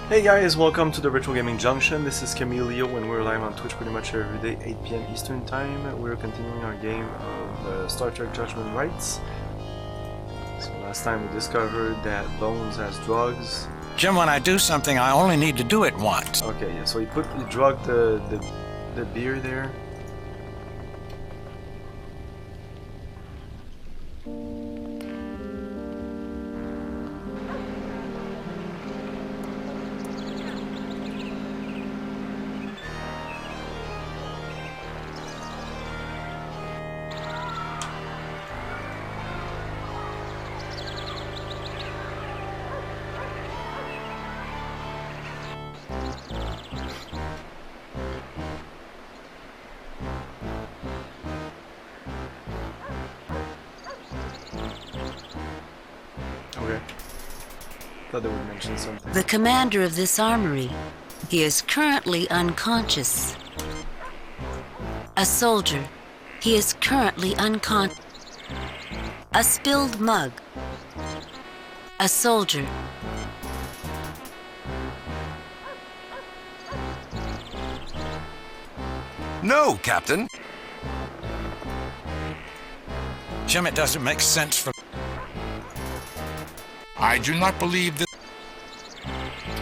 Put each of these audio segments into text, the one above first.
Hey guys, welcome to the Retro Gaming Junction. This is Camilio and we're live on Twitch pretty much every day, 8 PM Eastern Time. We're continuing our game of Star Trek Judgment Rites. So last time we discovered that Bones has drugs. Jim, when I do something, I only need to do it once. Okay, yeah, so he drugged the beer there. Thought they would mention something. The commander of this armory. He is currently unconscious. A soldier. He is currently unconscious. A spilled mug. A soldier. No, Captain. Jim, it doesn't make sense for... I do not believe that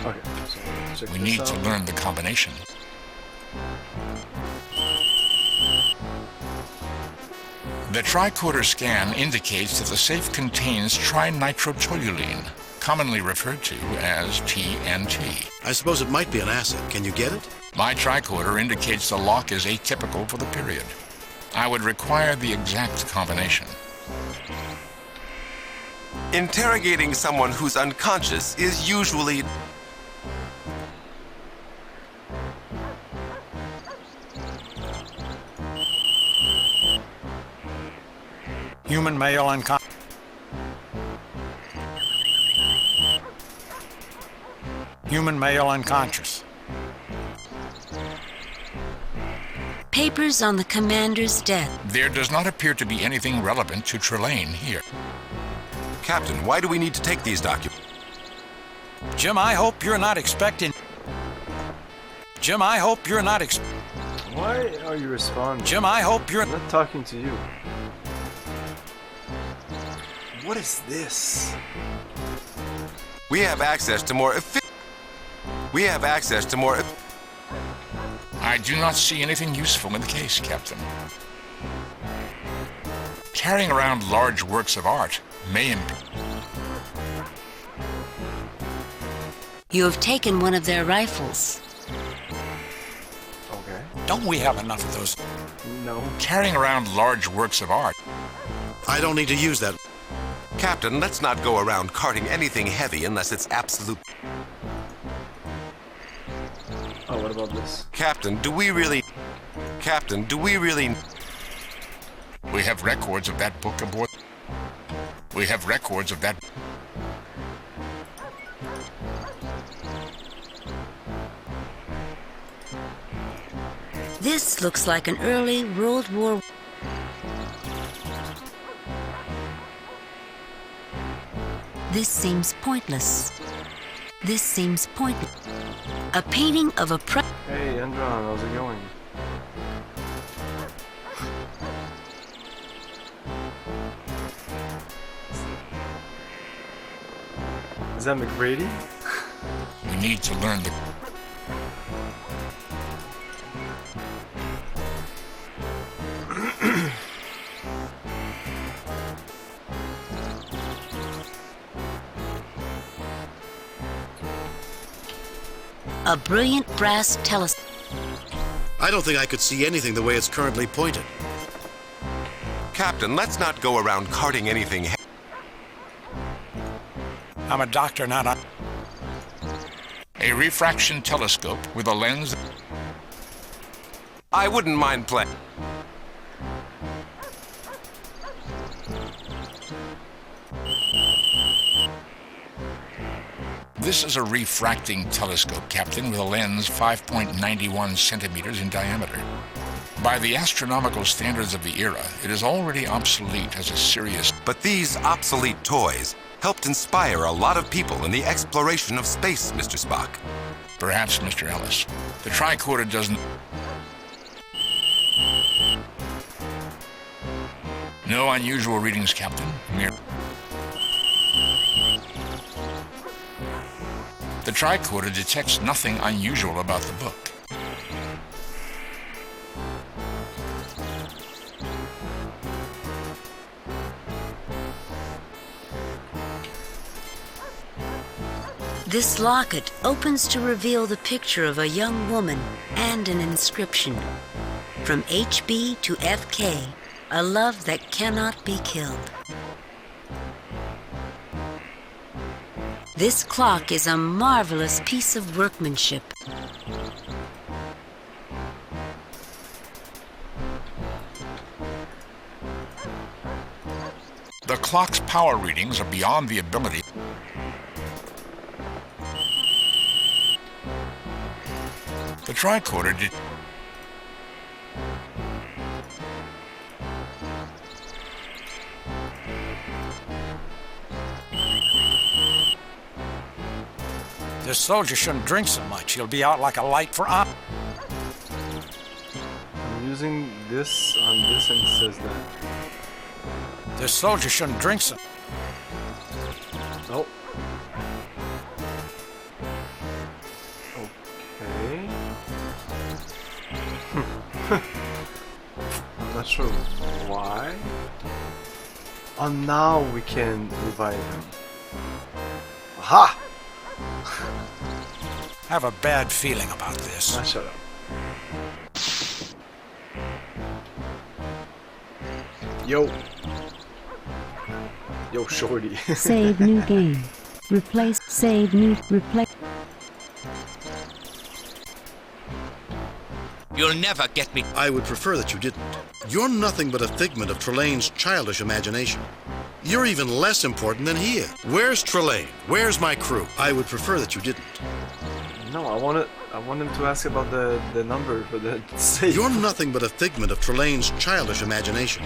Okay, so check we this need out. to learn the combination. The tricorder scan indicates that the safe contains trinitrotoluene, commonly referred to as TNT. I suppose it might be an acid. Can you get it? My tricorder indicates the lock is atypical for the period. I would require the exact combination. Interrogating someone who's unconscious is usually... Human male unconscious. Human male unconscious. Papers on the commander's death. There does not appear to be anything relevant to Trelane here. Captain, why do we need to take these documents? Jim, I hope you're not expecting... Jim, I hope you're not Why are you responding? Jim, I hope you're... I'm not talking to you. What is this? We have access to more I do not see anything useful in the case, Captain. Carrying around large works of art may You have taken one of their rifles. Okay. Don't we have enough of those? No. Carrying around large works of art. I don't need to use that. Captain, let's not go around carting anything heavy unless it's absolute... Oh, what about this? Captain, do we really... We have records of that book aboard. We have records of that. This looks like an early World War. This seems pointless. This seems pointless. A painting of a Hey, Andron, how's it going? Is that McBrady? We need to learn the. A brilliant brass telescope. I don't think I could see anything the way it's currently pointed. Captain, let's not go around carting anything heavy. I'm a doctor, not a... A refraction telescope with a lens. I wouldn't mind playing. This is a refracting telescope, Captain, with a lens 5.91 centimeters in diameter. By the astronomical standards of the era, it is already obsolete as a serious... But these obsolete toys helped inspire a lot of people in the exploration of space, Mr. Spock. Perhaps, Mr. Ellis. The tricorder doesn't... No unusual readings, Captain. The tricorder detects nothing unusual about the book. This locket opens to reveal the picture of a young woman and an inscription. From HB to FK, a love that cannot be killed. This clock is a marvelous piece of workmanship. The clock's power readings are beyond the ability. The tricorder did. This soldier shouldn't drink so much. He'll be out like a light for I'm using this on this and it says that. This soldier shouldn't drink so. Nope. Okay. I'm not sure why. Oh, now we can revive him. Aha! I have a bad feeling about this. Ah, shut up. Yo. Yo, shorty. Save new game. Replace. Save new. Replace. You'll never get me. I would prefer that you didn't. You're nothing but a figment of Trelane's childish imagination. You're even less important than he is. Where's Trelane? Where's my crew? I would prefer that you didn't. No, I want him to ask about the number for the save. You're nothing but a figment of Trelane's childish imagination.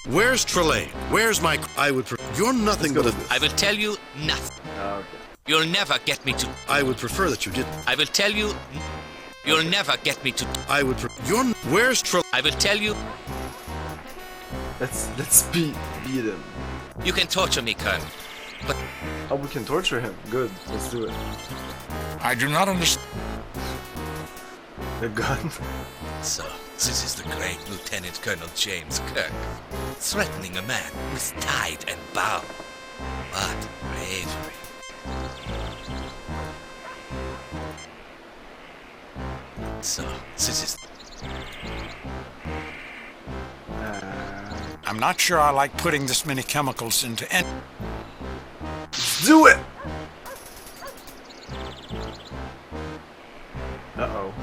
Where's Trelane? Where's my... I would... You're nothing but a... I will tell you nothing. Okay. You'll never get me to... I would prefer that you didn't. I will tell you... You'll never get me to... I would... You're... Where's Trelane? I will tell you... Let's beat him. You can torture me, Colonel. But... Oh, we can torture him. Good. Let's do it. I do not understand. The gun. So, this is the great Lieutenant Colonel James Kirk, threatening a man who's tied and bound. What bravery. So, this is... I'm not sure I like putting this many chemicals into any. Do it! Uh-oh.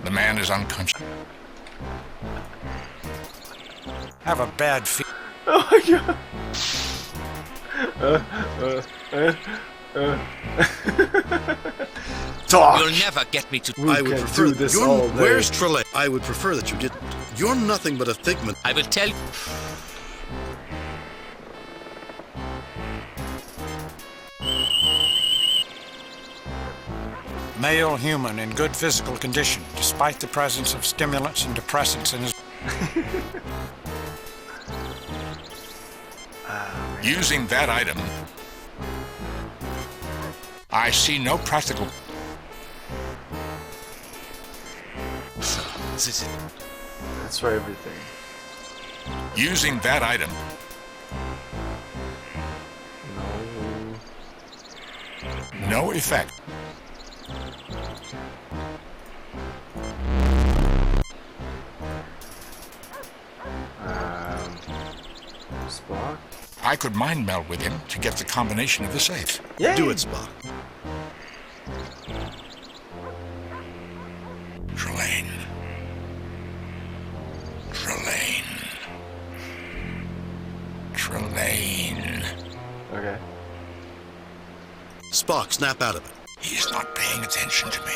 The man is unconscious. I have a bad feeling. Oh my god. Talk! You'll never get me to... I would can prefer do this all day. Where's Trelane? I would prefer that you didn't. You're nothing but a figment. I will tell you... Male human in good physical condition, despite the presence of stimulants and depressants in his... Using that item, I see no practical... So, this is... That's for everything. Using that item, no effect. Spock? I could mind meld with him to get the combination of the safe. Yeah. Do it, Spock. Trelane. Trelane. Trelane. Okay. Spock, snap out of it. He's not paying attention to me.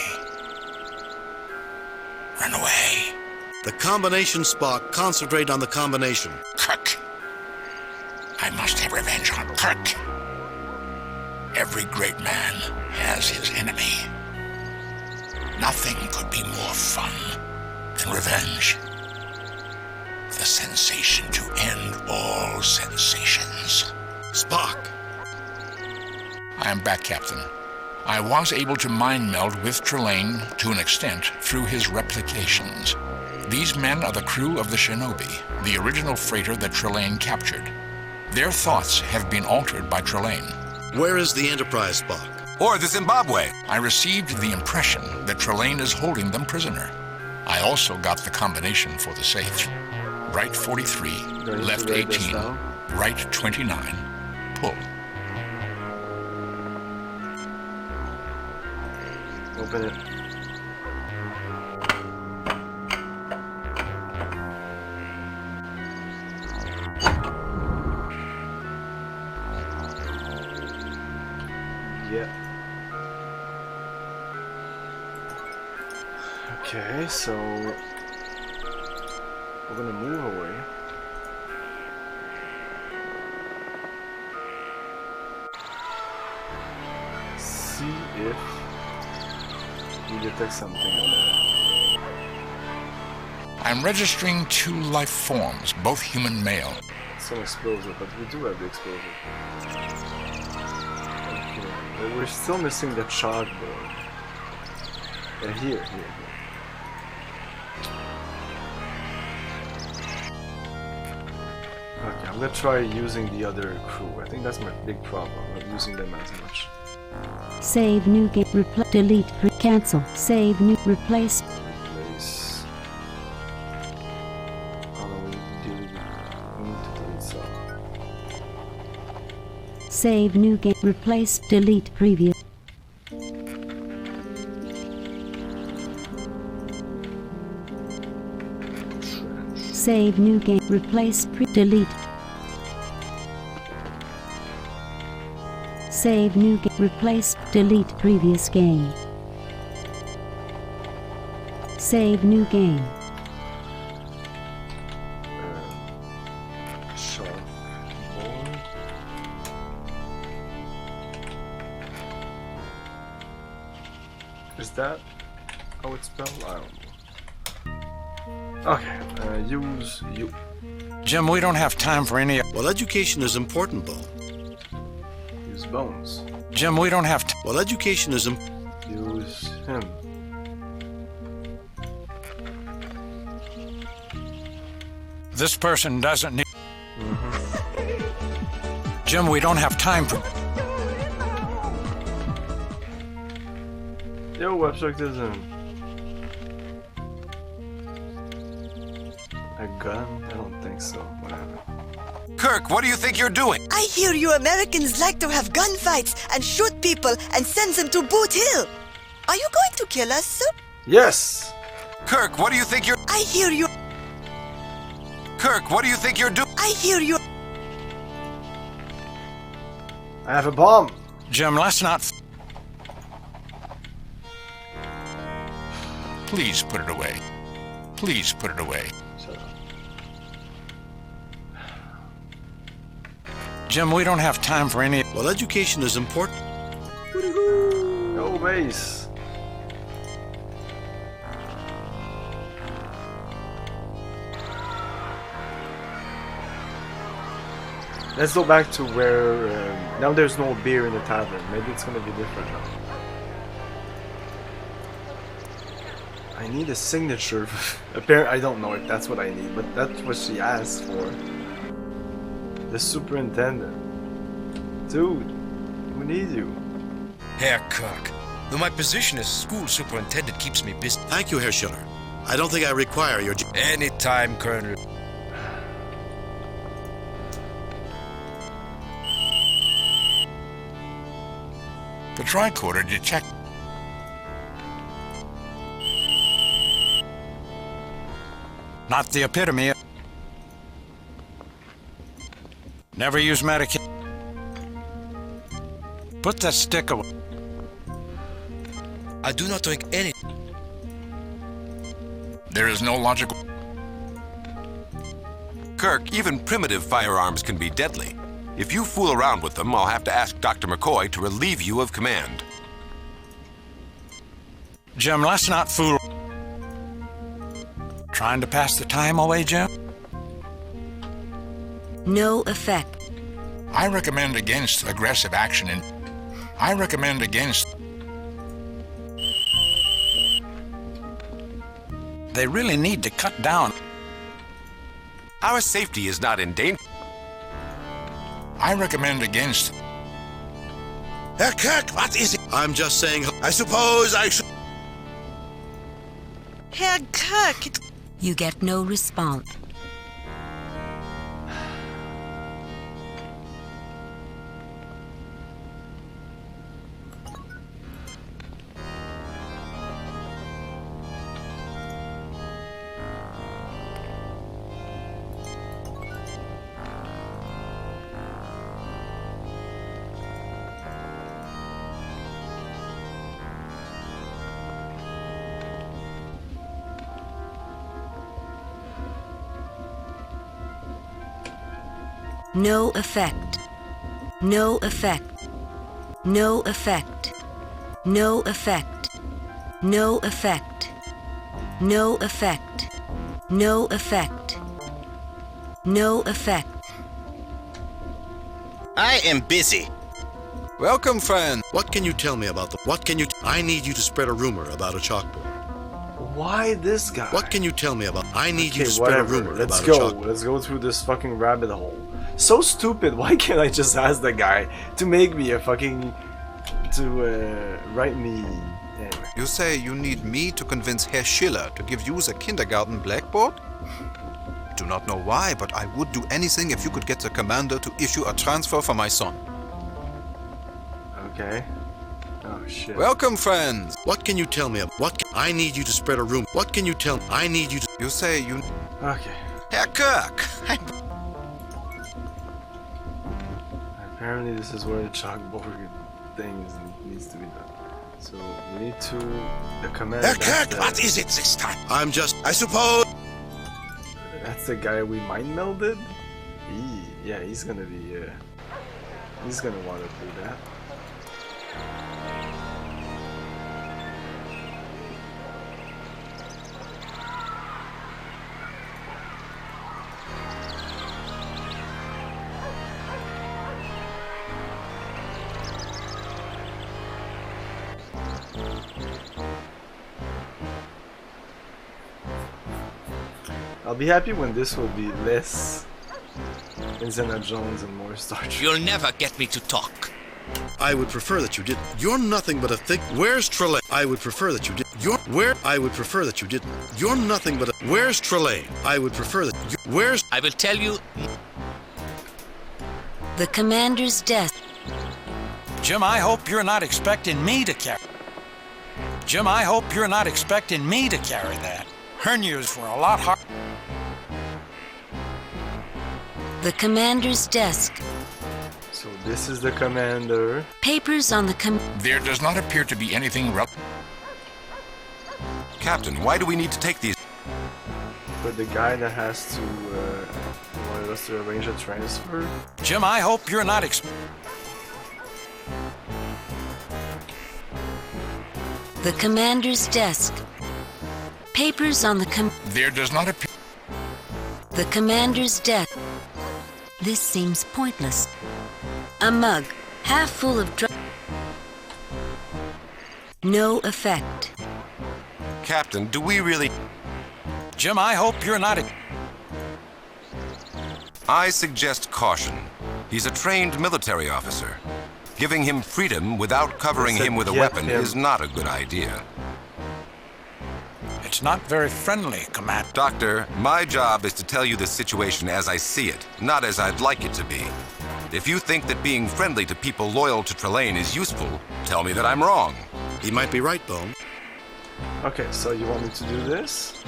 Run away. The combination, Spock. Concentrate on the combination. Kirk. I must have revenge on Kirk. Every great man has his enemy. Nothing could be more fun than revenge. The sensation to end all sensations. Spock! I am back, Captain. I was able to mind meld with Trelane to an extent through his replications. These men are the crew of the Shinobi, the original freighter that Trelane captured. Their thoughts have been altered by Trelane. Where is the Enterprise, Spock? Or the Zimbabwe. I received the impression that Trelane is holding them prisoner. I also got the combination for the safe. Right 43, left 18, right 29, pull. Open it. Yeah. Okay, so we're gonna move away. See if we detect something on there. I'm registering 2 life forms, both human male. Some explosive, but we do have the explosive. Okay, but we're still missing the chalkboard. Here. Okay, I'm gonna try using the other crew. I think that's my big problem, not using them as much. Save new game. Delete. Cancel. Save new. Replace. Replace. Oh no, we need to delete some. Save new game. Replace. Delete. Previous. Save new game. Replace. Delete. Save new game. Replace. Delete previous game. Save new game. Shark board. Is that how it's spelled? I don't know. Okay, use you. Jim, we don't have time for any... Well, education is important, Bo. Use bones. Jim, we don't have... Well, education is Use him. This person doesn't need... Jim, we don't have time for... Yo, abstractism. A gun? I don't think so. Whatever. Kirk, what do you think you're doing? I hear you Americans like to have gunfights and shoot people and send them to Boot Hill. Are you going to kill us, sir? Yes! Kirk, what do you think you're... I hear you. Kirk, what do you think you're doing? I hear you. I have a bomb! Jim, let's not... Please put it away. Please put it away. Shut up. Jim, we don't have time for any... Well, education is important. No base! Let's go back to where... now there's no beer in the tavern. Maybe it's gonna be different now. I need a signature. Apparently, I don't know if that's what I need, but that's what she asked for. The superintendent. Dude, we need you. Herr Kirk, though my position as school superintendent keeps me busy. Thank you, Herr Schiller. I don't think I require your... Anytime, Colonel. The tricorder detect... Not the epitome. Never use medication. Put that stick away. I do not drink any... There is no logical... Kirk, even primitive firearms can be deadly. If you fool around with them, I'll have to ask Dr. McCoy to relieve you of command. Jim, let's not fool. Trying to pass the time away, Jim? No effect. I recommend against aggressive action and I recommend against. They really need to cut down. Our safety is not in danger. I recommend against. Herr Kirk, what is it? I'm just saying, I suppose I should. Herr Kirk, You get no response. No effect. No effect. No effect. No effect. No effect. No effect. No effect. No effect. I am busy. Welcome, friend. What can you tell me about the... What can you... I need you to spread a rumor about a chalkboard. Why this guy? What can you tell me about... I need you to Okay, spread whatever. a rumor Let's about go. a chalkboard. Let's go through this fucking rabbit hole. So stupid. Why can't I just ask the guy to make me a fucking... to write me... Anyway. You say you need me to convince Herr Schiller to give you the kindergarten blackboard? Do not know why, but I would do anything if you could get the commander to issue a transfer for my son. Okay. Oh shit. Welcome, friends. What can you tell me about... What can... I need you to spread a rumor. What can you tell... I need you to... You say you... Okay. Herr Kirk. Apparently this is where the chalkboard thing needs to be done. So we need to... The commander... Herr Kirk, what is it this time? I'm just... I suppose... That's the guy we mind melded? Yeah, he's gonna be... he's gonna want to do that. I'll be happy when this will be less Indiana Jones and more Star Trek. You'll never get me to talk. I would prefer that you did. You're nothing but a thick... Where's Trelane? I would prefer that you did. You're... Where? I would prefer that you didn't. You're nothing but a... Where's Trelane? I would prefer that you... Where's... I will tell you... The commander's desk. Jim, I hope you're not expecting me to carry... Jim, I hope you're not expecting me to carry that. Her news were a lot hard. The commander's desk. So this is the commander. Papers on the There does not appear to be anything Captain, why do we need to take these? But the guy that has to wanted us to arrange a transfer. Jim, I hope you're not The commander's desk. Papers on the There does not appear... The commander's desk. This seems pointless. A mug, half full of No effect. Captain, do we really... Jim, I hope you're not I suggest caution. He's a trained military officer. Giving him freedom without covering him with a weapon is not a good idea. It's not very friendly, Commander. Doctor, my job is to tell you the situation as I see it, not as I'd like it to be. If you think that being friendly to people loyal to Trelane is useful, tell me that I'm wrong. He might be right, Bohm. Okay, so you want me to do this?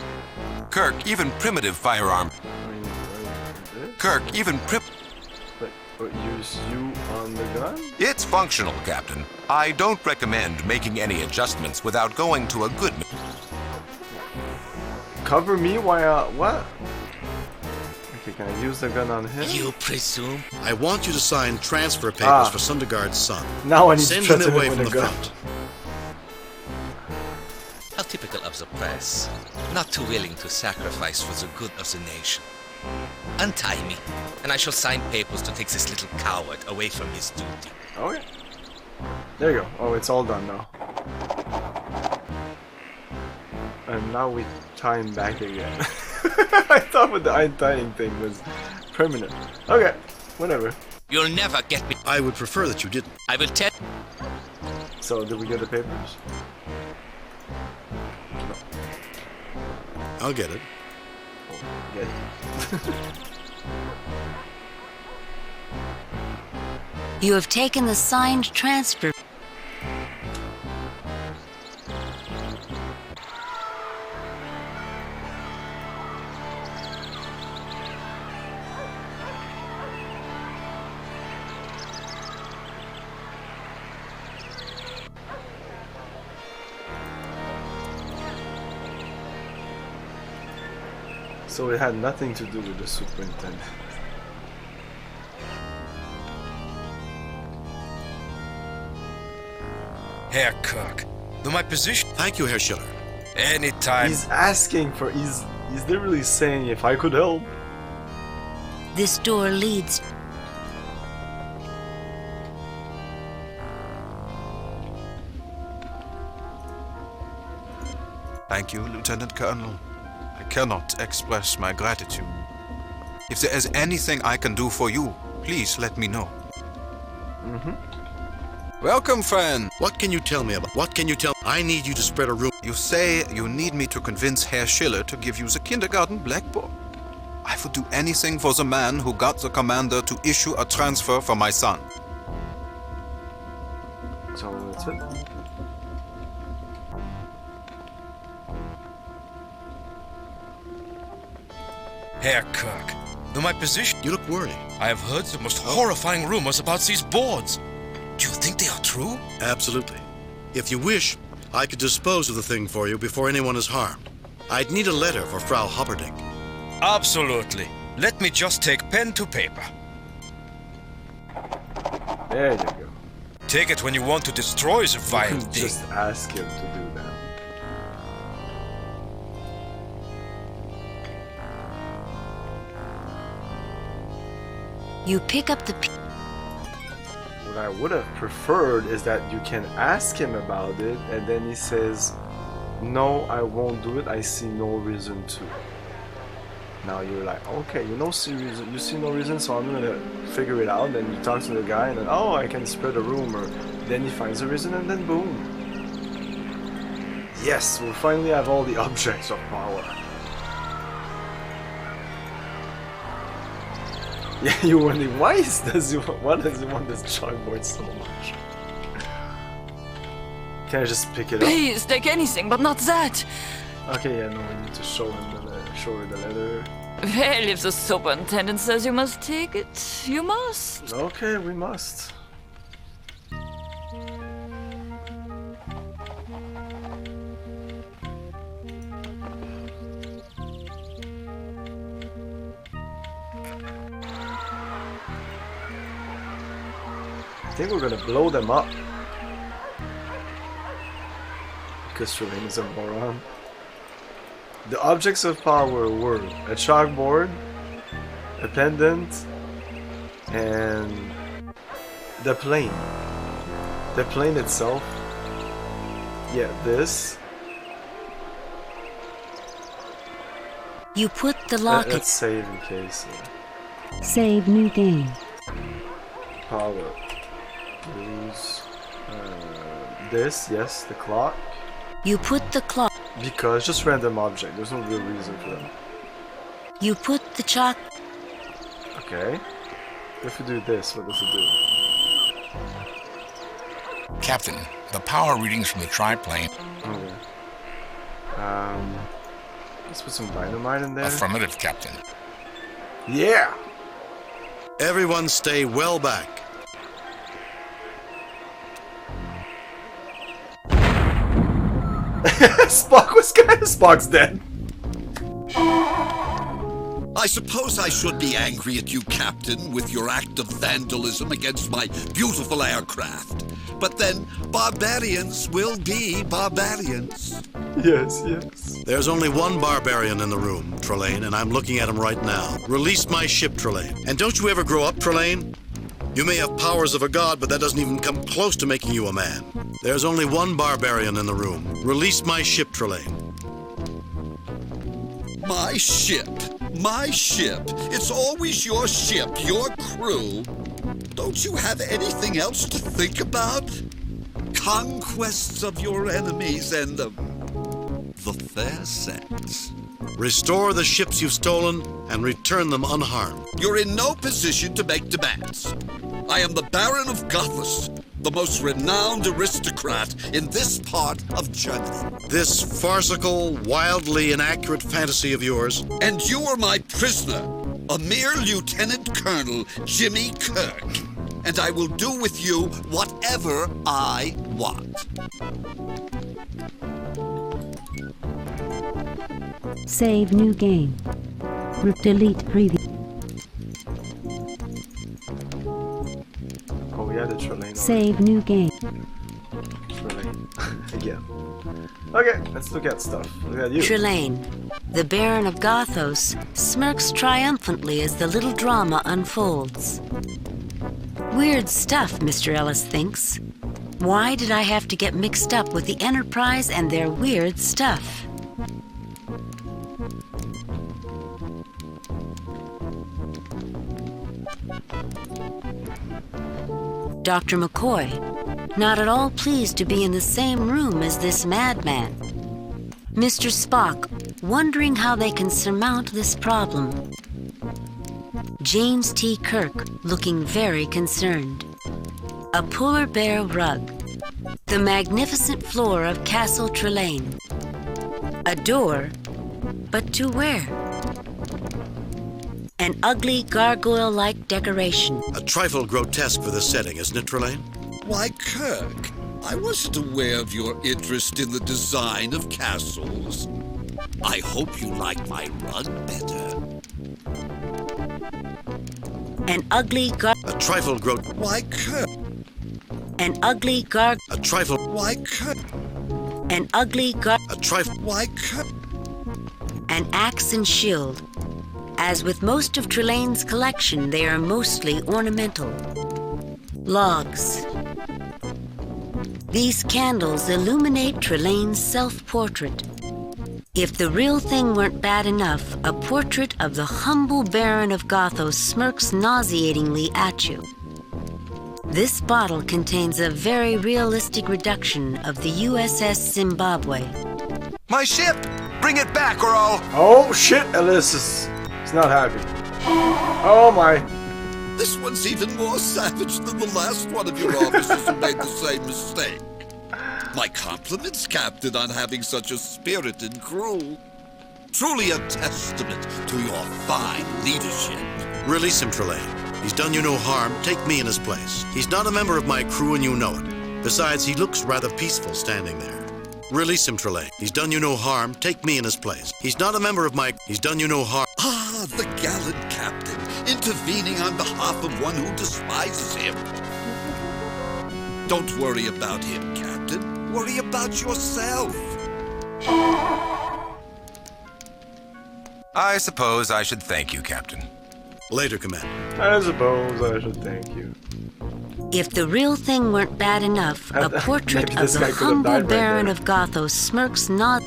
Kirk, even primitive firearm... Kirk, even But use you on the gun? It's functional, Captain. I don't recommend making any adjustments without going to a good... Cover me while... what? Okay, can I use the gun on him? You presume? I want you to sign transfer papers for Sundergaard's son. Now I need Send to threaten him away him from with the a gun. front. typical of the press. Not too willing to sacrifice for the good of the nation. Untie me, and I shall sign papers to take this little coward away from his duty. Okay. There you go. Oh, it's all done now. And now we tie him back again. I thought with the untying thing was permanent. Okay, whatever. You'll never get me. I would prefer that you didn't. I will tell. So, did we get the papers? No. I'll get it. Oh, get it. You have taken the signed transfer. So it had nothing to do with the superintendent. Herr Kirk, though my position... Thank you, Herr Schiller. Anytime. He's asking for... He's literally saying if I could help. This door leads. Thank you, Lieutenant Colonel. I cannot express my gratitude. If there is anything I can do for you, please let me know. Welcome, friend. What can you tell me about? What can you tell? I need you to spread a rumor. You say you need me to convince Herr Schiller to give you the kindergarten blackboard. I would do anything for the man who got the commander to issue a transfer for my son. So that's it. Herr Kirk, though my position... You look worried. I have heard the most horrifying rumors about these boards. Do you think they are true? Absolutely. If you wish, I could dispose of the thing for you before anyone is harmed. I'd need a letter for Frau Hopperding. Absolutely. Let me just take pen to paper. There you go. Take it when you want to destroy the vile You can thing. just ask him to do that. You pick up the... What I would have preferred is that you can ask him about it and then he says, no, I won't do it, I see no reason to. Now you're like, okay, you see no reason, so I'm gonna figure it out. Then you talk to the guy and then, oh, I can spread a rumor. Then he finds a reason and then boom. Yes, we finally have all the objects of power. Yeah, you're wondering, why does he want this chalkboard so much? Can I just pick it up? Please, take anything, but not that. Okay, yeah, no, we need to show her the letter. Well, if the superintendent says you must take it, you must. Okay, we must. I think we're gonna blow them up. Because Trelane is a moron. The objects of power were a chalkboard, a pendant, and the plane. The plane itself. Yeah, this. You put the locket. Let's save in case. Save new game. Power. Use this, yes, the clock. You put the clock. Because just random object. There's no real reason for that. You put the chalk. Okay. If you do this, what does it do? Captain, the power readings from the triplane. Okay. Let's put some dynamite in there. Affirmative, Captain. Yeah! Everyone stay well back. Spock's dead. I suppose I should be angry at you, Captain, with your act of vandalism against my beautiful aircraft. but then barbarians will be barbarians. Yes, yes. There's only one barbarian in the room, Trelane, and I'm looking at him right now. Release my ship, Trelane. And don't you ever grow up, Trelane? You may have powers of a god, but that doesn't even come close to making you a man. There's only one barbarian in the room. Release my ship, Trelane. My ship. My ship. It's always your ship, your crew. Don't you have anything else to think about? Conquests of your enemies and the fair sex. Restore the ships you've stolen and return them unharmed. You're in no position to make demands. I am the Baron of Gothos, the most renowned aristocrat in this part of Germany. This farcical, wildly inaccurate fantasy of yours. And you are my prisoner, a mere Lieutenant Colonel Jimmy Kirk. And I will do with you whatever I want. Save new game. Delete preview. Oh, yeah, the Trelane. Save new game. Trelane. Again. Okay, let's look at stuff. Look at you. Trelane, the Baron of Gothos, smirks triumphantly as the little drama unfolds. Weird stuff, Mr. Ellis thinks. Why did I have to get mixed up with the Enterprise and their weird stuff? Dr. McCoy, not at all pleased to be in the same room as this madman. Mr. Spock, wondering how they can surmount this problem. James T. Kirk, looking very concerned. A polar bear rug. The magnificent floor of Castle Trelane. A door, but to where? An ugly gargoyle-like decoration. A trifle grotesque for the setting, isn't it, Trelane? Why, Kirk, I wasn't aware of your interest in the design of castles. I hope you like my rug better. An ugly A trifle Why, Kirk? An ugly A trifle Why, Kirk? An ugly A trifle Why, Kirk? An axe and shield. As with most of Trelane's collection, they are mostly ornamental. Logs. These candles illuminate Trelane's self-portrait. If the real thing weren't bad enough, a portrait of the humble Baron of Gothos smirks nauseatingly at you. This bottle contains a very realistic reduction of the USS Zimbabwe. My ship! Bring it back or I'll... Oh shit, Ellis is... He's not happy. Oh my. This one's even more savage than the last one of your officers who made the same mistake. My compliments, Captain, on having such a spirited crew. Truly a testament to your fine leadership. Release him, Trelane. He's done you no harm. Take me in his place. He's not a member of my crew and you know it. Besides, he looks rather peaceful standing there. Release him, Trelane. He's done you no harm. Take me in his place. He's not a member of my... He's done you no harm. Ah, the gallant captain, intervening on behalf of one who despises him. Don't worry about him, Captain. Worry about yourself. I suppose I should thank you, Captain. Later, Commander. I suppose I should thank you. If the real thing weren't bad enough, a portrait of the humble Baron of Gothos smirks not.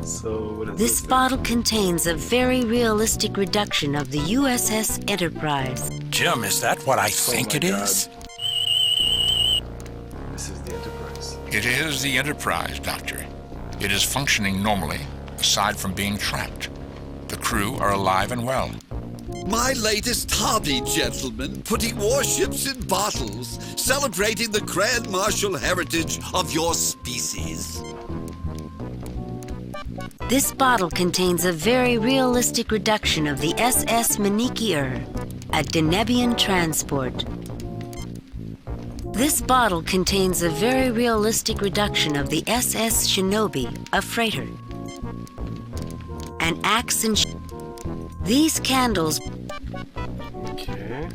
So, what is this bottle contains a very realistic reduction of the USS Enterprise. Jim, is that what I think it is? This is the Enterprise. It is the Enterprise, Doctor. It is functioning normally, aside from being trapped. The crew are alive and well. My latest hobby, gentlemen, putting warships in bottles, celebrating the grand martial heritage of your species. This bottle contains a very realistic reduction of the SS Manikier, a Denebian transport. This bottle contains a very realistic reduction of the SS Shinobi, a freighter. An axe and these candles... Okay.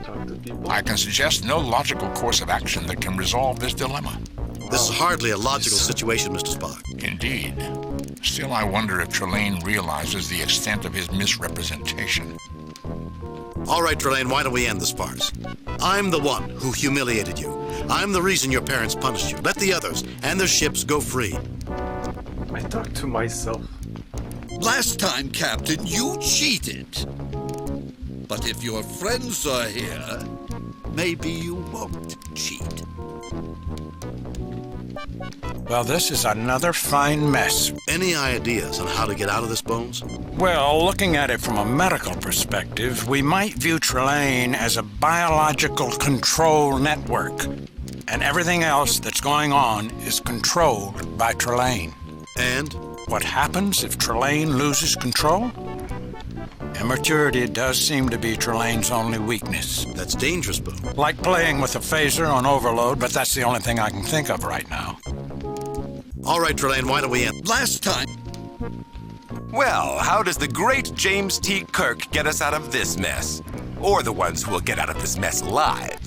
Talk to people? I can suggest no logical course of action that can resolve this dilemma. This is hardly a logical situation, Mr. Spock. Indeed. Still, I wonder if Trelane realizes the extent of his misrepresentation. All right, Trelane, why don't we end this farce? I'm the one who humiliated you. I'm the reason your parents punished you. Let the others and their ships go free. I talk to myself. Last time, Captain, you cheated. But if your friends are here, maybe you won't cheat. Well, this is another fine mess. Any ideas on how to get out of this, Bones? Well, looking at it from a medical perspective, we might view Trelane as a biological control network. And everything else that's going on is controlled by Trelane. And? What happens if Trelane loses control? Immaturity does seem to be Trelane's only weakness. That's dangerous, Boone. Like playing with a phaser on overload, but that's the only thing I can think of right now. All right, Trelane, why don't we end? Last time. Well, how does the great James T. Kirk get us out of this mess? Or the ones who will get out of this mess alive?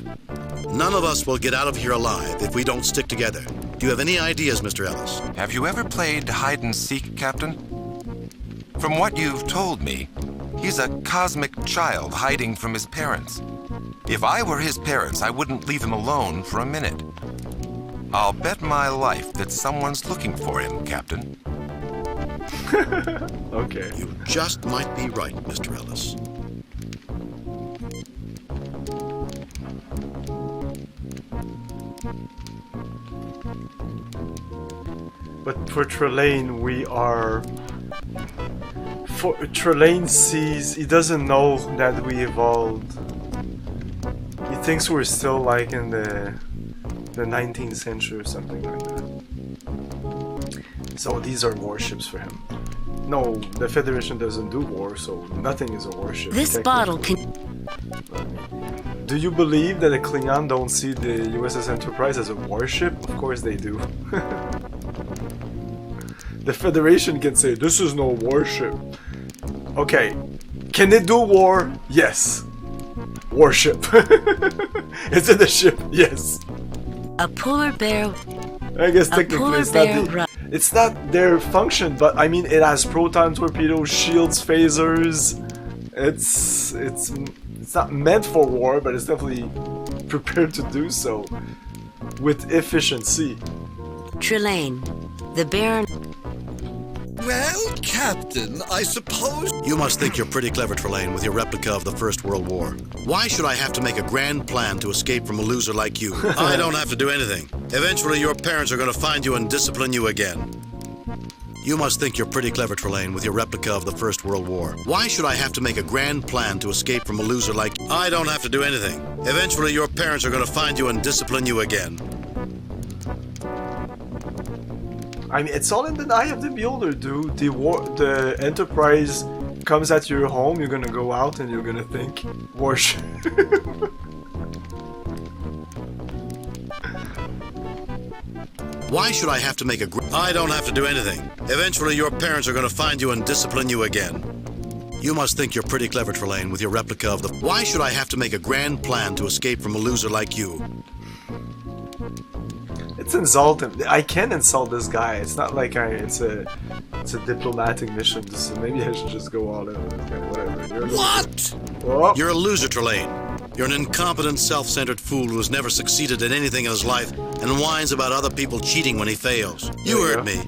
None of us will get out of here alive if we don't stick together. Do you have any ideas, Mr. Ellis? Have you ever played hide and seek, Captain? From what you've told me, he's a cosmic child hiding from his parents. If I were his parents, I wouldn't leave him alone for a minute. I'll bet my life that someone's looking for him, Captain. Okay. You just might be right, Mr. Ellis. But for Trelane, we are... For Trelane sees... He doesn't know that we evolved. He thinks we're still like in the 19th century or something like that. So these are warships for him. No, the Federation doesn't do war, so nothing is a warship. This bottle can... Do you believe that the Klingon don't see the USS Enterprise as a warship? Of course they do. The Federation can say, this is no warship. Okay, can it do war? Yes. Warship. Is it a ship? Yes. A polar bear... I guess technically it's not their function, but I mean it has proton torpedoes, shields, phasers. It's not meant for war, but it's definitely prepared to do so with efficiency. Trelane, the Baron... Well, Captain, I suppose... You must think you're pretty clever, Trelane, with your replica of the First World War. Why should I have to make a grand plan to escape from a loser like you? I don't have to do anything. Eventually, your parents are going to find you and discipline you again. You must think you're pretty clever, Trelane, with your replica of the First World War. Why should I have to make a grand plan to escape from a loser like you? I don't have to do anything. Eventually, your parents are going to find you and discipline you again. I mean, it's all in the eye of the beholder, dude. The Enterprise comes at your home, you're gonna go out and you're gonna think, warship. Why should I have to make a... I don't have to do anything. Eventually, your parents are going to find you and discipline you again. You must think you're pretty clever, Trelane, with your replica of the... Why should I have to make a grand plan to escape from a loser like you? It's insult him. I can insult this guy. It's not like it's a diplomatic mission. So maybe I should just go all in. Okay, whatever. What? Oh. You're a loser, Trelane. You're an incompetent, self-centered fool who has never succeeded in anything in his life and whines about other people cheating when he fails. You heard me.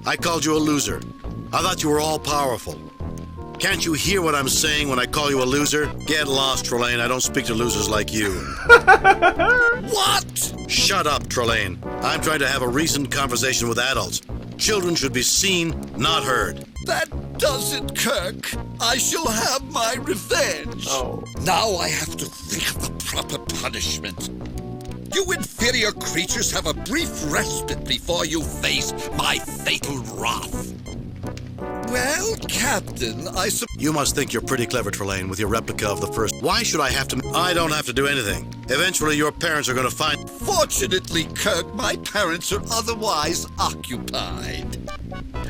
I called you a loser. I thought you were all-powerful. Can't you hear what I'm saying when I call you a loser? Get lost, Trelane. I don't speak to losers like you. What? Shut up, Trelane. I'm trying to have a reasoned conversation with adults. Children should be seen, not heard. That does it, Kirk. I shall have my revenge. Oh. Now I have to think of the proper punishment. You inferior creatures have a brief respite before you face my fatal wrath. Well, Captain, You must think you're pretty clever, Trelane, with your replica of the First... Why should I have to... I don't have to do anything. Eventually, your parents are going to find... Fortunately, Kirk, my parents are otherwise occupied.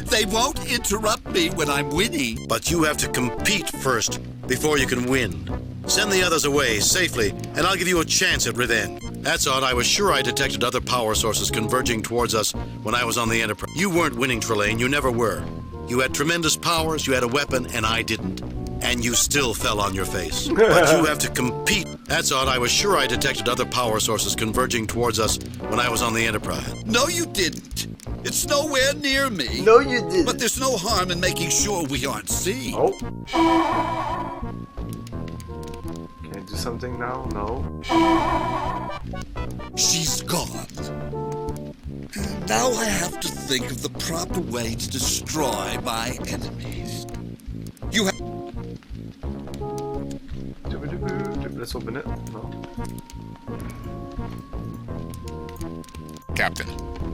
They won't interrupt me when I'm winning. But you have to compete first, before you can win. Send the others away safely, and I'll give you a chance at revenge. That's odd. I was sure I detected other power sources converging towards us when I was on the Enterprise. You weren't winning, Trelane. You never were. You had tremendous powers, you had a weapon, and I didn't. And you still fell on your face. But you have to compete. That's odd. I was sure I detected other power sources converging towards us when I was on the Enterprise. No, you didn't. It's nowhere near me. No, you didn't. But there's no harm in making sure we aren't seen. Oh. Can I do something now? No. She's gone. Now I have to think of the proper way to destroy my enemies. You have... Let's open it. No. Captain,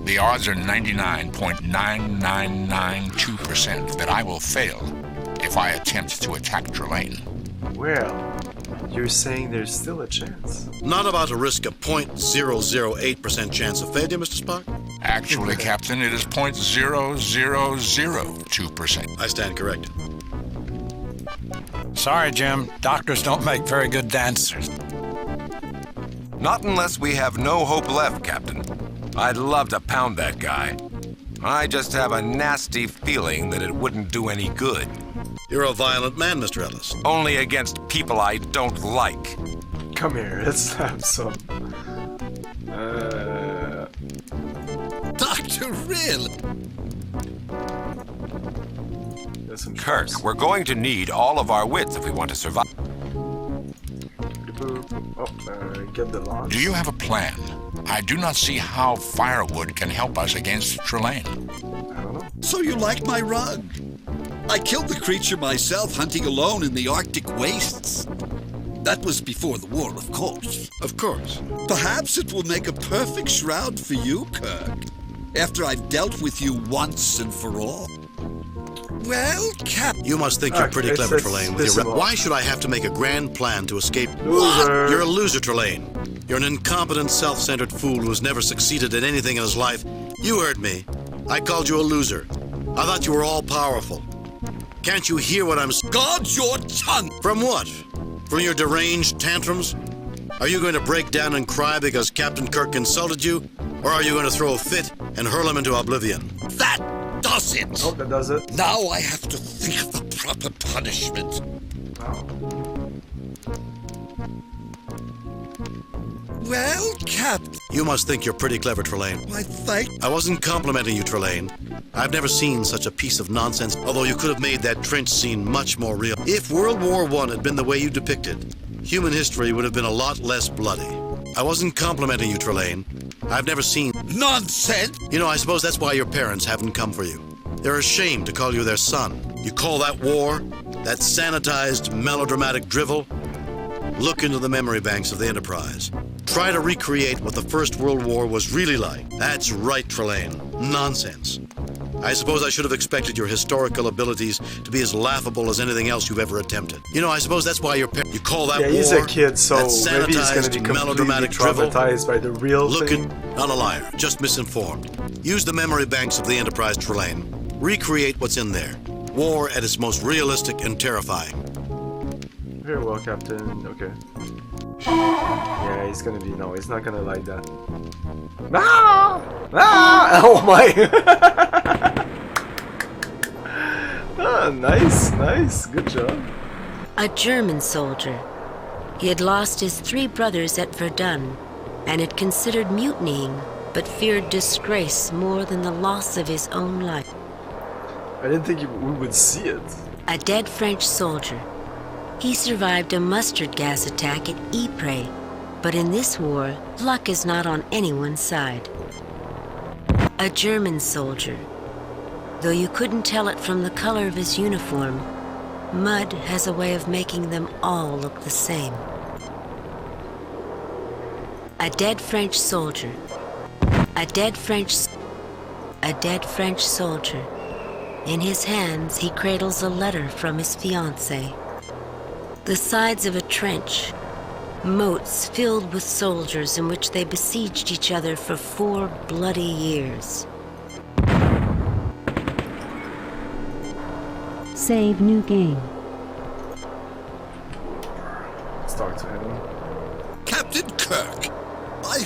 the odds are 99.9992% that I will fail if I attempt to attack Trelane. Well, you're saying there's still a chance. Not about to risk a 0.008% chance of failure, Mr. Spock? Actually, Captain, it is 0.0002%. I stand corrected. Sorry, Jim. Doctors don't make very good dancers. Not unless we have no hope left, Captain. I'd love to pound that guy. I just have a nasty feeling that it wouldn't do any good. You're a violent man, Mr. Ellis. Only against people I don't like. Come here, let's have some. Dr. Rill! Kirk, we're going to need all of our wits if we want to survive. Get the launch. Do you have a plan? I do not see how firewood can help us against Trelane. I don't know. So you like my rug? I killed the creature myself hunting alone in the Arctic wastes. That was before the war, of course. Of course. Perhaps it will make a perfect shroud for you, Kirk, after I've dealt with you once and for all. Well, Cap... You must think you're pretty clever, Trelane. With your why should I have to make a grand plan to escape? Loser. You're a loser, Trelane. You're an incompetent, self-centered fool who's never succeeded in anything in his life. You heard me. I called you a loser. I thought you were all-powerful. Can't you hear what I'm saying? Guard your tongue! From what? From your deranged tantrums? Are you going to break down and cry because Captain Kirk insulted you? Or are you going to throw a fit and hurl him into oblivion? That does it! Oh, that does it. Now I have to think of the proper punishment. Wow. Well, Captain... You must think you're pretty clever, Trelane. Why, thank... I wasn't complimenting you, Trelane. I've never seen such a piece of nonsense, although you could have made that trench scene much more real. If World War I had been the way you depicted, human history would have been a lot less bloody. I wasn't complimenting you, Trelane. I've never seen... Nonsense! You know, I suppose that's why your parents haven't come for you. They're ashamed to call you their son. You call that war? That sanitized, melodramatic drivel? Look into the memory banks of the Enterprise. Try to recreate what the First World War was really like. That's right, Trelane. Nonsense. I suppose I should have expected your historical abilities to be as laughable as anything else you've ever attempted. You know, I suppose that's why you call that war... Yeah, he's a kid, so maybe he's going to be completely melodramatic traumatized by the real thing. Not a liar, just misinformed. Use the memory banks of the Enterprise, Trelane. Recreate what's in there. War at its most realistic and terrifying. Very well, Captain. Okay. Yeah, he's gonna be... No, he's not gonna like that. Ah! Ah! Oh my! Ah, nice, nice. Good job. A German soldier. He had lost his 3 brothers at Verdun and had considered mutinying, but feared disgrace more than the loss of his own life. I didn't think we would see it. A dead French soldier. He survived a mustard gas attack at Ypres, but in this war, luck is not on anyone's side. A German soldier. Though you couldn't tell it from the color of his uniform, mud has a way of making them all look the same. A dead French soldier. A dead French soldier. In his hands, he cradles a letter from his fiancée. The sides of a trench, moats filled with soldiers in which they besieged each other for 4 bloody years. Save new game.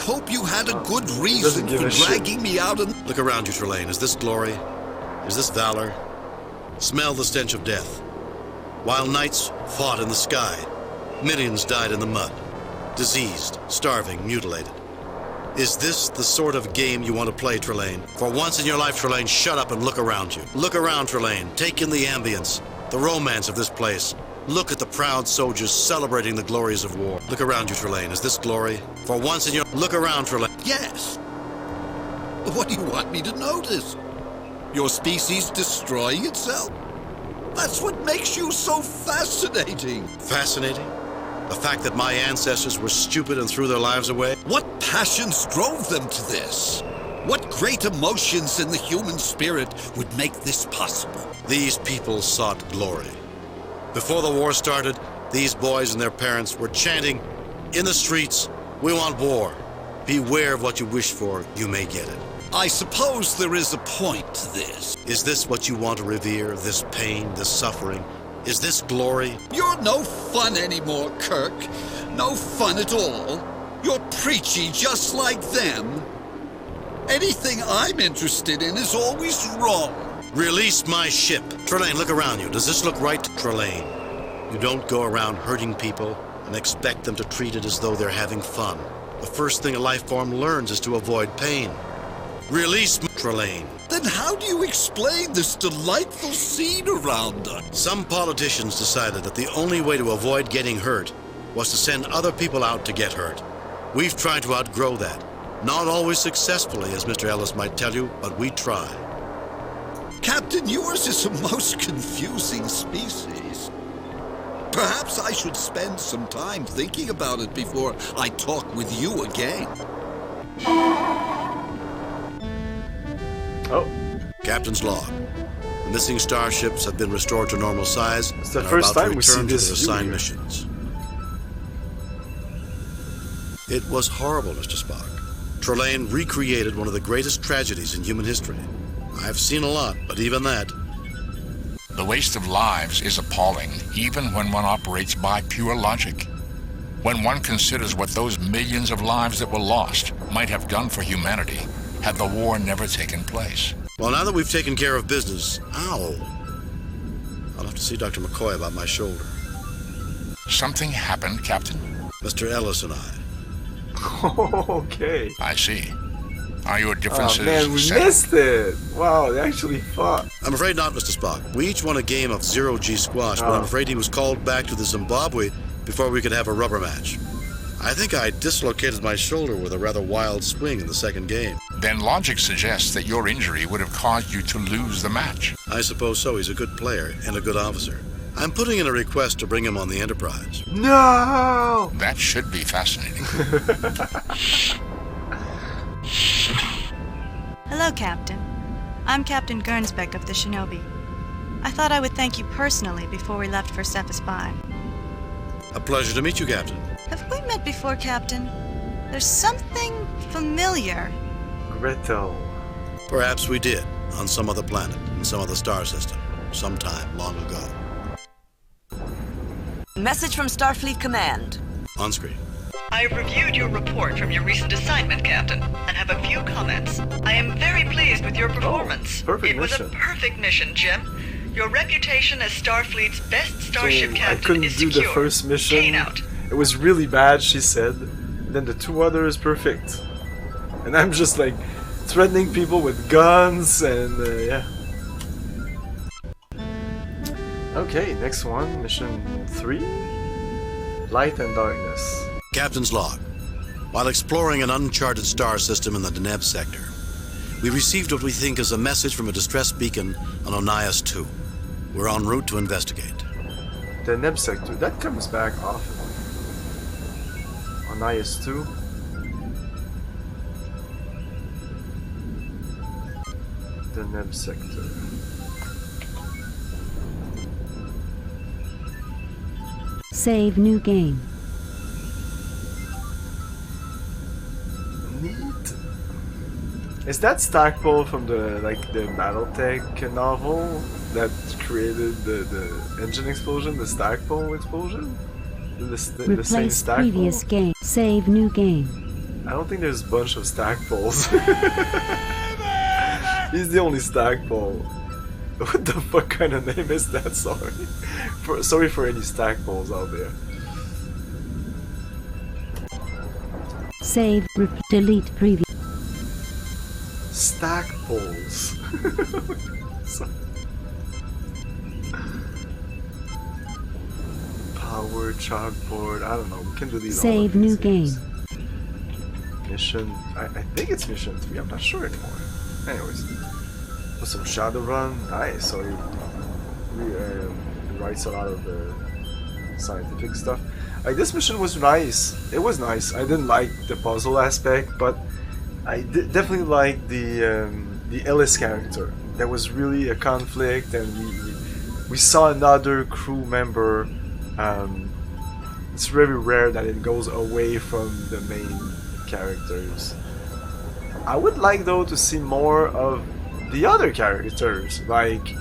hope you had a good reason for dragging me out and... Look around you, Trelane. Is this glory? Is this valor? Smell the stench of death. While knights fought in the sky, millions died in the mud. Diseased, starving, mutilated. Is this the sort of game you want to play, Trelane? For once in your life, Trelane, shut up and look around you. Look around, Trelane. Take in the ambience, the romance of this place. Look at the proud soldiers celebrating the glories of war. Look around you, Trelane. Is this glory? For once in your... Look around, Trelane. Yes. What do you want me to notice? Your species destroying itself? That's what makes you so fascinating. Fascinating? The fact that my ancestors were stupid and threw their lives away? What passions drove them to this? What great emotions in the human spirit would make this possible? These people sought glory. Before the war started, these boys and their parents were chanting, in the streets, we want war. Beware of what you wish for, you may get it. I suppose there is a point to this. Is this what you want to revere, this pain, this suffering? Is this glory? You're no fun anymore, Kirk. No fun at all. You're preachy just like them. Anything I'm interested in is always wrong. Release my ship. Trelane, look around you. Does this look right? Trelane, you don't go around hurting people and expect them to treat it as though they're having fun. The first thing a life form learns is to avoid pain. Release me, Trelane. Then how do you explain this delightful scene around us? Some politicians decided that the only way to avoid getting hurt was to send other people out to get hurt. We've tried to outgrow that. Not always successfully, as Mr. Ellis might tell you, but we try. Captain, yours is a most confusing species. Perhaps I should spend some time thinking about it before I talk with you again. Oh. Captain's log. The missing starships have been restored to normal size it's the and first are about time to return to this their assigned missions. It was horrible, Mr. Spock. Trelane recreated one of the greatest tragedies in human history. I've seen a lot, but even that... The waste of lives is appalling, even when one operates by pure logic. When one considers what those millions of lives that were lost might have done for humanity had the war never taken place. Well, now that we've taken care of business... Ow! I'll have to see Dr. McCoy about my shoulder. Something happened, Captain? Mr. Ellis and I. Okay. I see. Are your differences... Oh man, we missed it! Wow, they actually fought. I'm afraid not, Mr. Spock. We each won a game of zero-G squash, but I'm afraid he was called back to the Zimbabwe before we could have a rubber match. I think I dislocated my shoulder with a rather wild swing in the second game. Then logic suggests that your injury would have caused you to lose the match. I suppose so. He's a good player and a good officer. I'm putting in a request to bring him on the Enterprise. No! That should be fascinating. Hello, Captain. I'm Captain Gernsbeck of the Shinobi. I thought I would thank you personally before we left for Cephas 5. A pleasure to meet you, Captain. Have we met before, Captain? There's something familiar. Gretel. Perhaps we did, on some other planet, in some other star system, sometime long ago. Message from Starfleet Command. On screen. I have reviewed your report from your recent assignment, Captain, and have a few comments. I am very pleased with your performance. It was a perfect mission, Jim. Your reputation as Starfleet's best starship captain I couldn't is do secure. the first mission. Kane out. It was really bad, she said. And then the two others, perfect. And I'm just like threatening people with guns and yeah. Okay, next one, mission 3. Light and Darkness. Captain's log. While exploring an uncharted star system in the Deneb sector, we received what we think is a message from a distress beacon on Onias 2. We're en route to investigate. Deneb sector, that comes back often. Onias 2. Deneb sector. Save new game. Neat. Is that Stackpole from the BattleTech novel that created the engine explosion, the Stackpole explosion? The same Replace Stackpole? previous game. Save new game. I don't think there's a bunch of stackpoles. He's the only stackpole. What the fuck kind of name is that? Sorry for any stackpoles out there. Save, delete previous. Stackpoles. Power chalkboard. I don't know. We can do these. Save new game. Mission. I think it's mission 3. I'm not sure anymore. Anyways, put some Shadowrun. Nice. So he writes a lot of the scientific stuff. Like this mission was nice. It was nice. I didn't like the puzzle aspect, but I definitely liked the Ellis character. There was really a conflict, and we saw another crew member. It's very rare that it goes away from the main characters. I would like though to see more of the other characters, like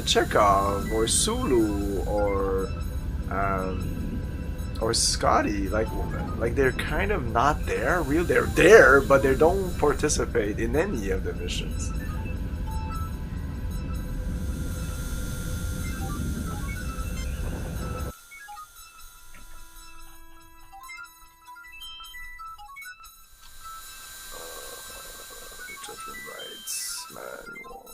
Chekhov or Sulu or Scotty. Like they're kind of not there. They're there, but they don't participate in any of the missions. Rites manual.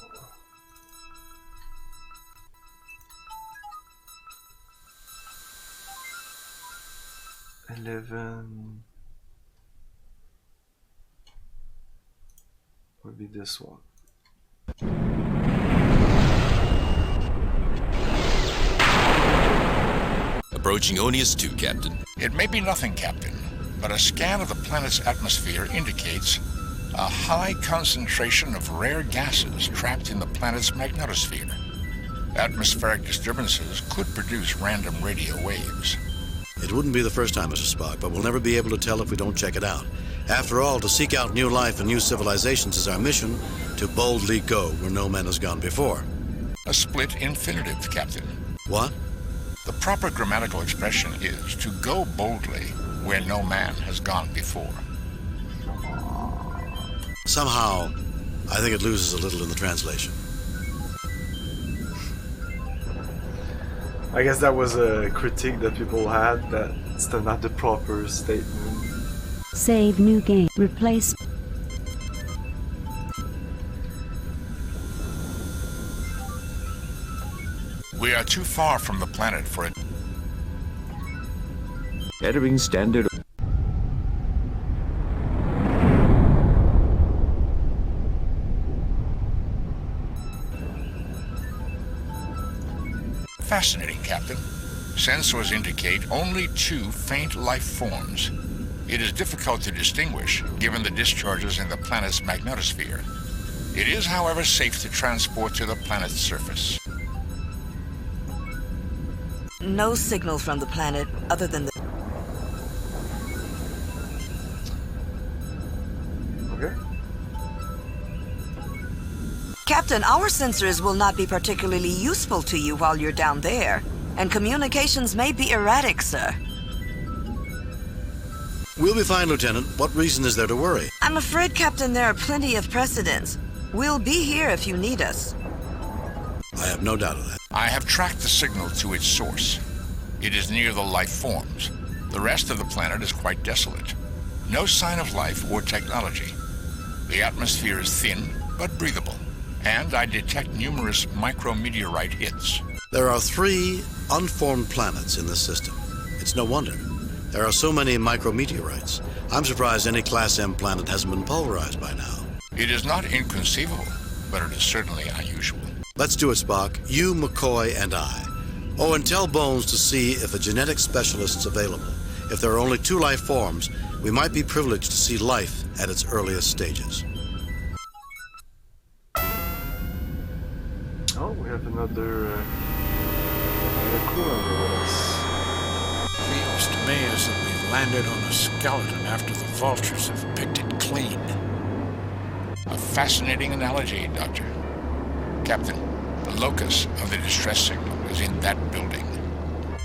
11 would be this one. Approaching Onius 2, Captain. It may be nothing, Captain, but a scan of the planet's atmosphere indicates a high concentration of rare gases trapped in the planet's magnetosphere. Atmospheric disturbances could produce random radio waves. It wouldn't be the first time, Mr. Spock, but we'll never be able to tell if we don't check it out. After all, to seek out new life and new civilizations is our mission, to boldly go where no man has gone before. A split infinitive, Captain. What? The proper grammatical expression is to go boldly where no man has gone before. Somehow, I think it loses a little in the translation. I guess that was a critique that people had, that it's not the proper statement. Save new game. Replace. We are too far from the planet for it. Entering standard. Fascinating, Captain. Sensors indicate only 2 faint life forms. It is difficult to distinguish, given the discharges in the planet's magnetosphere. It is, however, safe to transport to the planet's surface. No signal from the planet other than the... Okay. Captain, our sensors will not be particularly useful to you while you're down there, and communications may be erratic, sir. We'll be fine, Lieutenant. What reason is there to worry? I'm afraid, Captain, there are plenty of precedents. We'll be here if you need us. I have no doubt of that. I have tracked the signal to its source. It is near the life forms. The rest of the planet is quite desolate. No sign of life or technology. The atmosphere is thin, but breathable. And I detect numerous micrometeorite hits. There are 3 unformed planets in this system. It's no wonder. There are so many micrometeorites. I'm surprised any Class M planet hasn't been pulverized by now. It is not inconceivable, but it is certainly unusual. Let's do it, Spock. You, McCoy, and I. Oh, and tell Bones to see if a genetic specialist's available. If there are only 2 life forms, we might be privileged to see life at its earliest stages. Oh, we have another crew member with us. Feels to me as if we've landed on a skeleton after the vultures have picked it clean. A fascinating analogy, Doctor. Captain, the locus of the distress signal is in that building.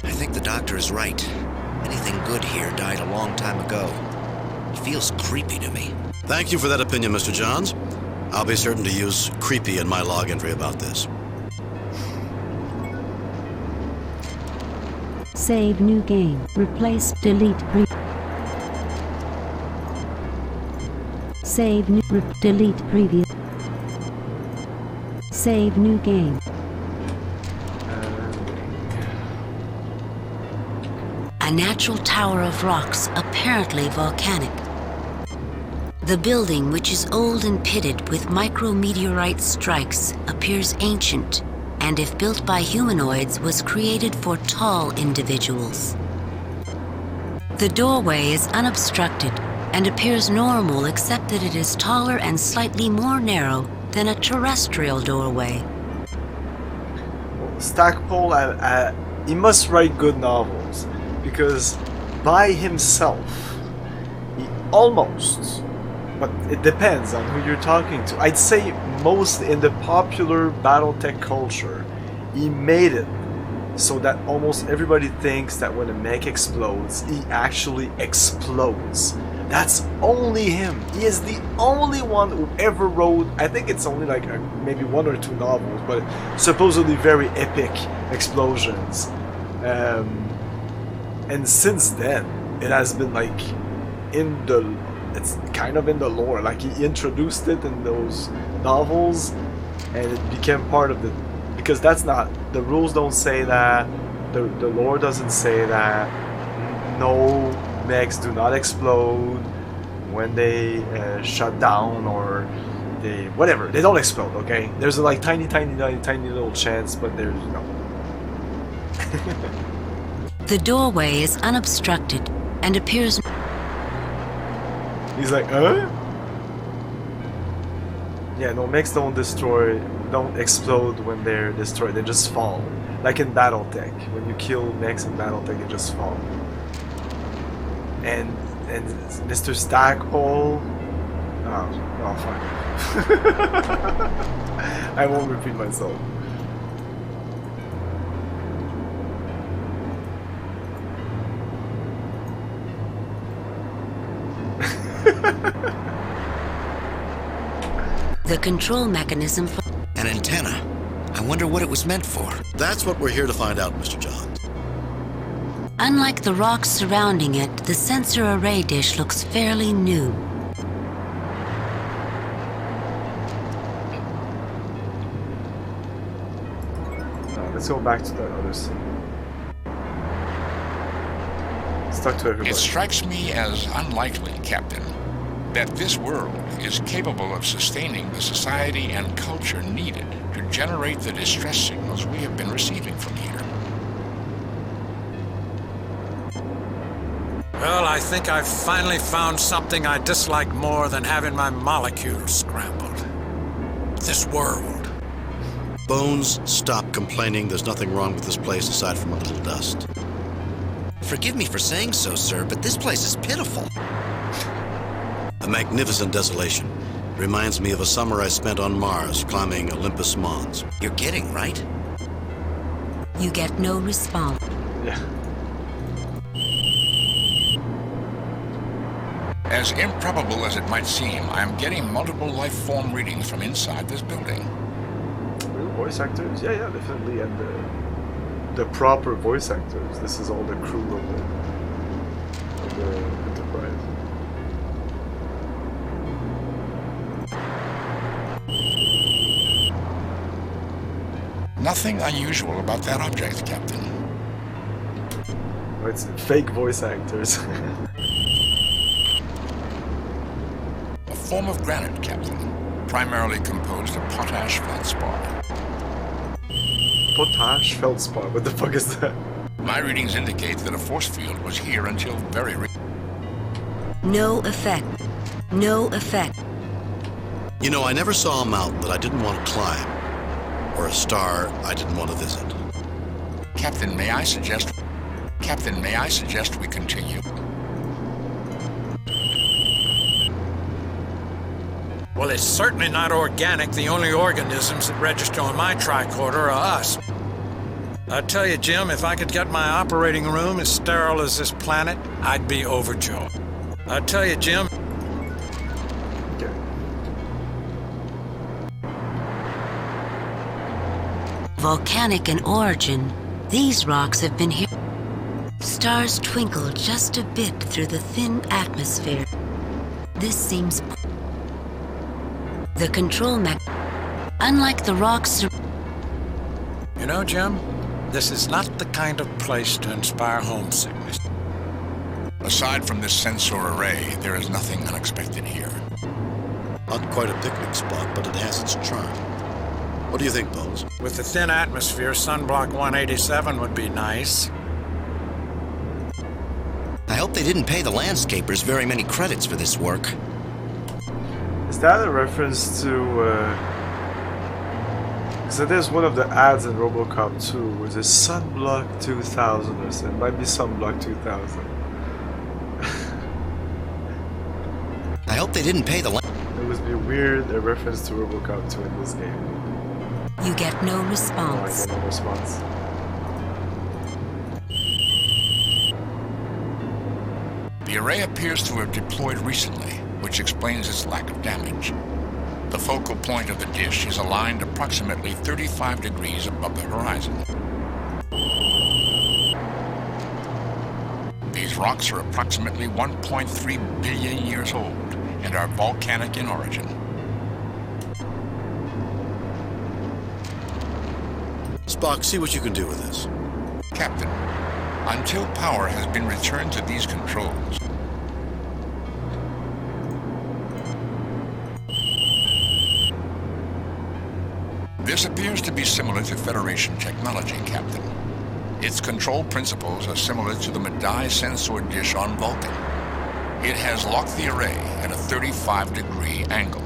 I think the doctor is right. Anything good here died a long time ago. It feels creepy to me. Thank you for that opinion, Mr. Johns. I'll be certain to use creepy in my log entry about this. Save new game. Replace, delete, Save new, delete previous. Save new game. A natural tower of rocks, apparently volcanic. The building, which is old and pitted with micrometeorite strikes, appears ancient, and if built by humanoids, was created for tall individuals. The doorway is unobstructed and appears normal, except that it is taller and slightly more narrow than a terrestrial doorway. Stackpole, he must write good novels, because by himself, he almost, but it depends on who you're talking to. I'd say most in the popular Battletech culture, he made it so that almost everybody thinks that when a mech explodes, he actually explodes. That's only him. He is the only one who ever wrote, I think it's only like maybe 1 or 2 novels, but supposedly very epic explosions. And since then, it has been like it's kind of in the lore. Like he introduced it in those novels, and it became part of the. Because that's not, the rules don't say that, the lore doesn't say that. No mechs do not explode when they shut down, or they whatever. They don't explode. Okay, there's a like tiny little chance, but there's no. The doorway is unobstructed and appears. He's like, Yeah, no, mechs don't explode when they're destroyed. They just fall. Like in Battletech, when you kill mechs in Battletech, they just fall. And Mr. Stackpole. Oh, fine. I won't repeat myself. The control mechanism for an antenna. I wonder what it was meant for. That's what we're here to find out, Mr. Johns. Unlike the rocks surrounding it, the sensor array dish looks fairly new. Let's go back to that other scene. Let's talk to everybody. It strikes me as unlikely, Captain, that this world is capable of sustaining the society and culture needed to generate the distress signals we have been receiving from here. Well, I think I've finally found something I dislike more than having my molecules scrambled. This world. Bones, stop complaining. There's nothing wrong with this place aside from a little dust. Forgive me for saying so, sir, but this place is pitiful. A magnificent desolation. Reminds me of a summer I spent on Mars, climbing Olympus Mons. You're kidding, right? You get no response. Yeah. As improbable as it might seem, I am getting multiple life form readings from inside this building. Real voice actors? Yeah, definitely. And the proper voice actors. This is all the crew of the Enterprise. Nothing unusual about that object, Captain. Oh, it's fake voice actors. A form of granite, Captain, primarily composed of potash feldspar. Potash feldspar? What the fuck is that? My readings indicate that a force field was here until very recently. No effect. No effect. You know, I never saw a mountain that I didn't want to climb, or a star I didn't want to visit. Captain, may I suggest we continue? Well, it's certainly not organic. The only organisms that register on my tricorder are us. I tell you, Jim, if I could get my operating room as sterile as this planet, I'd be overjoyed. I tell you, Jim. Okay. Volcanic in origin, these rocks have been here. Stars twinkle just a bit through the thin atmosphere. This seems... The control unlike the rocks... You know, Jim, this is not the kind of place to inspire homesickness. Aside from this sensor array, there is nothing unexpected here. Not quite a picnic spot, but it has its charm. What do you think, Bones? With the thin atmosphere, Sunblock 187 would be nice. I hope they didn't pay the landscapers very many credits for this work. Is that a reference to... So there's one of the ads in RoboCop 2 was a Sunblock 2000 or something. It might be Sunblock 2000. I hope they didn't pay the... It would be weird, a reference to RoboCop 2 in this game. You get no response. Oh, I get no response. The array appears to have deployed recently, which explains its lack of damage. The focal point of the dish is aligned approximately 35 degrees above the horizon. These rocks are approximately 1.3 billion years old and are volcanic in origin. Spock, see what you can do with this. Captain, until power has been returned to these controls, this appears to be similar to Federation technology, Captain. Its control principles are similar to the Medaille sensor dish on Vulcan. It has locked the array at a 35-degree angle.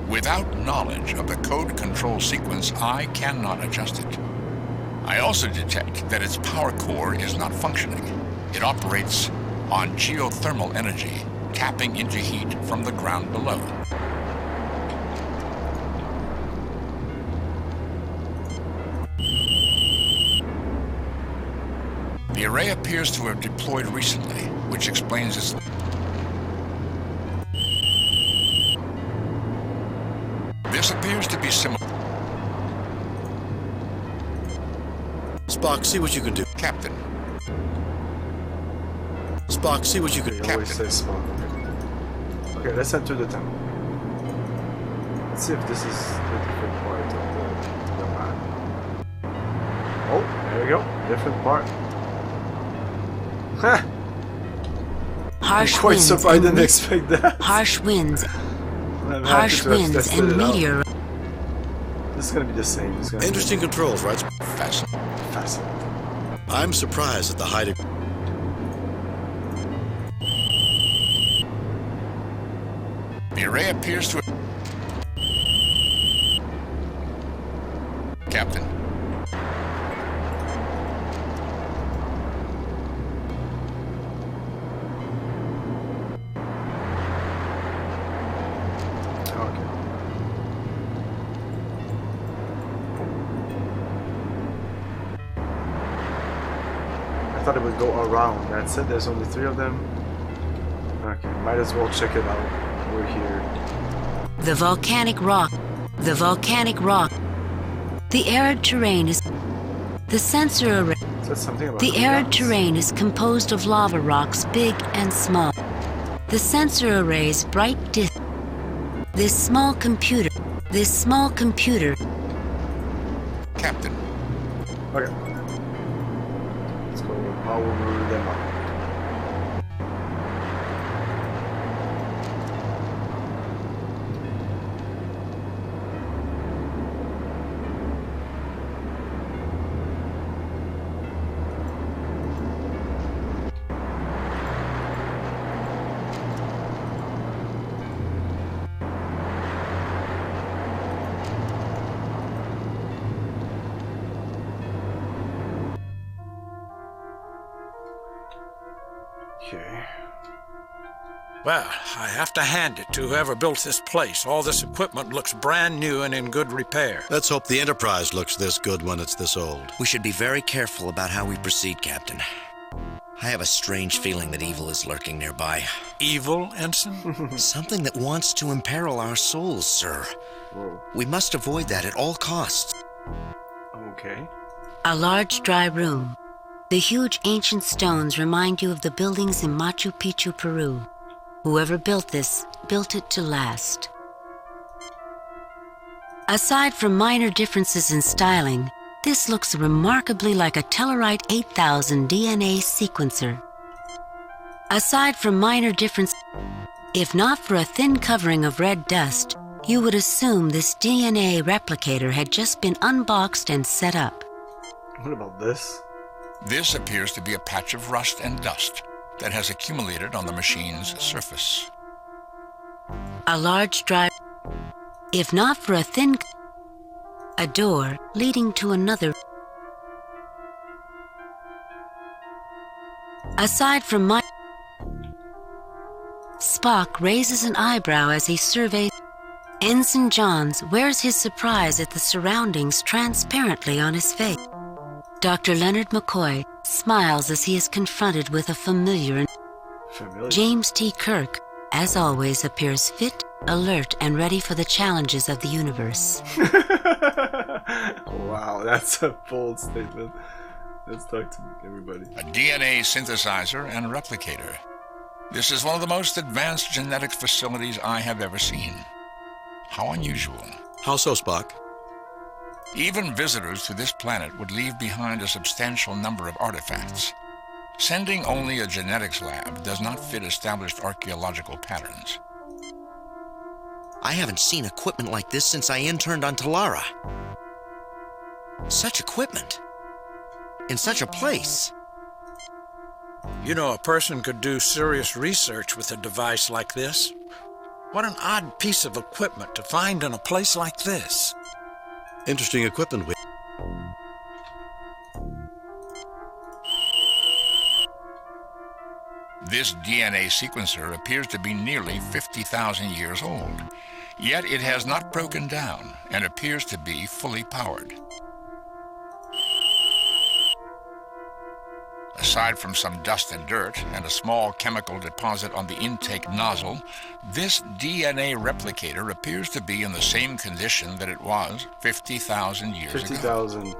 Without knowledge of the code control sequence, I cannot adjust it. I also detect that its power core is not functioning. It operates on geothermal energy, tapping into heat from the ground below. The array appears to have deployed recently, which explains its... This appears to be similar... Spock, see what you can do. Captain. Spock, see what you can do. You always say Spock. Okay, let's enter the tunnel. Let's see if this is the different part of the map. Oh, there we go. Different part. Ha! Harsh I'm quite winds surprised I and didn't expect that. Harsh winds. I'm happy Harsh to have winds tested and it out. meteor. This is gonna be the same. It's gonna Interesting controls, right? Fascinating. I'm surprised at the high degree. The array appears to... Captain. I thought it would go around. That's it. There's only 3 of them. Okay, might as well check it out. We're here. The volcanic rock. The volcanic rock. The arid terrain is... The sensor array... Said something about The arid terrain is composed of lava rocks, big and small. The sensor array's bright disk... This small computer... Captain. Okay. Let's go power them up. Okay. Well, I have to hand it to whoever built this place. All this equipment looks brand new and in good repair. Let's hope the Enterprise looks this good when it's this old. We should be very careful about how we proceed, Captain. I have a strange feeling that evil is lurking nearby. Evil, Ensign? Something that wants to imperil our souls, sir. Whoa. We must avoid that at all costs. Okay. A large dry room. The huge ancient stones remind you of the buildings in Machu Picchu, Peru. Whoever built this, built it to last. Aside from minor differences in styling, this looks remarkably like a Tellarite 8000 DNA sequencer. Aside from minor differences, if not for a thin covering of red dust, you would assume this DNA replicator had just been unboxed and set up. What about this? This appears to be a patch of rust and dust that has accumulated on the machine's surface. A large dry... If not for a thin... A door leading to another... Aside from my... Spock raises an eyebrow as he surveys... Ensign Johns wears his surprise at the surroundings transparently on his face. Dr. Leonard McCoy smiles as he is confronted with a familiar. James T. Kirk, as always, appears fit, alert, and ready for the challenges of the universe. Wow, that's a bold statement. Let's talk to everybody. A DNA synthesizer and replicator. This is one of the most advanced genetics facilities I have ever seen. How unusual. How so, Spock? Even visitors to this planet would leave behind a substantial number of artifacts. Sending only a genetics lab does not fit established archaeological patterns. I haven't seen equipment like this since I interned on Tallara. Such equipment. In such a place. You know, a person could do serious research with a device like this. What an odd piece of equipment to find in a place like this. Interesting equipment. This DNA sequencer appears to be nearly 50,000 years old, yet it has not broken down and appears to be fully powered. Aside from some dust and dirt and a small chemical deposit on the intake nozzle, this DNA replicator appears to be in the same condition that it was 50,000 years ago. 50,000.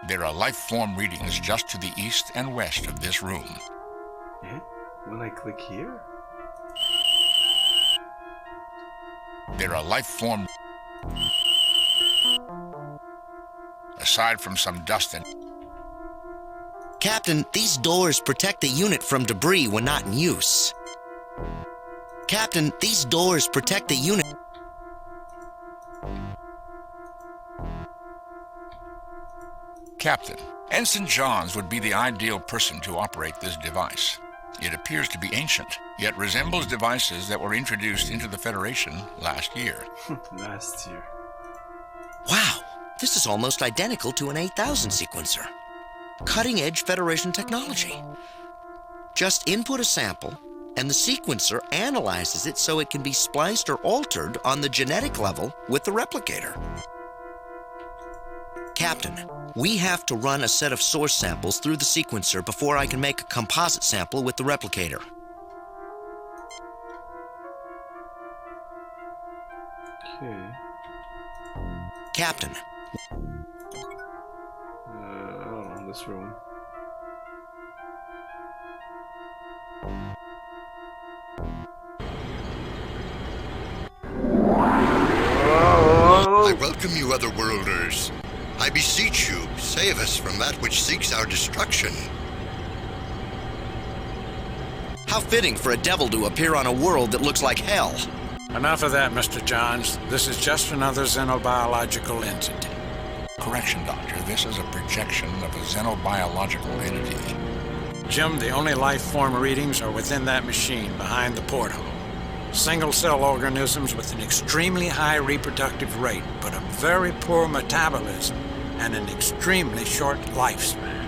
There are life form readings just to the east and west of this room. Yeah? When I click here? There are life form... Aside from some dust and... Captain, these doors protect the unit from debris when not in use. Captain, these doors protect the unit... Captain, Ensign Johns would be the ideal person to operate this device. It appears to be ancient, yet resembles devices that were introduced into the Federation last year. Last year. Wow, this is almost identical to an 8000 sequencer. Cutting-edge Federation technology. Just input a sample, and the sequencer analyzes it so it can be spliced or altered on the genetic level with the replicator. Captain, we have to run a set of source samples through the sequencer before I can make a composite sample with the replicator. Okay. Captain. I don't know, this room. I welcome you, otherworlders. I beseech you, save us from that which seeks our destruction. How fitting for a devil to appear on a world that looks like hell. Enough of that, Mr. Johns. This is just another xenobiological entity. Correction, Doctor. This is a projection of a xenobiological entity. Jim, the only life form readings are within that machine behind the porthole. Single-cell organisms with an extremely high reproductive rate, but a very poor metabolism and an extremely short lifespan.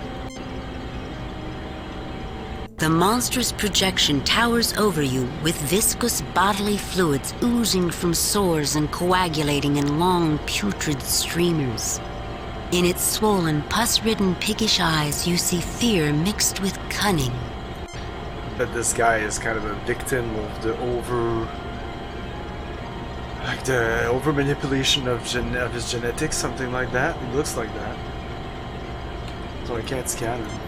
The monstrous projection towers over you with viscous bodily fluids oozing from sores and coagulating in long, putrid streamers. In its swollen, pus-ridden, piggish eyes, you see fear mixed with cunning. But this guy is kind of a victim of the over manipulation of his genetics, something like that. He looks like that, so I can't scan him.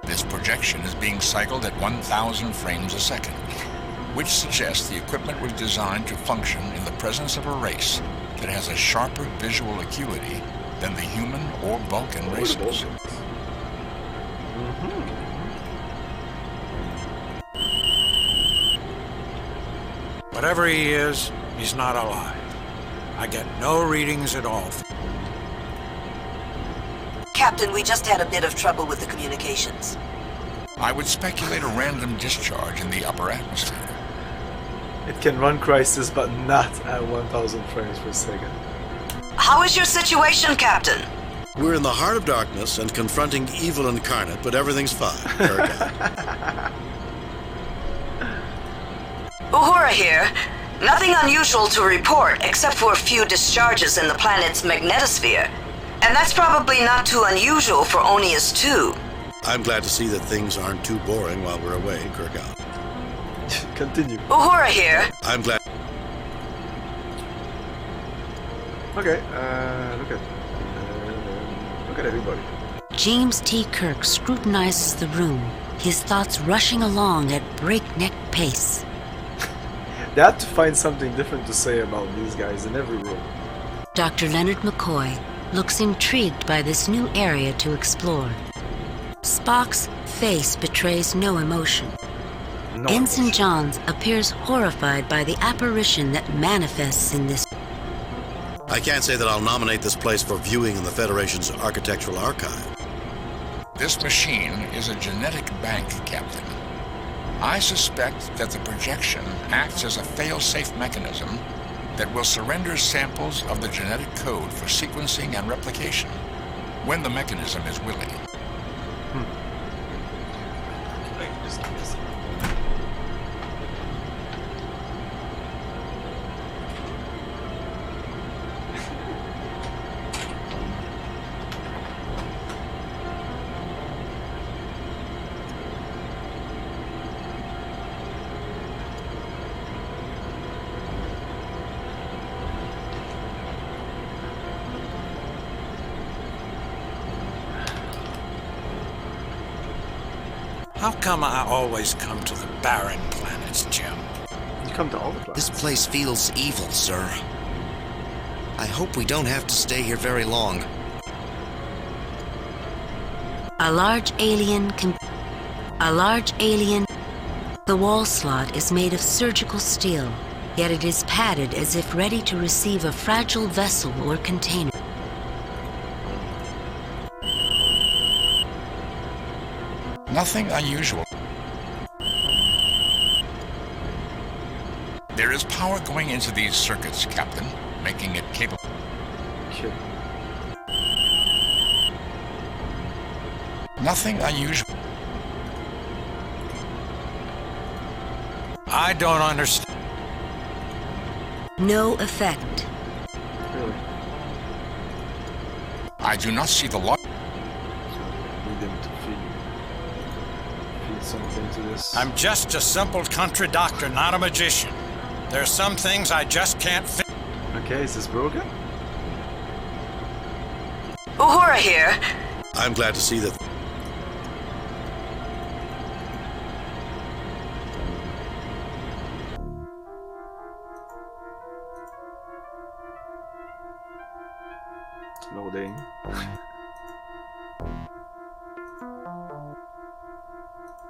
This projection is being cycled at 1,000 frames a second, which suggests the equipment was designed to function in the presence of a race that has a sharper visual acuity than the human or Vulcan races. Whatever he is, he's not alive. I get no readings at all. Captain, we just had a bit of trouble with the communications. I would speculate a random discharge in the upper atmosphere. It can run Crisis, but not at 1,000 frames per second. How is your situation, Captain? We're in the heart of darkness and confronting evil incarnate, but everything's fine. Uhura here. Nothing unusual to report except for a few discharges in the planet's magnetosphere. And that's probably not too unusual for Onius 2. I'm glad to see that things aren't too boring while we're away, Kurgan. Continue. Uhura here. I'm glad. Okay, look at everybody. James T. Kirk scrutinizes the room, his thoughts rushing along at breakneck pace. They had to find something different to say about these guys in every room. Dr. Leonard McCoy looks intrigued by this new area to explore. Spock's face betrays no emotion. Ensign Johns appears horrified by the apparition that manifests in this. I can't say that I'll nominate this place for viewing in the Federation's architectural archive. This machine is a genetic bank, Captain. I suspect that the projection acts as a fail-safe mechanism that will surrender samples of the genetic code for sequencing and replication when the mechanism is willing. How come I always come to the barren planets, Jim? You come to all the planets. This place feels evil, sir. I hope we don't have to stay here very long. A large alien. The wall slot is made of surgical steel, yet it is padded as if ready to receive a fragile vessel or container. Nothing unusual. There is power going into these circuits, Captain, making it capable. Okay. Nothing unusual. I don't understand. No effect. Really? I do not see the law. Need them to feed something to this. I'm just a simple country doctor, not a magician. There are some things I just can't fit. Okay, is this broken? Uhura here. I'm glad to see that. Loading.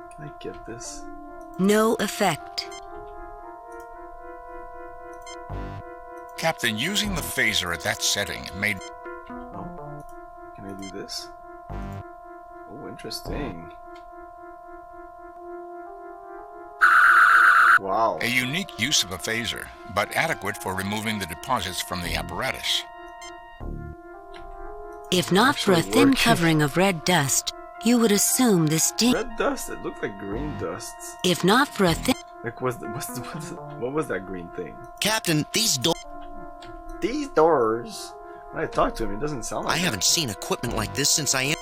Can I get this? No effect. Captain, using the phaser at that setting made... Oh. Can I do this? Oh, interesting. Wow. A unique use of a phaser, but adequate for removing the deposits from the apparatus. If not for a thin covering of red dust, You would assume this red dust? It looked like green dust. If not for a thing. Like, what was that green thing? Captain, these doors. These doors? When I talk to him, it doesn't sound like I haven't seen equipment like this since I... And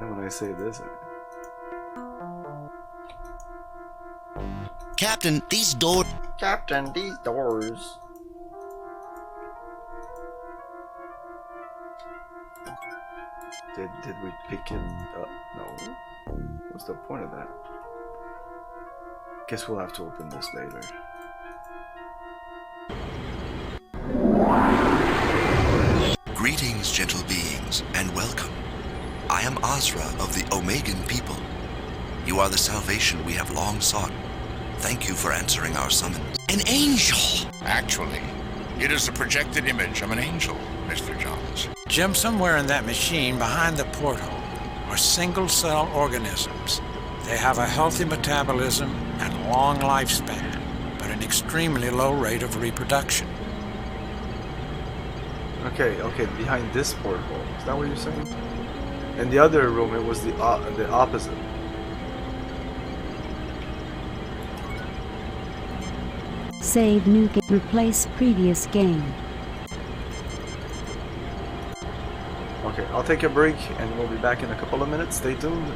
then when I say this... Captain, these doors... Captain, these doors... Did we pick it up? No. What's the point of that? Guess we'll have to open this later. Greetings, gentle beings, and welcome. I am Azra of the Omegan people. You are the salvation we have long sought. Thank you for answering our summons. An angel! Actually, it is a projected image of an angel, Mr. Johns. Jim, somewhere in that machine behind the porthole are single-cell organisms. They have a healthy metabolism and long lifespan, but an extremely low rate of reproduction. Okay, behind this porthole. Is that what you're saying? In the other room, it was the opposite. Save new game. Replace previous game. Okay, I'll take a break and we'll be back in a couple of minutes. Stay tuned.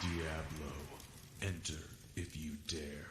Diablo, enter if you dare.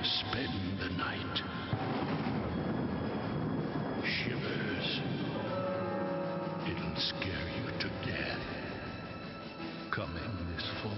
Spend the night. Shivers. It'll scare you to death. Coming this fall.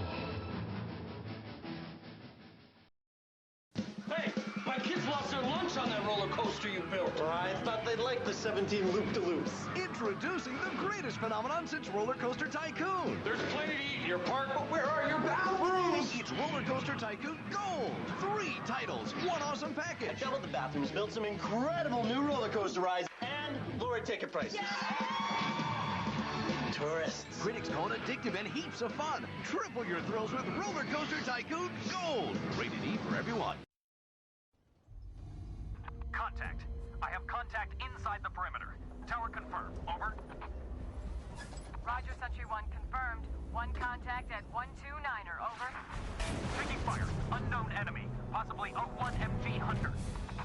Hey, my kids lost their lunch on that roller coaster you built. I thought they'd like the 17 loop-de-loops. Introducing the greatest phenomenon since Roller Coaster Tycoon. There's plenty to eat in your park, but where are your bathrooms? It's Roller Coaster Tycoon Gold. 3 titles, 1 awesome package. I doubled the bathrooms, built some incredible new roller coaster rides, and lowered ticket prices. Tourists. Critics call it addictive and heaps of fun. Triple your thrills with Roller Coaster Tycoon Gold. Rated E for everyone. Contact. I have contact inside the perimeter. Tower confirmed. Over. Roger, Sentry 1 confirmed. 1 contact at 129er. Over. Taking fire. Unknown enemy. Possibly O1 MG Hunter.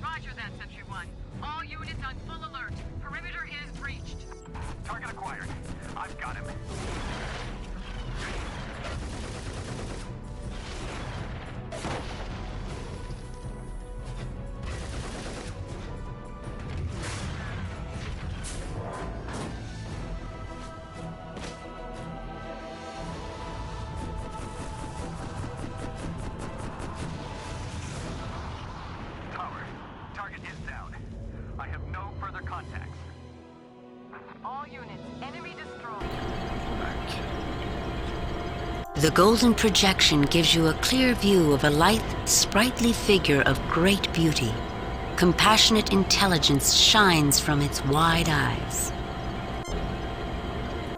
Roger that, Sentry 1. All units on full alert. Perimeter is breached. Target acquired. I've got him. The golden projection gives you a clear view of a lithe, sprightly figure of great beauty. Compassionate intelligence shines from its wide eyes.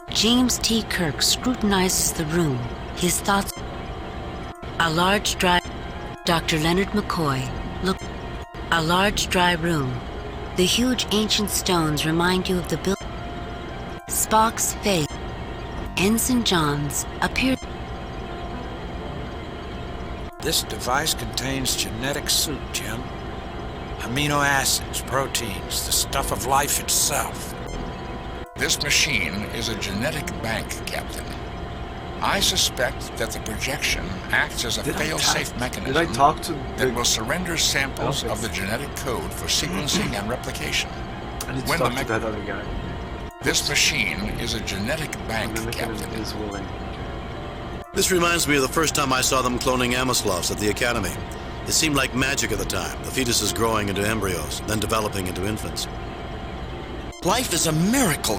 James T. Kirk scrutinizes the room, his thoughts. A large dry... Dr. Leonard McCoy, look. A large dry room. The huge ancient stones remind you of the building. Spock's face. Ensign Johns appeared. This device contains genetic soup, Jim. Amino acids, proteins, the stuff of life itself. This machine is a genetic bank, Captain. I suspect that the projection acts as a fail-safe mechanism that will surrender samples of the genetic code for sequencing and replication. I need to talk to that other guy. This machine is a genetic bank, Captain. Is willing. This reminds me of the first time I saw them cloning Amoslovs at the Academy. It seemed like magic at the time. The fetuses growing into embryos, then developing into infants. Life is a miracle.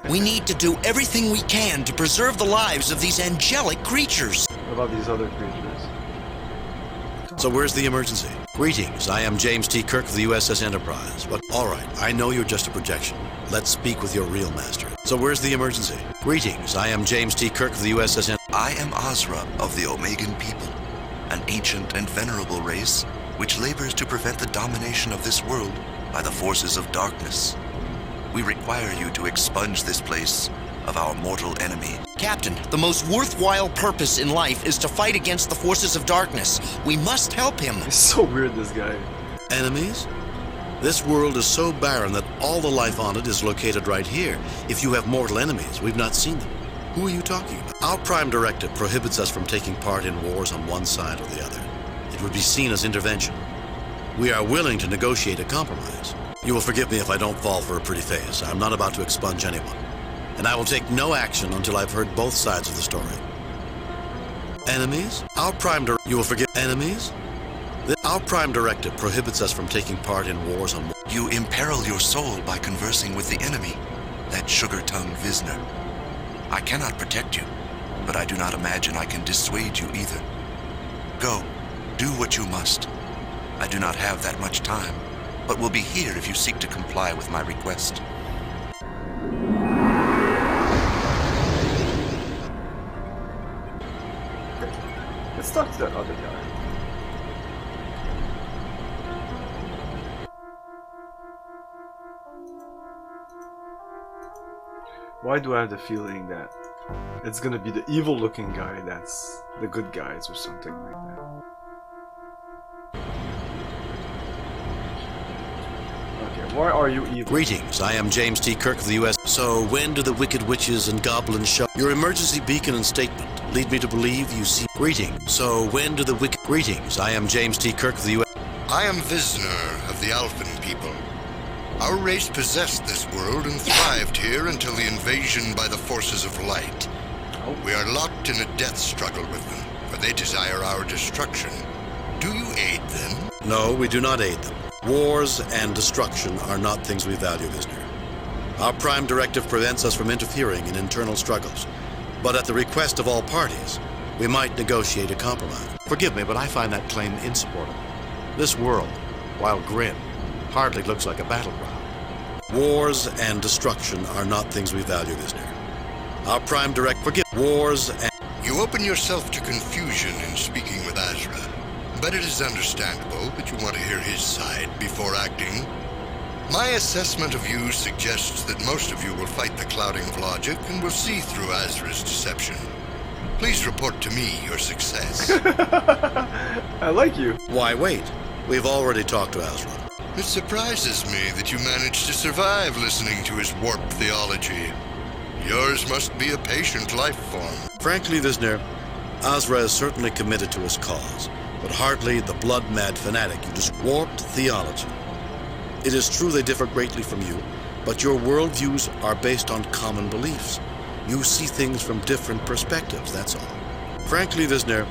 We need to do everything we can to preserve the lives of these angelic creatures. What about these other creatures? So where's the emergency? Greetings, I am James T. Kirk of the USS Enterprise. But all right, I know you're just a projection. Let's speak with your real master. So where's the emergency? Greetings, I am James T. Kirk of the USS Enterprise. I am Azra of the Omegan people, an ancient and venerable race which labors to prevent the domination of this world by the forces of darkness. We require you to expunge this place of our mortal enemy. Captain, the most worthwhile purpose in life is to fight against the forces of darkness. We must help him. It's so weird, this guy. Enemies? This world is so barren that all the life on it is located right here. If you have mortal enemies, we've not seen them. Who are you talking about? Our Prime Directive prohibits us from taking part in wars on one side or the other. It would be seen as intervention. We are willing to negotiate a compromise. You will forgive me if I don't fall for a pretty face. I'm not about to expunge anyone. And I will take no action until I've heard both sides of the story. Enemies? You will forgive enemies? Our Prime Directive prohibits us from taking part in wars on... You imperil your soul by conversing with the enemy, that sugar-tongued Vizsla. I cannot protect you, but I do not imagine I can dissuade you either. Go, do what you must. I do not have that much time, but will be here if you seek to comply with my request. Let's talk to that other guy. Why do I have the feeling that it's gonna be the evil-looking guy that's the good guys or something like that? Okay, why are you evil? Greetings, I am James T. Kirk of the U.S. So when do the wicked witches and goblins show? Your emergency beacon and statement lead me to believe you see... Greetings, so when do the wicked... Greetings, I am James T. Kirk of the U.S. I am Vizsla of the Alphen people. Our race possessed this world and thrived here until the invasion by the forces of light. We are locked in a death struggle with them, for they desire our destruction. Do you aid them? No, we do not aid them. Wars and destruction are not things we value, Vizsla. Our Prime Directive prevents us from interfering in internal struggles. But at the request of all parties, we might negotiate a compromise. Forgive me, but I find that claim insupportable. This world, while grim, hardly looks like a battleground. Wars and destruction are not things we value, Vizsla. Our Prime Directive forgive wars and... You open yourself to confusion in speaking with Azra, but it is understandable that you want to hear his side before acting. My assessment of you suggests that most of you will fight the clouding of logic and will see through Azra's deception. Please report to me your success. I like you. Why wait? We've already talked to Azra. It surprises me that you managed to survive listening to his warped theology. Yours must be a patient life form. Frankly, Vizsla, Azra is certainly committed to his cause, but hardly the blood-mad fanatic you just warped theology. It is true they differ greatly from you, but your worldviews are based on common beliefs. You see things from different perspectives, that's all. Frankly, Vizsla,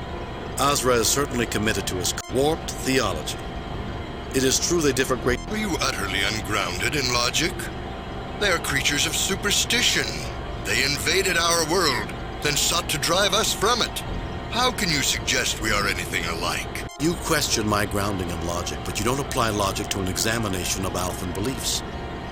Azra is certainly committed to his warped theology. It is true they differ greatly. Are you utterly ungrounded in logic? They are creatures of superstition. They invaded our world, then sought to drive us from it. How can you suggest we are anything alike? You question my grounding in logic, but you don't apply logic to an examination of Alphan beliefs.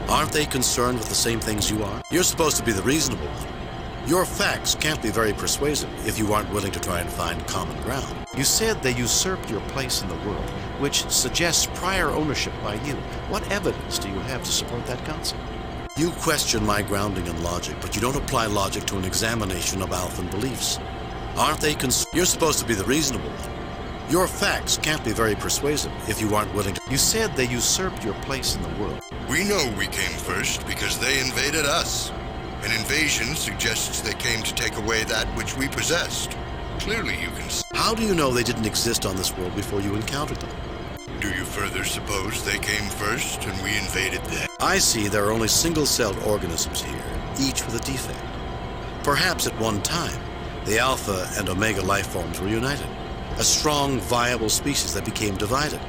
Aren't they concerned with the same things you are? You're supposed to be the reasonable one. Your facts can't be very persuasive if you aren't willing to try and find common ground. You said they usurped your place in the world, which suggests prior ownership by you. What evidence do you have to support that concept? You question my grounding in logic, but you don't apply logic to an examination of Alphan beliefs. Aren't they You're supposed to be the reasonable one. Your facts can't be very persuasive if you aren't willing to... You said they usurped your place in the world. We know we came first because they invaded us. An invasion suggests they came to take away that which we possessed. Clearly you can... How do you know they didn't exist on this world before you encountered them? Do you further suppose they came first and we invaded them? I see there are only single-celled organisms here, each with a defect. Perhaps at one time, the Alpha and Omega life forms were united. A strong, viable species that became divided.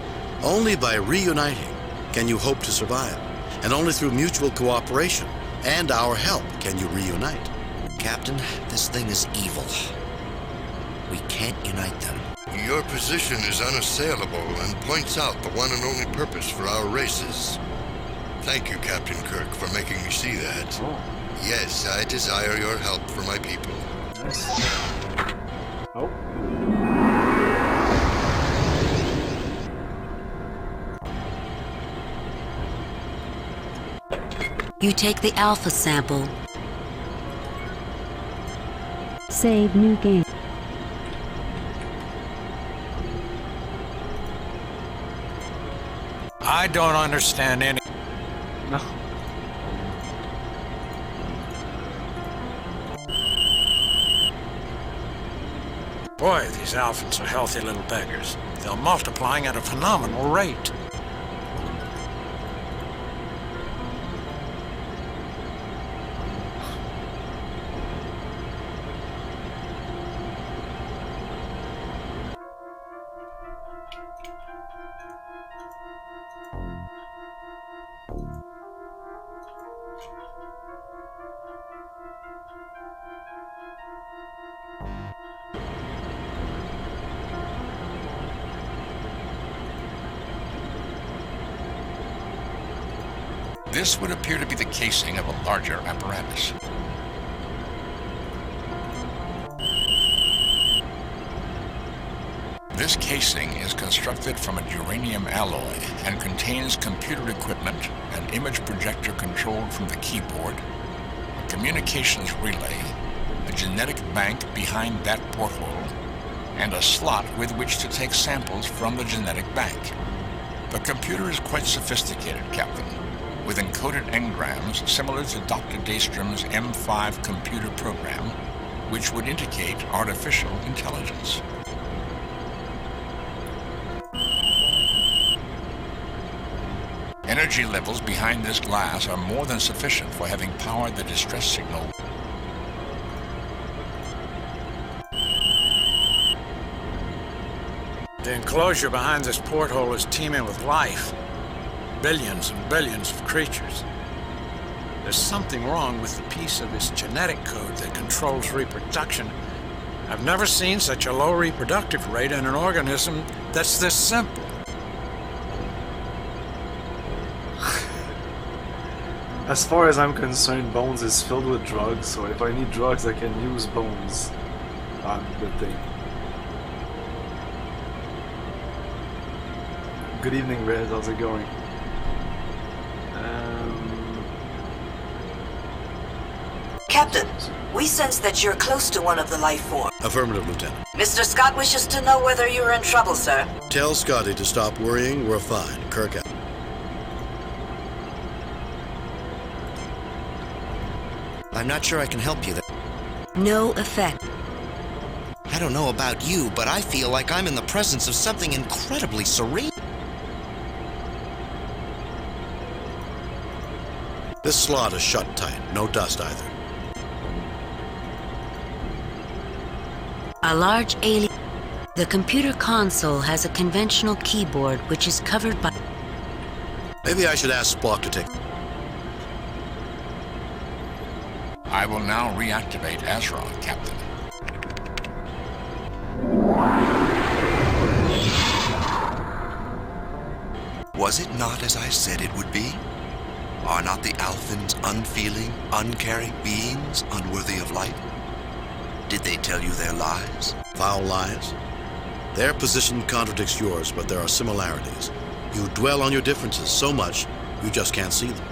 Only by reuniting can you hope to survive, and only through mutual cooperation and our help can you reunite. Captain, this thing is evil. We can't unite them. Your position is unassailable and points out the one and only purpose for our races. Thank you, Captain Kirk, for making me see that. Oh. Yes, I desire your help for my people. Nice. Oh. You take the Alpha sample. Save new game. I don't understand any... No. Boy, these Alphans are healthy little beggars. They're multiplying at a phenomenal rate. This would appear to be the casing of a larger apparatus. This casing is constructed from a uranium alloy and contains computer equipment, an image projector controlled from the keyboard, a communications relay, a genetic bank behind that porthole, and a slot with which to take samples from the genetic bank. The computer is quite sophisticated, Captain, with encoded engrams similar to Dr. Daystrom's M5 computer program, which would indicate artificial intelligence. Energy levels behind this glass are more than sufficient for having powered the distress signal. The enclosure behind this porthole is teeming with life. Billions and billions of creatures. There's something wrong with the piece of this genetic code that controls reproduction. I've never seen such a low reproductive rate in an organism that's this simple. As far as I'm concerned, Bones is filled with drugs, so if I need drugs, I can use Bones on the thing. Good evening, Rez. How's it going? Captain, we sense that you're close to one of the life forms. Affirmative, Lieutenant. Mr. Scott wishes to know whether you're in trouble, sir. Tell Scotty to stop worrying. We're fine. Kirk out. I'm not sure I can help you there. No effect. I don't know about you, but I feel like I'm in the presence of something incredibly surreal. This slot is shut tight. No dust either. A large alien. The computer console has a conventional keyboard which is covered by... Maybe I should ask Spock to take... I will now reactivate Azra, Captain. Was it not as I said it would be? Are not the Alphans unfeeling, uncaring beings unworthy of light? Did they tell you their lies? Foul lies? Their position contradicts yours, but there are similarities. You dwell on your differences so much, you just can't see them.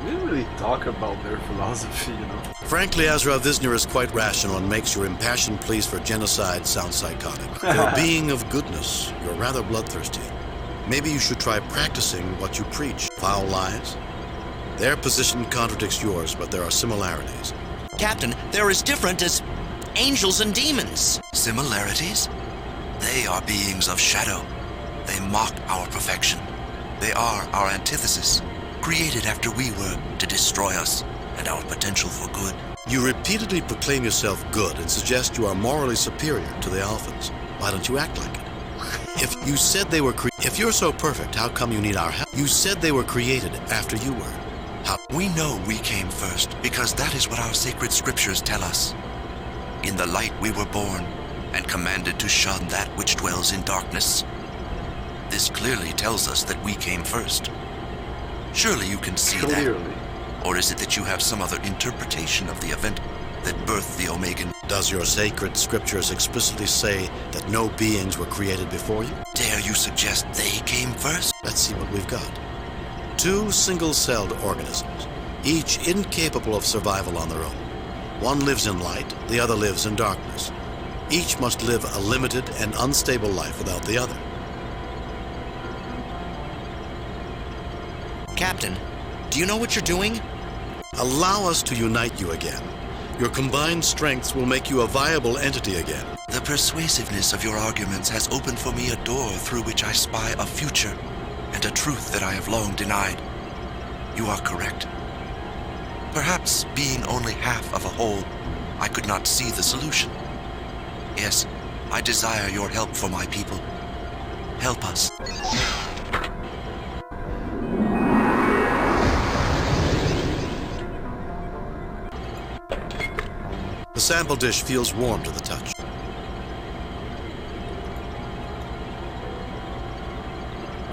We didn't really talk about their philosophy, you know. Frankly, Azra, Visner is quite rational and makes your impassioned pleas for genocide sound psychotic. For a being of goodness, you're rather bloodthirsty. Maybe you should try practicing what you preach. Foul lies? Their position contradicts yours, but there are similarities. Captain, they're as different as angels and demons. Similarities? They are beings of shadow. They mock our perfection. They are our antithesis, created after we were to destroy us and our potential for good. You repeatedly proclaim yourself good and suggest you are morally superior to the Alphans. Why don't you act like it? If you said they were if you're so perfect, how come you need our help? You said they were created after you were. How? We know we came first because that is what our sacred scriptures tell us. In the light we were born and commanded to shun that which dwells in darkness. This clearly tells us that we came first. Surely you can see that. Or is it that you have some other interpretation of the event that birthed the Omegan? Does your sacred scriptures explicitly say that no beings were created before you? Dare you suggest they came first? Let's see what we've got. 2 single-celled organisms, each incapable of survival on their own. One lives in light, the other lives in darkness. Each must live a limited and unstable life without the other. Captain, do you know what you're doing? Allow us to unite you again. Your combined strengths will make you a viable entity again. The persuasiveness of your arguments has opened for me a door through which I spy a future and a truth that I have long denied. You are correct. Perhaps being only half of a whole, I could not see the solution. Yes, I desire your help for my people. Help us. The sample dish feels warm to the touch.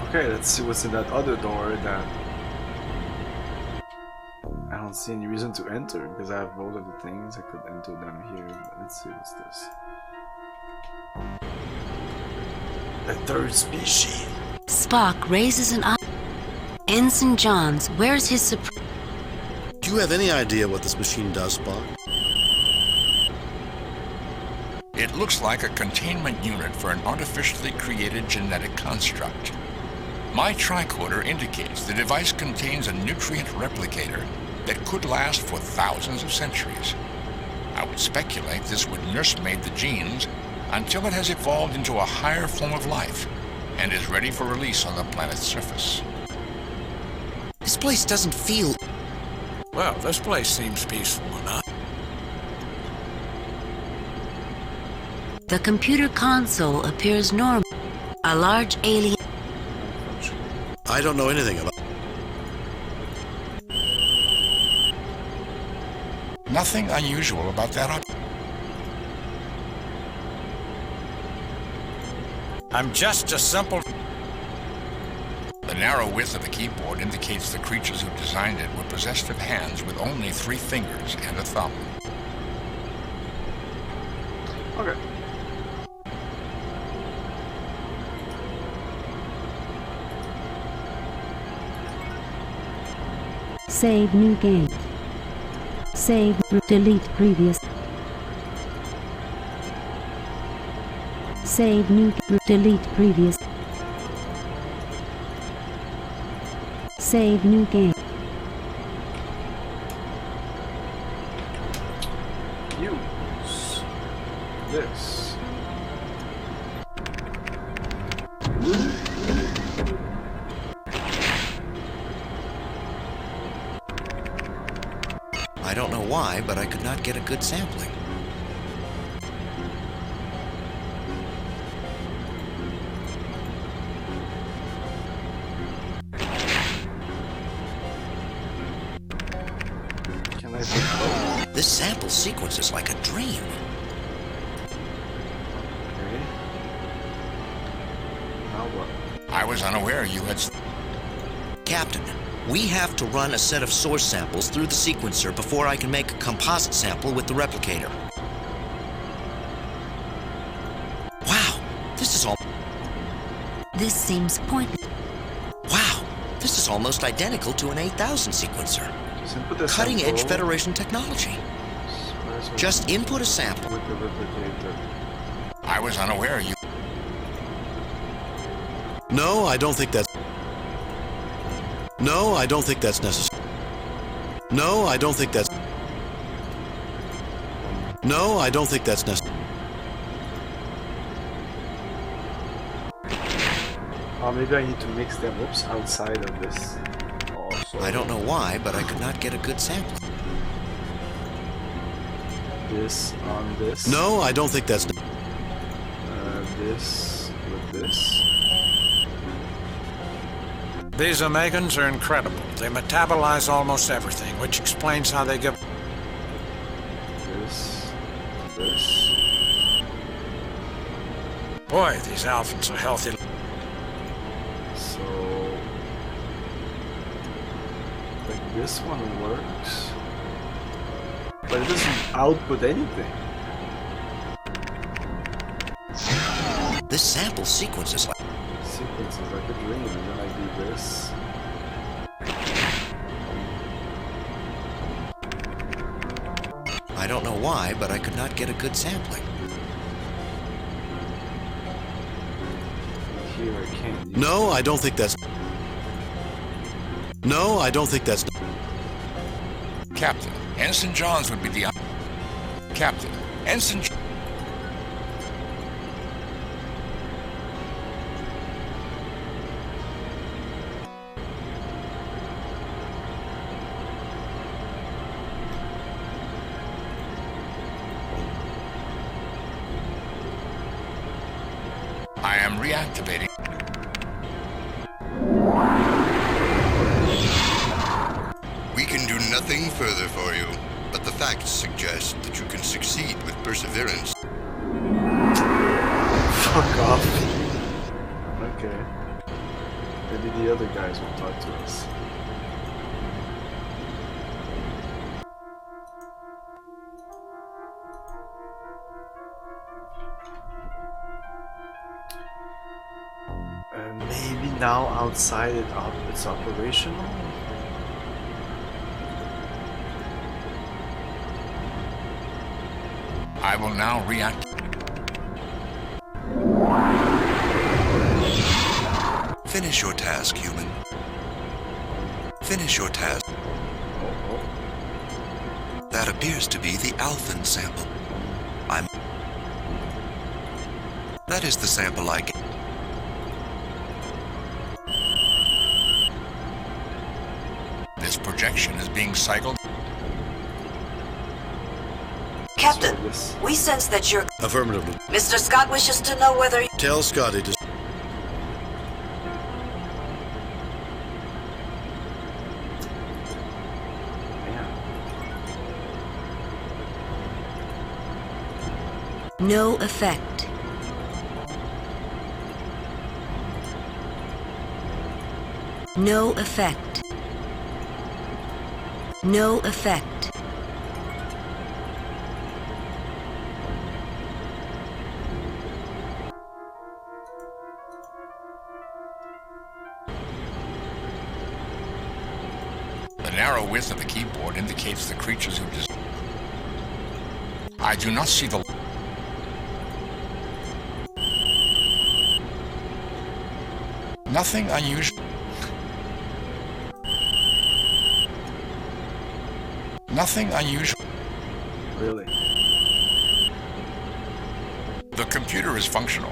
Okay, let's see what's in that other door that I don't see any reason to enter because I have all of the things. I could enter them here, but let's see what's this. A third species. Spock raises an eye. Ensign Johns, where's his surprise? Do you have any idea what this machine does, Spock? It looks like a containment unit for an artificially created genetic construct. My tricorder indicates the device contains a nutrient replicator that could last for thousands of centuries. I would speculate this would nursemaid the genes until it has evolved into a higher form of life and is ready for release on the planet's surface. This place doesn't feel... Well, this place seems peaceful enough. The computer console appears normal. A large alien... I don't know anything about... Nothing unusual about that. I'm just a simple... The narrow width of the keyboard indicates the creatures who designed it were possessed of hands with only 3 fingers and a thumb. Okay. Save new game. Save, delete previous. Save new, delete previous. Save new game. Use this. I don't know why, but I could not get a good sampling. Can I take This sample sequence is like a dream. Okay. I was unaware you had... Captain, we have to run a set of source samples through the sequencer before I can make a composite sample with the replicator. Wow, this is all... This seems pointless. Wow, this is almost identical to an 8000 sequencer. Cutting-edge Federation technology. Just input a sample. With the replicator. I was unaware you... No, I don't think that's... No, I don't think that's necessary. No, I don't think that's... No, I don't think that's necessary. Oh, maybe I need to mix them, outside of this. Also. I don't know why, but I could not get a good sample. This on this. No, I don't think that's... This with this. These Omegans are incredible. They metabolize almost everything, which explains how they give... This. Boy, these Alphans are healthy. So... like this one works. But it doesn't output anything. This sample sequence is like... Sequence is like a dream, and then I do this. I don't know why, but I could not get a good sampling. Here I can't. No, I don't think that's... No, I don't think that's... Captain, Ensign Johns would be the... Captain, Ensign... I am reactivating. We can do nothing further for you, but the facts suggest that you can succeed with perseverance. Fuck off. Okay. Maybe the other guys will talk to us. Maybe now outside it's operational? I will now react. Finish your task, human. Finish your task. That appears to be the Alphan sample. That is the sample I get. This projection is being cycled. Captain, we sense that you're... Affirmatively. Mr. Scott wishes to know whether... Tell Scotty to... No effect. No effect. No effect. The narrow width of the keyboard indicates the creatures who I do not see the... Nothing unusual. Nothing unusual. Really? The computer is functional,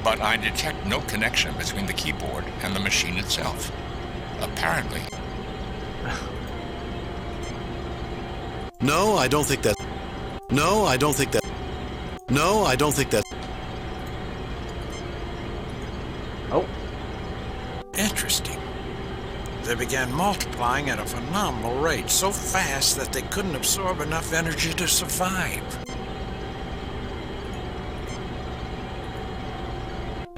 but I detect no connection between the keyboard and the machine itself. Apparently. No, I don't think that... No, I don't think that... No, I don't think that... Oh. Interesting. They began multiplying at a phenomenal rate, so fast that they couldn't absorb enough energy to survive.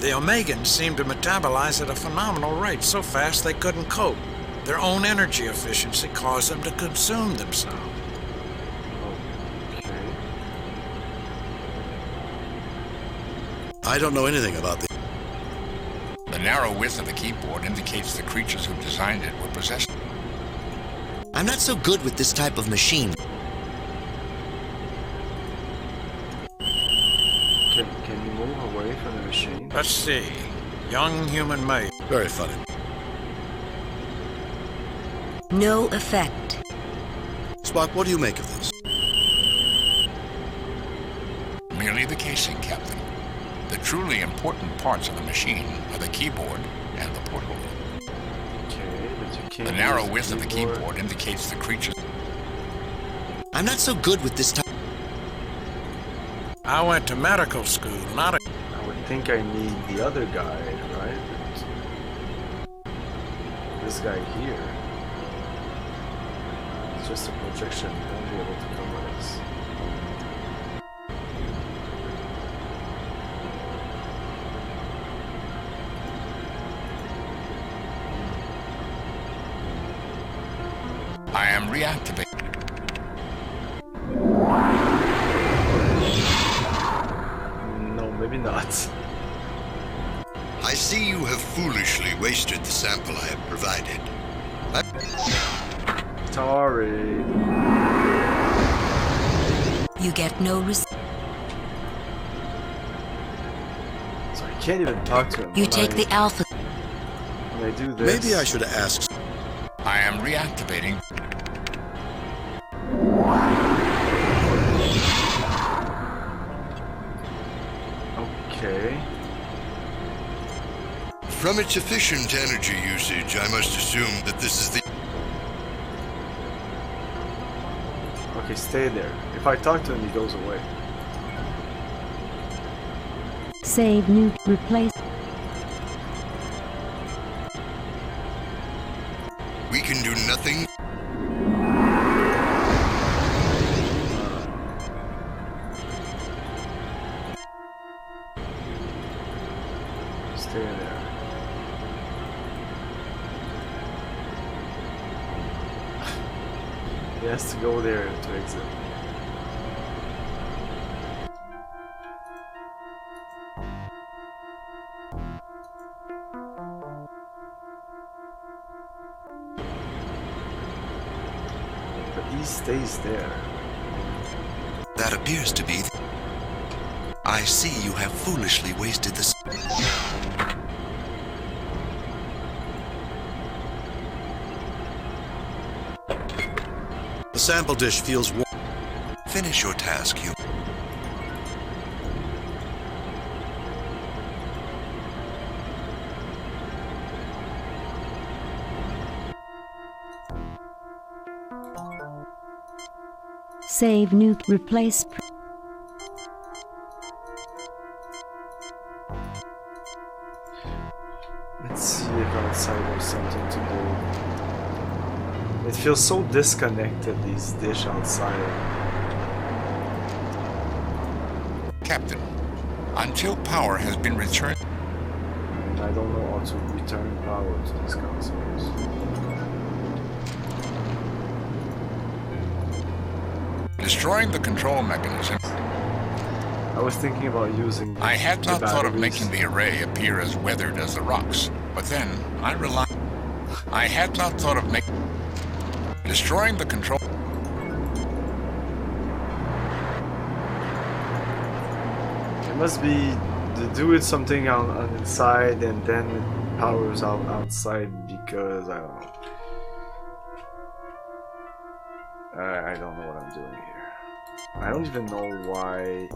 The Omegans seem to metabolize at a phenomenal rate, so fast they couldn't cope. Their own energy efficiency caused them to consume themselves. I don't know anything about the... The narrow width of the keyboard indicates the creatures who designed it were possessed. I'm not so good with this type of machine. Can you move away from the machine? Let's see. Young human mate. Very funny. No effect. Spock, what do you make of this? Merely the casing, Captain. The truly important parts of the machine are the keyboard and the porthole. Okay, but you can't. The narrow width of the keyboard indicates the creature. I'm not so good with this type. I went to medical school, not a... I would think I need the other guy, right? But this guy here. It's just a projection. He won't be able to come with us. I am reactivating. No, maybe not. I see you have foolishly wasted the sample I have provided. Sorry. You get no So I can't even talk to him. You take the alpha. When I do this... Maybe I should ask... I am reactivating. Okay. From its efficient energy usage, I must assume that this is the... Okay, stay there. If I talk to him, he goes away. Save new. Replace. We can do nothing. Stay there. He has to go there to exit. But he stays there. That appears to be... I see you have foolishly wasted this... The sample dish feels warm. Finish your task, you... Save new. Replace. Let's see if outside there's something to do. It feels so disconnected, these dish outside. Captain, until power has been returned... And I don't know how to return power to these consoles. Destroying the control mechanism... I was thinking about using... I had not thought of batteries. making the array appear as weathered as the rocks, but then I realized... I had not thought of making... Destroying the control... It must be to do it something on inside and then it powers out outside because I don't know. I don't know what I'm doing here. I don't even know why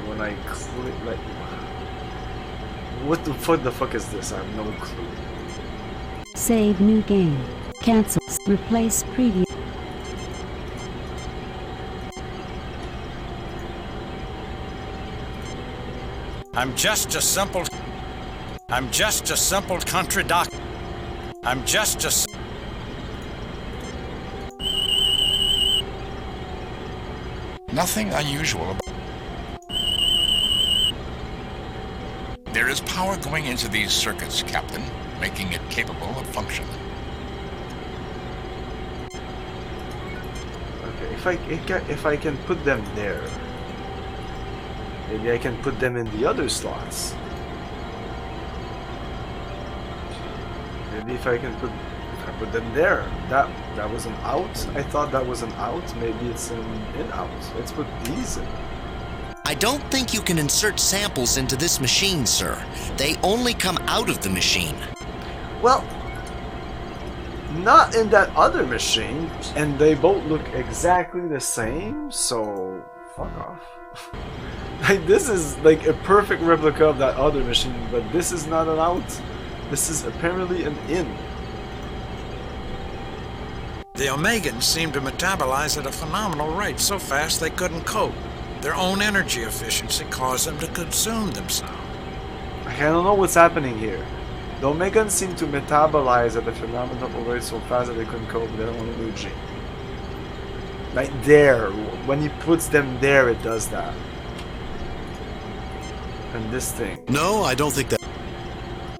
when I click like what the fuck is this? I have no clue. Save new game. Cancel. Replace previous. I'm just a simple country doctor. I'm just a... Nothing unusual about... There is power going into these circuits, Captain, making it capable of function. Okay, if I can put them there, maybe I can put them in the other slots. Maybe if I put them there. That was an out. I thought that was an out. Maybe it's an in-out. Let's put these in. I don't think you can insert samples into this machine, sir. They only come out of the machine. Well, not in that other machine, and they both look exactly the same, so fuck off. Like, this is like a perfect replica of that other machine, but this is not an out. This is apparently an in. The Omegans seem to metabolize at a phenomenal rate, so fast they couldn't cope. Their own energy efficiency caused them to consume themselves. I don't know what's happening here. The Omegans seem to metabolize at a phenomenal rate so fast that they couldn't cope with their own energy. Like there, when he puts them there, it does that. And this thing. No, I don't think that.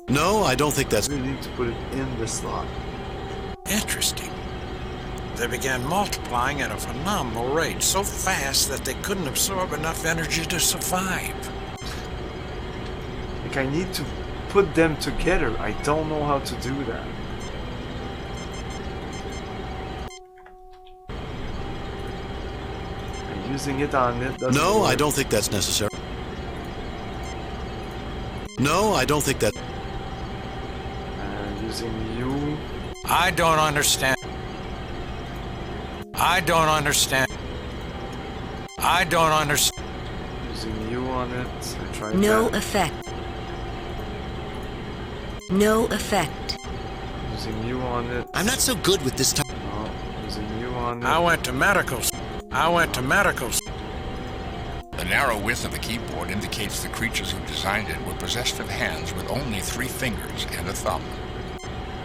No, I don't think that's. We need to put it in the slot. Interesting. They began multiplying at a phenomenal rate, so fast that they couldn't absorb enough energy to survive. Like, I need to put them together. I don't know how to do that. And using it on it doesn't No, work. I don't think that's necessary. No, I don't think that. And using you. I don't understand. I don't understand. I don't understand. Using you on it. I tried No that. effect. No effect. Using you on it. I'm not so good with this time. No, using you on it. I went to medicals. I went to medicals. The narrow width of the keyboard indicates the creatures who designed it were possessed of hands with only 3 fingers and a thumb.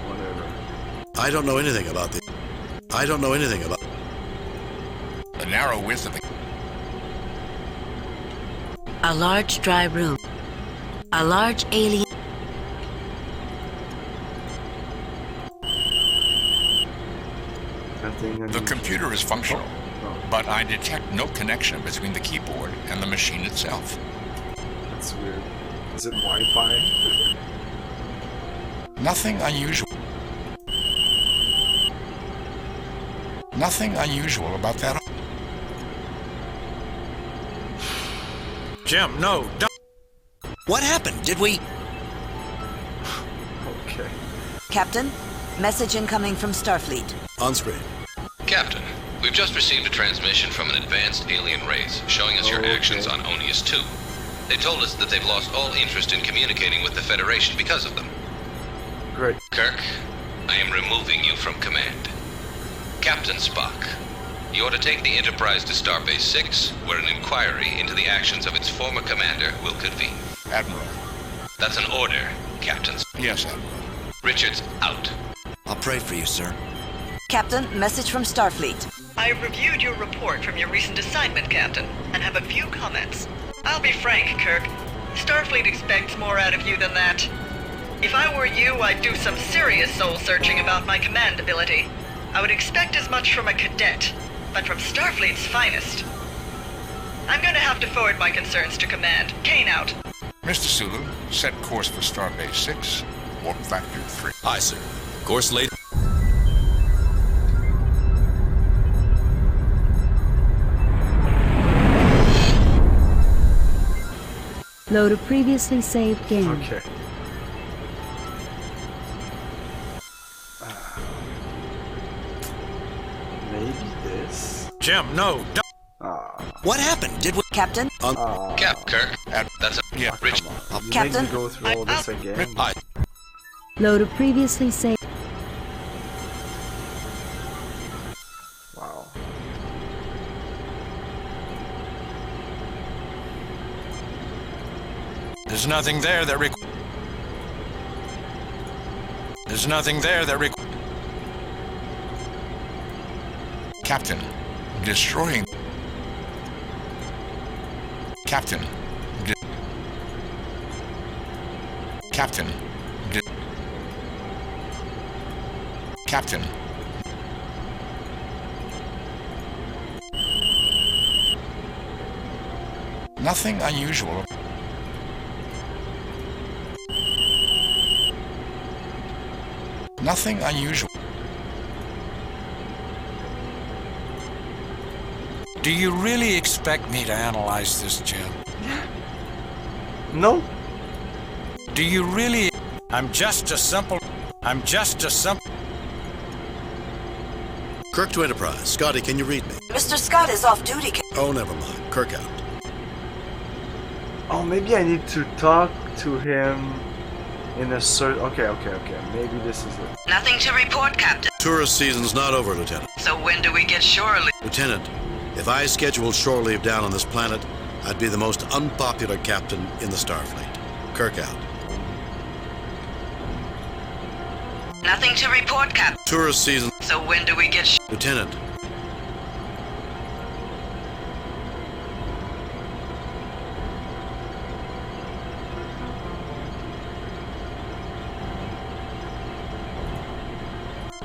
Whatever. I don't know anything about this. I don't know anything about. The narrow width of the... A large dry room. A large alien. The computer is functional, but I detect no connection between the keyboard and the machine itself. That's weird. Is it Wi-Fi? Nothing unusual. Nothing unusual about that. Jim, no, don't. What happened? Did we... Okay. Captain, message incoming from Starfleet. On screen. Captain, we've just received a transmission from an advanced alien race showing us your actions on Onius 2. They told us that they've lost all interest in communicating with the Federation because of them. Great. Kirk, I am removing you from command. Captain Spock, you are to take the Enterprise to Starbase 6, where an inquiry into the actions of its former commander will convene. Admiral. That's an order, Captain. Yes, Admiral. Richards, out. I'll pray for you, sir. Captain, message from Starfleet. I reviewed your report from your recent assignment, Captain, and have a few comments. I'll be frank, Kirk. Starfleet expects more out of you than that. If I were you, I'd do some serious soul-searching about my command ability. I would expect as much from a cadet, but from Starfleet's finest. I'm going to have to forward my concerns to Command. Kane out. Mr. Sulu, set course for Starbase 6, warp factor 3. Aye, sir. Course laid. Load a previously saved game. Okay. Maybe this. Jim, no, don't. What happened? Did we... Captain? Cap, Kirk. That's a... Yeah, Rich. You Captain? make me go through all this again. Aye. Load a previously saved. Wow. There's nothing there that There's nothing there that Captain, destroying... Captain, Captain. Captain. Nothing unusual. Nothing unusual. Do you really expect me to analyze this, Jim? No. Do you really? I'm just a simple... Kirk to Enterprise. Scotty, can you read me? Mr. Scott is off duty. Oh, never mind. Kirk out. Oh, maybe I need to talk to him in a certain... Okay. Maybe this is it. Nothing to report, Captain. Tourist season's not over, Lieutenant. So when do we get shore leave? Lieutenant, if I scheduled shore leave down on this planet, I'd be the most unpopular captain in the Starfleet. Kirk out. Nothing to report, Captain. Tourist season... So when do we get Lieutenant.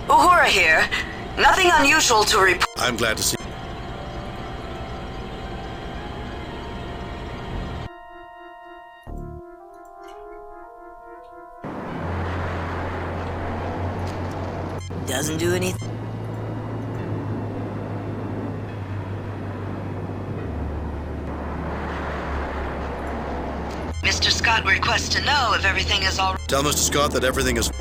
Uhura here. Nothing unusual to report. I'm glad to see... Doesn't do anything. Mr. Scott requests to know if everything is all right. Tell Mr. Scott that everything is...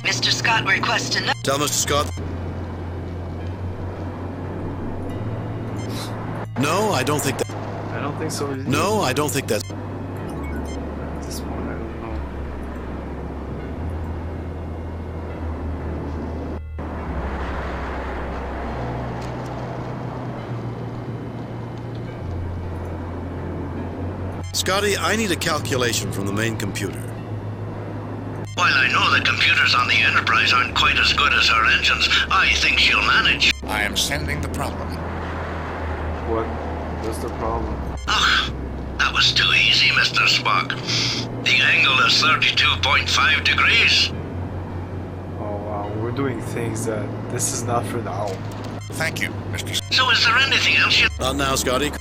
Mr. Scott requests to know. Tell Mr. Scott... No, I don't think that... I don't think so. No, I don't think that... At this point, I don't know. Scotty, I need a calculation from the main computer. While I know the computers on the Enterprise aren't quite as good as her engines, I think she'll manage. I am sending the problem. What's the problem? Ugh, that was too easy, Mr. Spock. The angle is 32.5 degrees. Oh wow, we're doing things that this is not for now. Thank you, Mr. So is there anything else you... Not now, Scotty.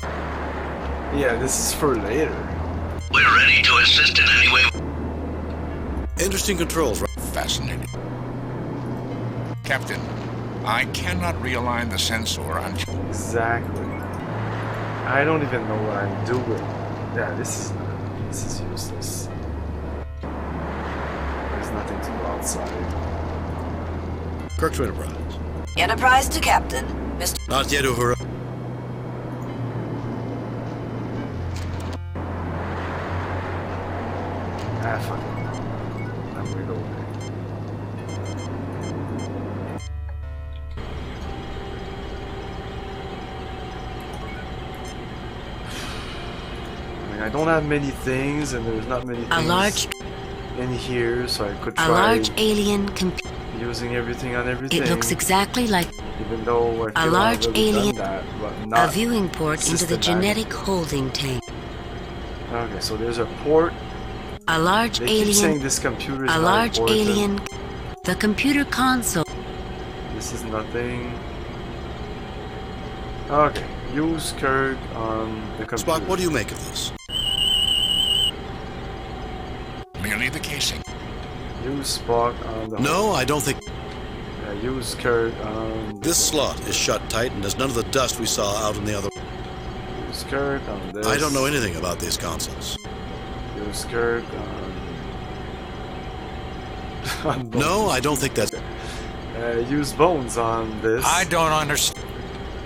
Yeah, this is for later. We're ready to assist in any way. Interesting controls, right? Fascinating. Captain, I cannot realign the sensor until... Exactly. I don't even know what I'm doing. Yeah, this is useless. There's nothing to go outside. Kirk to Enterprise. Enterprise to Captain. Mr. Not yet, Uhura. Ah, fuck it. I'm gonna go away. I mean, I don't have many things, and there's not many things in here, so I could try a large alien computer using everything on everything. It looks exactly like even though I a feel large I've already alien, done that, but not a viewing port into the genetic holding tank. Okay, so there's a port. A large They keep alien. saying this computer is a not large important. alien. The computer console. This is nothing. Okay, use Kirk on the computer. Spock, what do you make of this? Merely the casing. Use Spock on the... No, I don't think... use Kirk on... This slot is shut tight and there's none of the dust we saw out in the other... Use Kirk on this. I don't know anything about these consoles. Use Kirk on... No, I don't think that's... use Bones on this. I don't understand.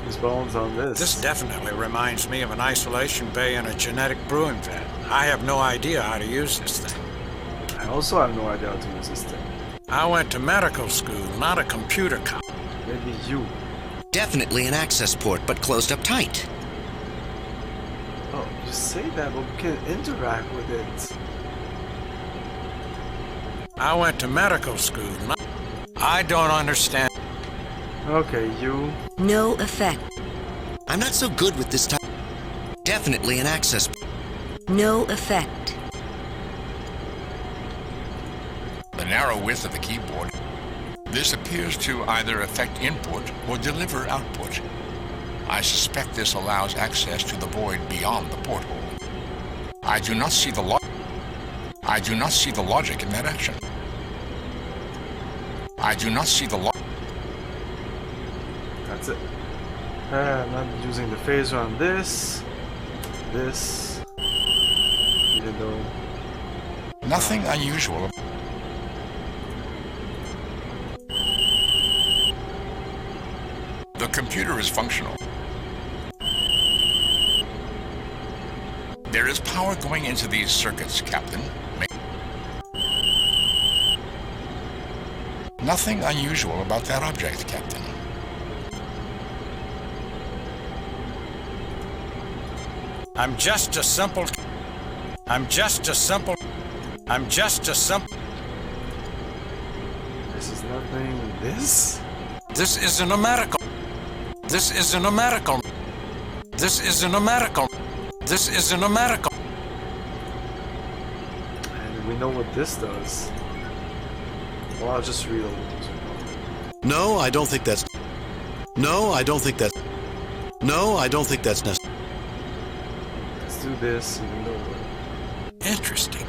Use Bones on this. This definitely reminds me of an isolation bay in a genetic brewing vat. I have no idea how to use this thing. I also have no idea how to use this thing. I went to medical school, not a computer cop. Maybe you. Definitely an access port, but closed up tight. Oh, you say that, but we can interact with it. I went to medical school. I don't understand. Okay, you. No effect. I'm not so good with this type. Definitely an access. No effect. narrow width of the keyboard. This appears to either affect input or deliver output. I suspect this allows access to the void beyond the porthole. I do not see the logic in that action. I do not see the logic. That's it. I'm not using the phaser on this. Even though... Nothing unusual. The computer is functional. There is power going into these circuits, Captain. Nothing unusual about that object, Captain. I'm just a simple... This is nothing... This? This isn't a medical. This isn't a medical. This isn't a medical. This isn't a medical. And we know what this does. Well, I'll just read a little. No, I don't think that's... No, I don't think that's... No, I don't think that's necessary. Let's do this, even though... Interesting.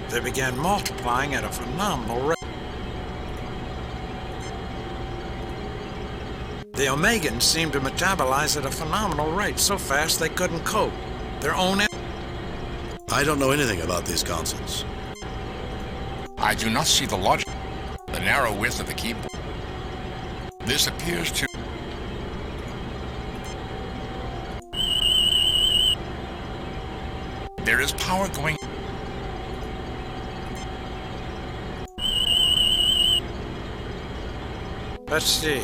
They began multiplying at a phenomenal rate. The Omegans seemed to metabolize at a phenomenal rate, so fast they couldn't cope. Their own... I don't know anything about these concepts. I do not see the logic. The narrow width of the keyboard. This appears to... There is power going... Let's see.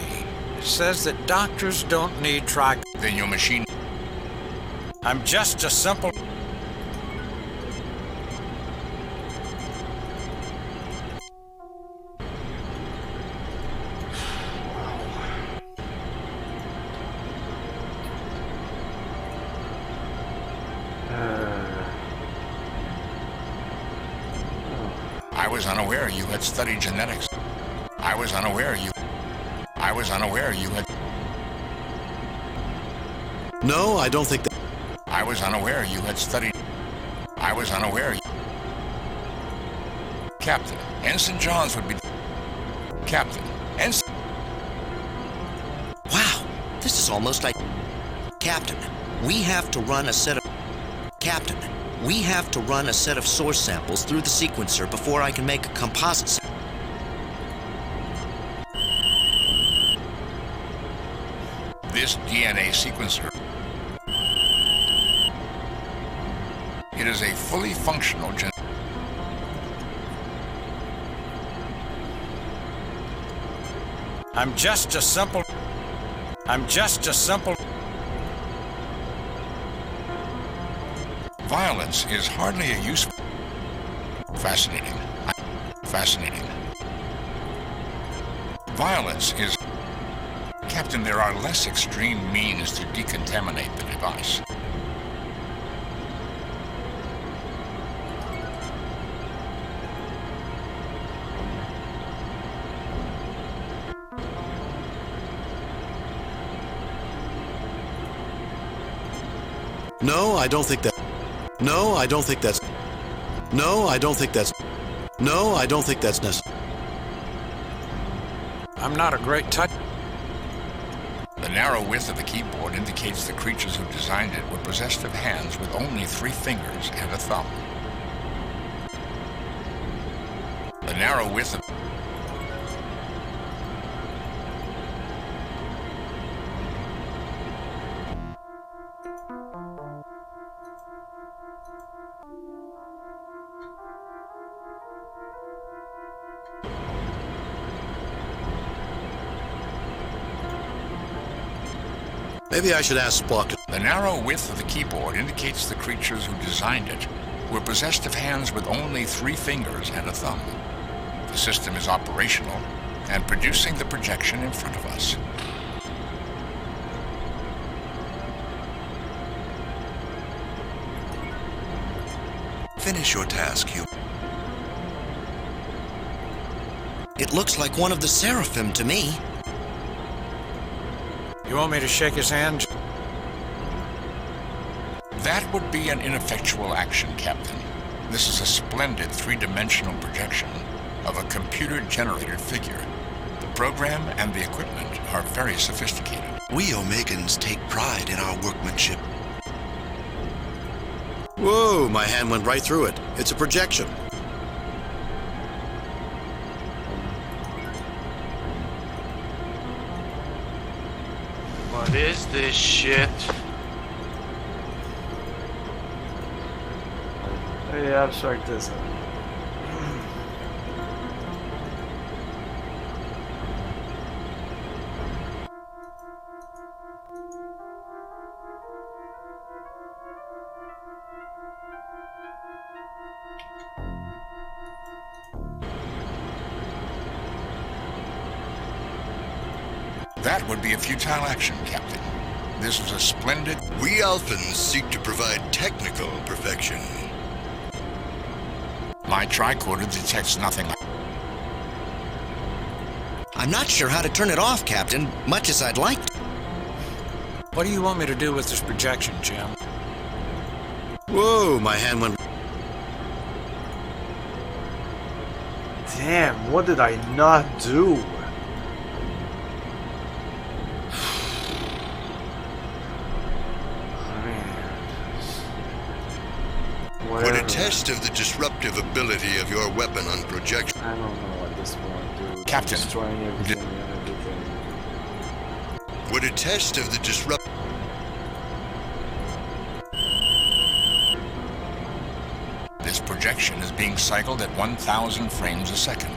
It says that doctors don't need Then your machine... I'm just a simple... I was unaware you had studied genetics. I was unaware you had... No, I don't think that... I was unaware you had studied... I was unaware you... Captain, Ensign Johns would be... Captain, Ensign... Wow, this is almost like... Captain, we have to run a set of... Captain, we have to run a set of source samples through the sequencer before I can make a composite... This DNA sequencer... It is a fully functional gen... I'm just a simple... Violence is hardly a useful... Fascinating. Violence is... Captain, there are less extreme means to decontaminate the device. No, I don't think that... No, I don't think that's... No, I don't think that's... No, I don't think that's necessary. I'm not a great touch... The narrow width of the keyboard indicates the creatures who designed it were possessed of hands with only 3 fingers and a thumb. The narrow width of... Maybe I should ask Spock. The narrow width of the keyboard indicates the creatures who designed it were possessed of hands with only 3 fingers and a thumb. The system is operational and producing the projection in front of us. Finish your task, Hugh. It looks like one of the seraphim to me. You want me to shake his hand? That would be an ineffectual action, Captain. This is a splendid three-dimensional projection of a computer-generated figure. The program and the equipment are very sophisticated. We Omegans take pride in our workmanship. Whoa, my hand went right through it. It's a projection. What is this shit? Hey, abstract this. That would be a futile action, Captain. This is a splendid... We Alphans seek to provide technical perfection. My tricorder detects nothing. I'm not sure how to turn it off, Captain, much as I'd like to. What do you want me to do with this projection, Jim? Whoa, my hand went... Damn, what did I not do? Would a test of the disruptive ability of your weapon on projection... I don't know at this point, dude. Captain. Destroying everything and everything. Would a test of the disrupt... This projection is being cycled at 1,000 frames a second.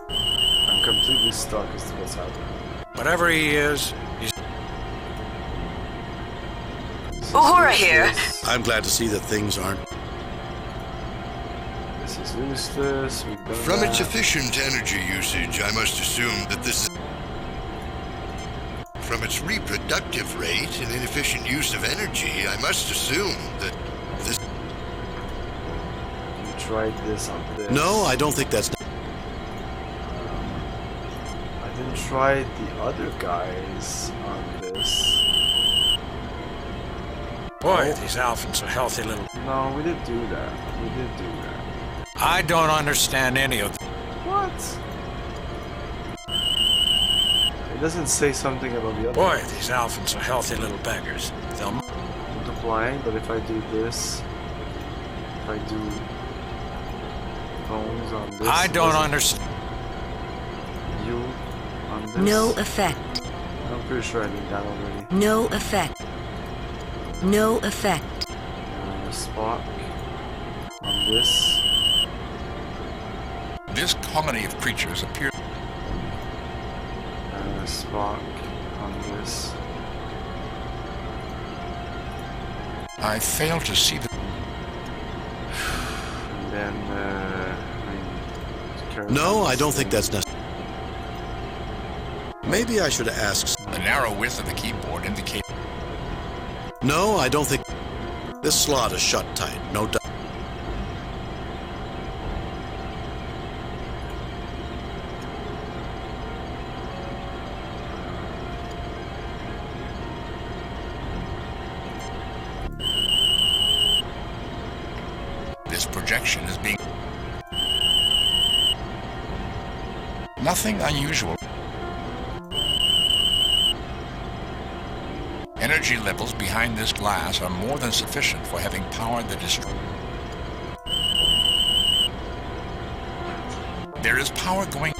I'm completely stuck as to what's happening. Whatever he is, he's... Uhura here. I'm glad to see that things aren't... This is useless. From its efficient energy usage, I must assume that this is... From its reproductive rate and inefficient use of energy, I must assume that this... You tried this on this. No, I don't think that's... I didn't try the other guys on this. Boy, these Alphans are healthy little... No, we did do that. We did do that. I don't understand any of them. What? It doesn't say something about the other. Boy, these Alphans are healthy little beggars. They'll... Multiplying, but if I do this... If I do... Bones on this... I don't understand. You on this... No effect. I'm pretty sure I did that already. No effect. No effect. Spock on this. This colony of creatures appear... Spock on this. I fail to see the... And then, No, I don't think that's necessary. Maybe I should ask... The narrow width of the keyboard indicates... No, I don't think... This slot is shut tight, no doubt. This projection is being... Nothing unusual. Energy levels behind this glass are more than sufficient for having powered the destroyer. There is power going...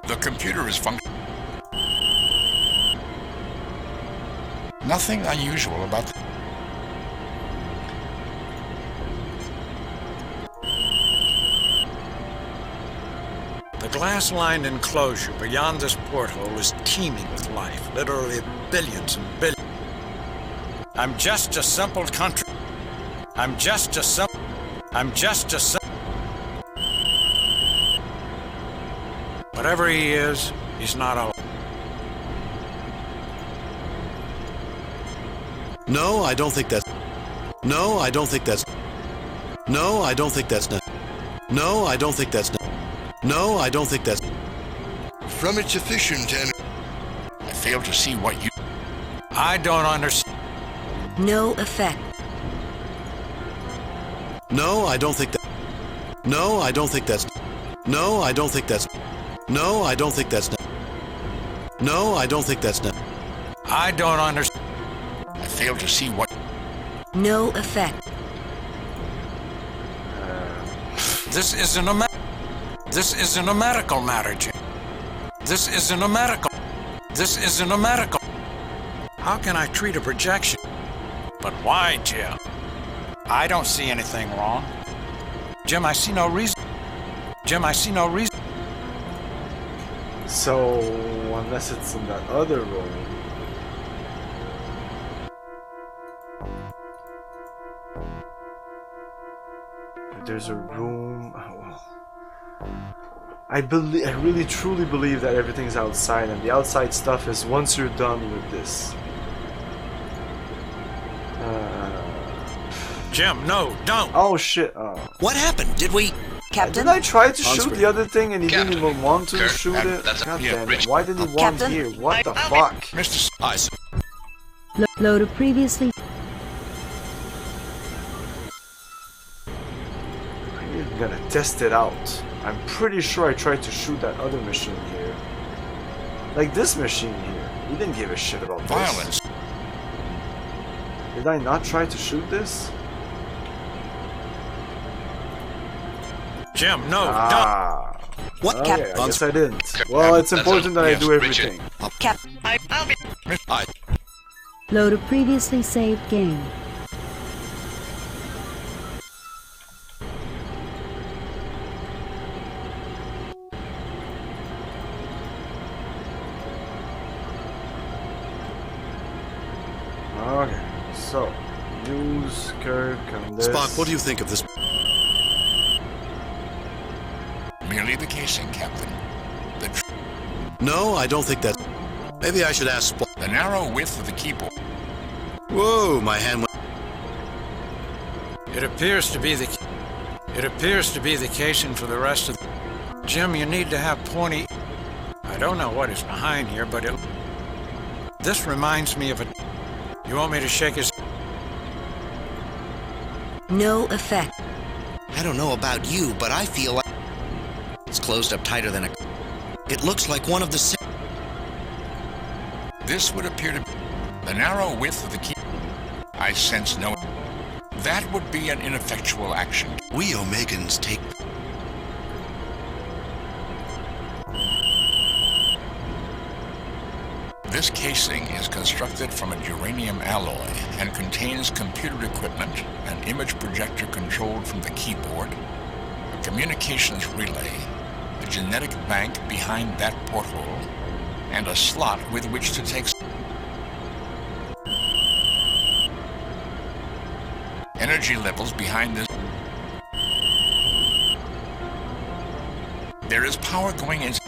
The computer is functioning. Nothing unusual about the... The glass-lined enclosure beyond this portal is teeming with life, literally billions and billions. I'm just a simple country. I'm just a simple... Whatever he is, he's not alive. No, I don't think that's... No, I don't think that's... No, I don't think that's not. No, I don't think that's not. No, I don't think that's. From its efficient and... I fail to see what you... I don't understand. No effect. No, I don't think that. No, I don't think that's. No, I don't think that's. No, I don't think that's not. No, I don't think that's not. I don't understand. I fail to see what... No effect. This isn't a This isn't a medical matter, Jim. This isn't a medical. This isn't a medical. How can I treat a projection? But why, Jim? I don't see anything wrong. Jim, I see no reason. Jim, I see no reason. So, unless it's in that other room. There's a room. I really truly believe that everything's outside, and the outside stuff is once you're done with this. Jim, no, don't. Oh shit. What happened? Did we... Captain? Did I try to shoot the other thing and he didn't even want to shoot it? God damn it. Why didn't he want here? What the fuck? Mr. Eyes. Load of previously. I'm gonna test it out. I'm pretty sure I tried to shoot that other machine here. Like this machine here. He didn't give a shit about violence. This. Did I not try to shoot this? Jim, no, don't. What, oh, Captain? Yeah, I guess I didn't. Well, it's important that I do everything. Captain, I'll be... Load a previously saved game. Okay, so use Kirk on this. Spock, what do you think of this? Merely the casing, Captain. No, I don't think that's... Maybe I should ask Spock. The narrow width of the keyboard. Whoa, my hand went... It appears to be the casing for the rest of the... Jim, you need to have pointy... I don't know what is behind here, but it... This reminds me of a... You want me to shake his... No effect. I don't know about you, but I feel like... It's closed up tighter than a... It looks like one of the... This would appear to be the narrow width of the key. I sense no... That would be an ineffectual action. We Omegans take... This casing is constructed from a uranium alloy and contains computer equipment, an image projector controlled from the keyboard, a communications relay, a genetic bank behind that porthole, and a slot with which to take energy levels behind this. There is power going into...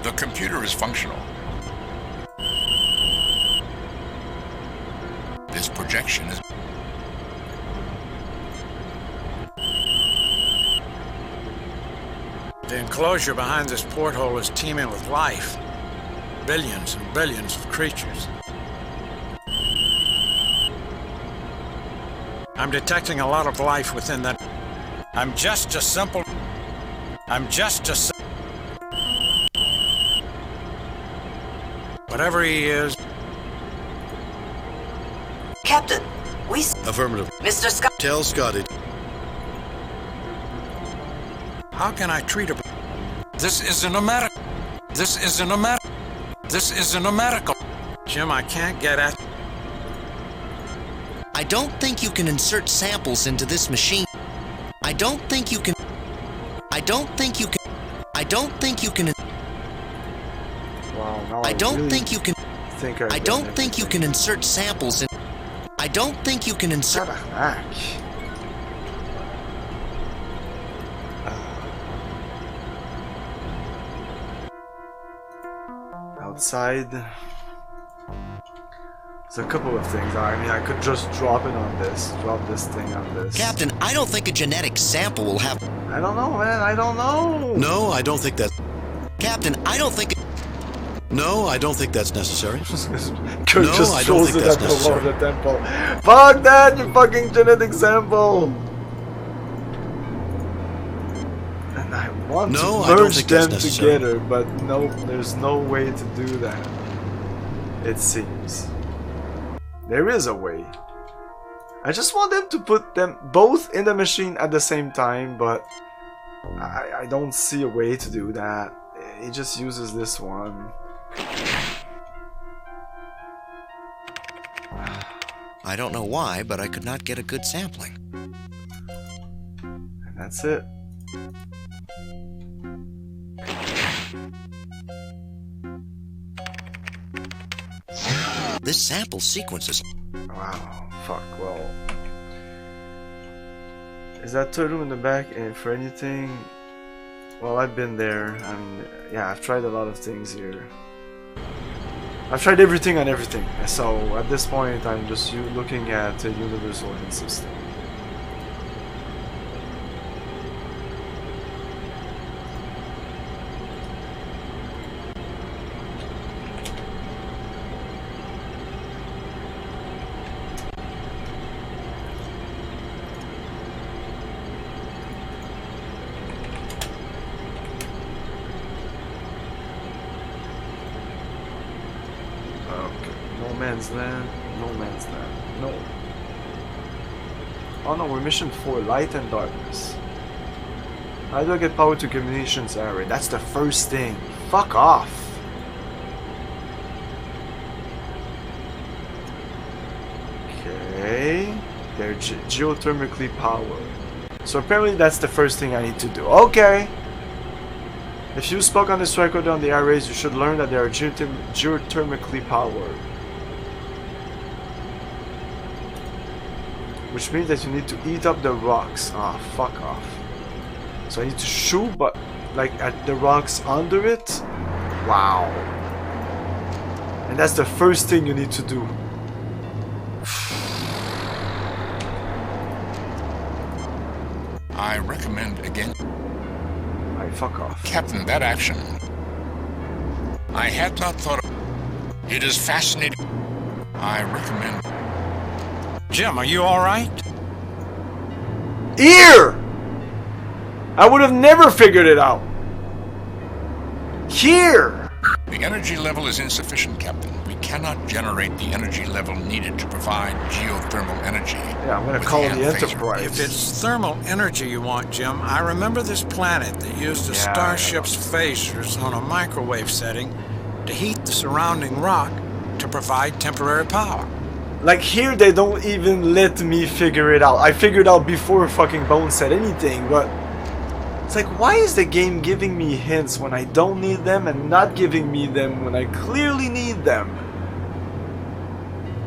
The computer is functional. This projection is... The enclosure behind this porthole is teeming with life. Billions and billions of creatures. I'm detecting a lot of life within that. I'm just a simple... Whatever he is... Captain, we... Affirmative. Mr. Scott... Tell Scotty. How can I treat a... This isn't a medical... This isn't a medical... This isn't a medical... Jim, I can't get at... I don't think you can insert samples into this machine. I don't think you can... I don't think you can... I don't think you can... Wow, now I don't really think you can... I don't think you can insert samples in... I don't think you can insert... Outside. There's a couple of things. I mean, I could just drop it on this. Drop this thing on this. Captain, I don't think a genetic sample will have... I don't know, man. I don't know. No, I don't think that... Captain, I don't think... No, I don't think that's necessary. Kurt no, just I don't throws think it that's at the necessary. Lord of the Temple. Fuck that, you fucking genetic sample! And I want No, to I don't merge think them that's necessary. together, but no, there's no way to do that. It seems. There is a way. I just want them to put them both in the machine at the same time, but I don't see a way to do that. He just uses this one. I don't know why, but I could not get a good sampling. And that's it. This sample sequence is... Wow, fuck, well... Is that turtle in the back and for anything? Well, I've been there. I mean, yeah, I've tried a lot of things here. I've tried everything on everything. So, at this point, I'm just looking at a universal hint system. No man's land, no. Oh no, we're mission 4, light and darkness. How do I get power to communications array? That's the first thing. Fuck off. Okay. They're geothermically powered. So apparently that's the first thing I need to do. Okay. If you spoke on this record on the arrays, you should learn that they are geothermically powered. Which means that you need to eat up the rocks. Ah, fuck off. So I need to shoot, but like at the rocks under it? Wow. And that's the first thing you need to do. I recommend again. Alright, fuck off. Captain, that action. I had not thought of... It is fascinating. I recommend... Jim, are you alright? Here! I would have never figured it out. Here! The energy level is insufficient, Captain. We cannot generate the energy level needed to provide geothermal energy. Yeah, I'm gonna call the Enterprise. If it's thermal energy you want, Jim, I remember this planet that used a starship's phasers on a microwave setting to heat the surrounding rock to provide temporary power. Like here they don't even let me figure it out. I figured out before fucking Bones said anything, but it's like, why is the game giving me hints when I don't need them and not giving me them when I clearly need them?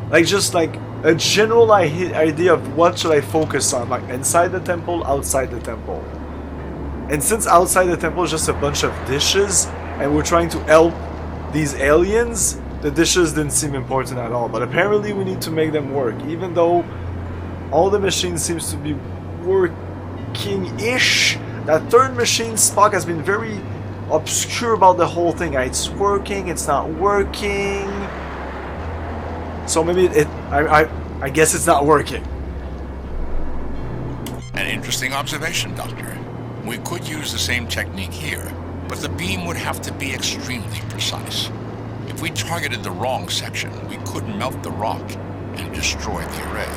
Like just like a general idea of what should I focus on, like inside the temple, outside the temple. And since outside the temple is just a bunch of dishes and we're trying to help these aliens, the dishes didn't seem important at all, but apparently we need to make them work, even though all the machines seems to be working-ish. That third machine, Spock, has been very obscure about the whole thing. It's working, it's not working. So maybe I guess it's not working. An interesting observation, Doctor. We could use the same technique here, but the beam would have to be extremely precise. If we targeted the wrong section, we could melt the rock and destroy the array.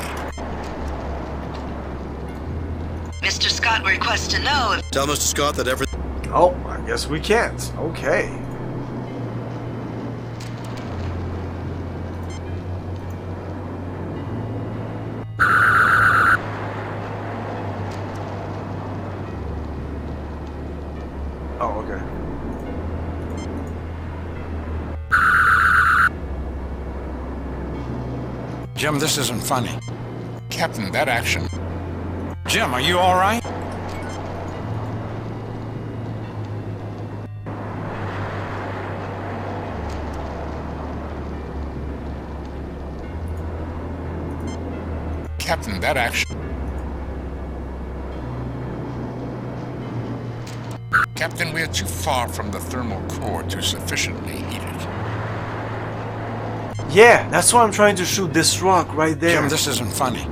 Mr. Scott requests to know if... Tell Mr. Scott that everything... Oh, I guess we can't. Okay. Oh, okay. Jim, this isn't funny. Captain, that action. Jim, are you alright? Captain, that action... Captain, we are too far from the thermal core to sufficiently heat it. Yeah, that's why I'm trying to shoot this rock right there. Jim, this isn't funny.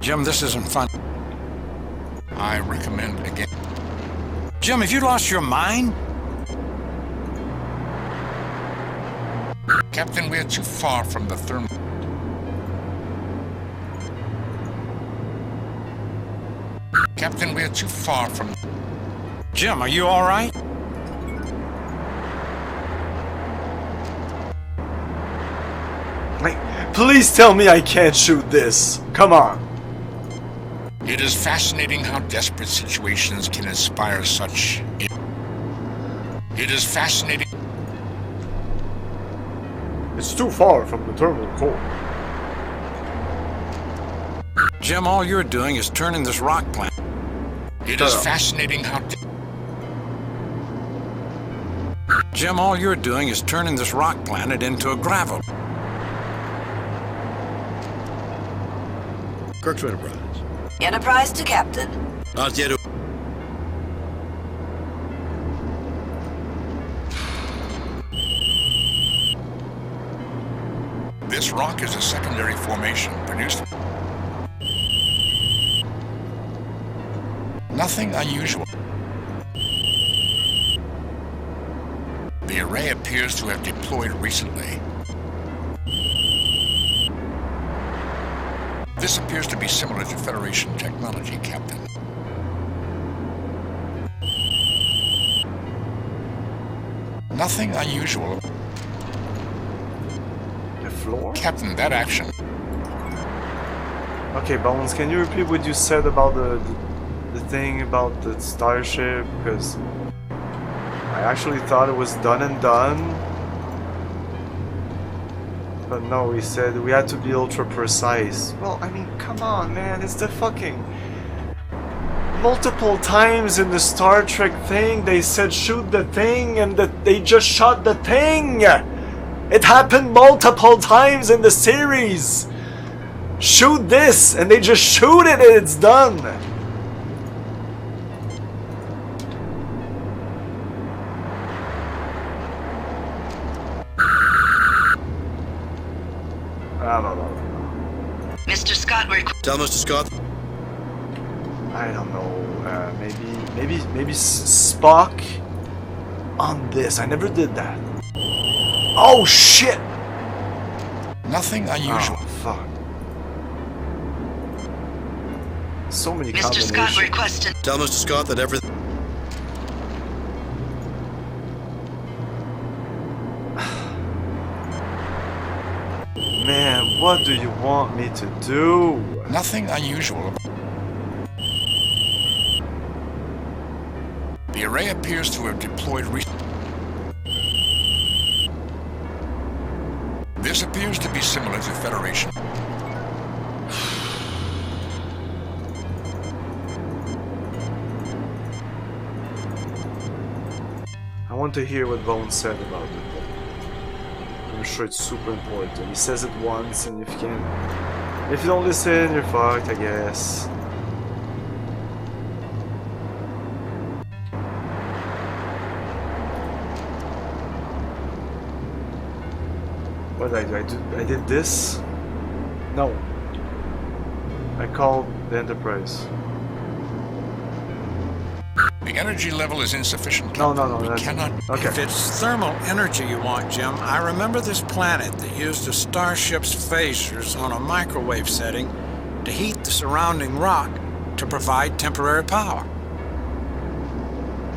Jim, this isn't fun. I recommend again. Jim, have you lost your mind? Captain, we are too far from the thermal... Captain, we are too far from... Jim, are you all right? Like, please tell me I can't shoot this. Come on. It is fascinating how desperate situations can inspire such... It is fascinating... It's too far from the thermal core. Jim, all you're doing is turning this rock planet. It is fascinating how... Jim, all you're doing is turning this rock planet into a gravel. Kirk to Enterprise. Enterprise to Captain. Not yet. This rock is a secondary formation produced... Nothing unusual. The array appears to have deployed recently. This appears to be similar to Federation technology, Captain. Nothing unusual. The floor? Captain, that action. Okay, Bones, can you repeat what you said about the thing about the starship? Because I actually thought it was done and done. But no, he said we had to be ultra precise. Well, I mean, come on, man, it's the fucking... Multiple times in the Star Trek thing, they said shoot the thing, and they just shot the thing! It happened multiple times in the series! Shoot this, and they just shoot it and it's done! I don't know. Mr. Scott, tell Mr. Scott. I don't know. Maybe Spock on this. I never did that. Oh shit! Nothing unusual. Oh, fuck. So many Mr. combinations. Scott requested. Tell Mr. Scott that everything. Man, what do you want me to do? Nothing unusual. The array appears to have deployed This appears to be similar to Federation. I want to hear what Bones said about it. I'm sure it's super important. He says it once, and if you don't listen, you're fucked, I guess. What did I do? I did this? No. I called the Enterprise. The energy level is insufficient. No, we cannot... Okay. If it's thermal energy you want, Jim, I remember this planet that used a starship's phasers on a microwave setting to heat the surrounding rock to provide temporary power.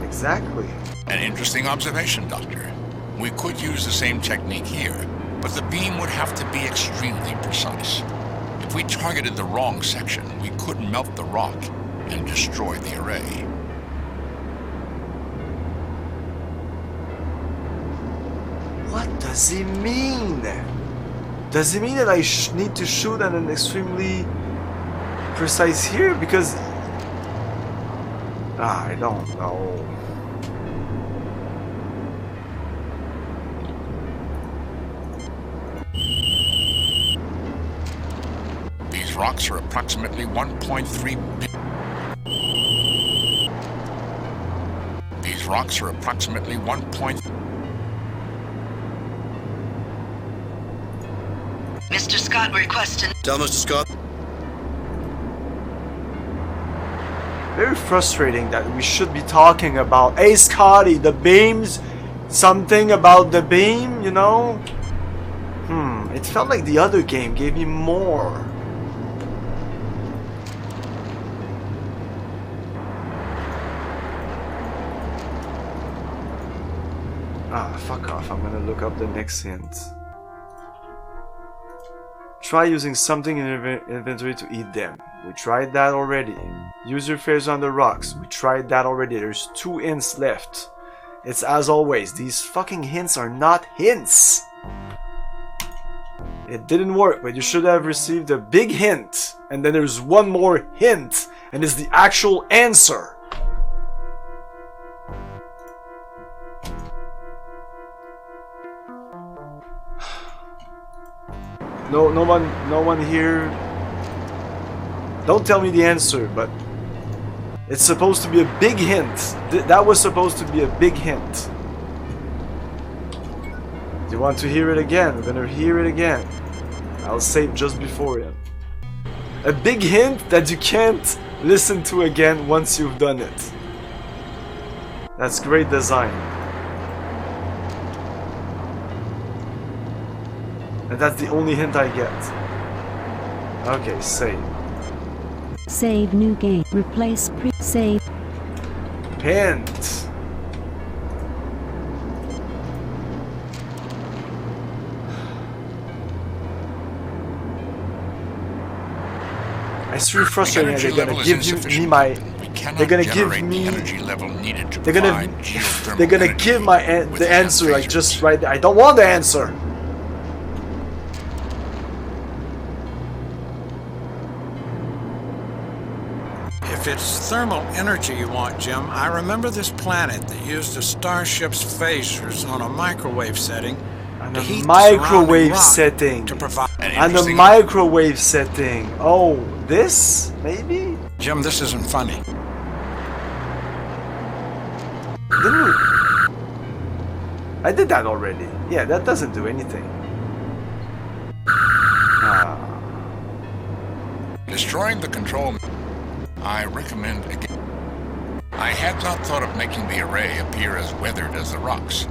Exactly. An interesting observation, Doctor. We could use the same technique here, but the beam would have to be extremely precise. If we targeted the wrong section, we could melt the rock and destroy the array. What does he mean? Does he mean that I need to shoot at an extremely precise here? Because... I don't know. rocks are approximately 1.3 These rocks are approximately 1. Mr. Scott requesting. Tell Mr. Scott. Very frustrating that we should be talking about, hey Scotty, the beams, something about the beam, you know? It felt like the other game gave me more. Fuck off, I'm gonna look up the next hint. Try using something in your inventory to eat them. We tried that already. Use your fears on the rocks. We tried that already. There's 2 hints left. It's as always, these fucking hints are not hints. It didn't work, but you should have received a big hint. And then there's one more hint, and it's the actual answer. No one here. Don't tell me the answer, but it's supposed to be a big hint. That was supposed to be a big hint. Do you want to hear it again? We're gonna hear it again. I'll say it just before it. A big hint that you can't listen to again once you've done it. That's great design. And that's the only hint I get. Okay, save. Save new game. Replace pre-save. Hint. It's really frustrating that they're gonna give me my. They're gonna give me. They're gonna give my the answer like just right there. I don't want the answer. If it's thermal energy you want, Jim, I remember this planet that used a starship's phasers on a microwave setting. On a microwave setting. To provide on the microwave setting. Oh, this? Maybe? Jim, this isn't funny. Didn't we? I did that already. Yeah, that doesn't do anything. Destroying the control. I recommend again. I had not thought of making the array appear as weathered as the rocks.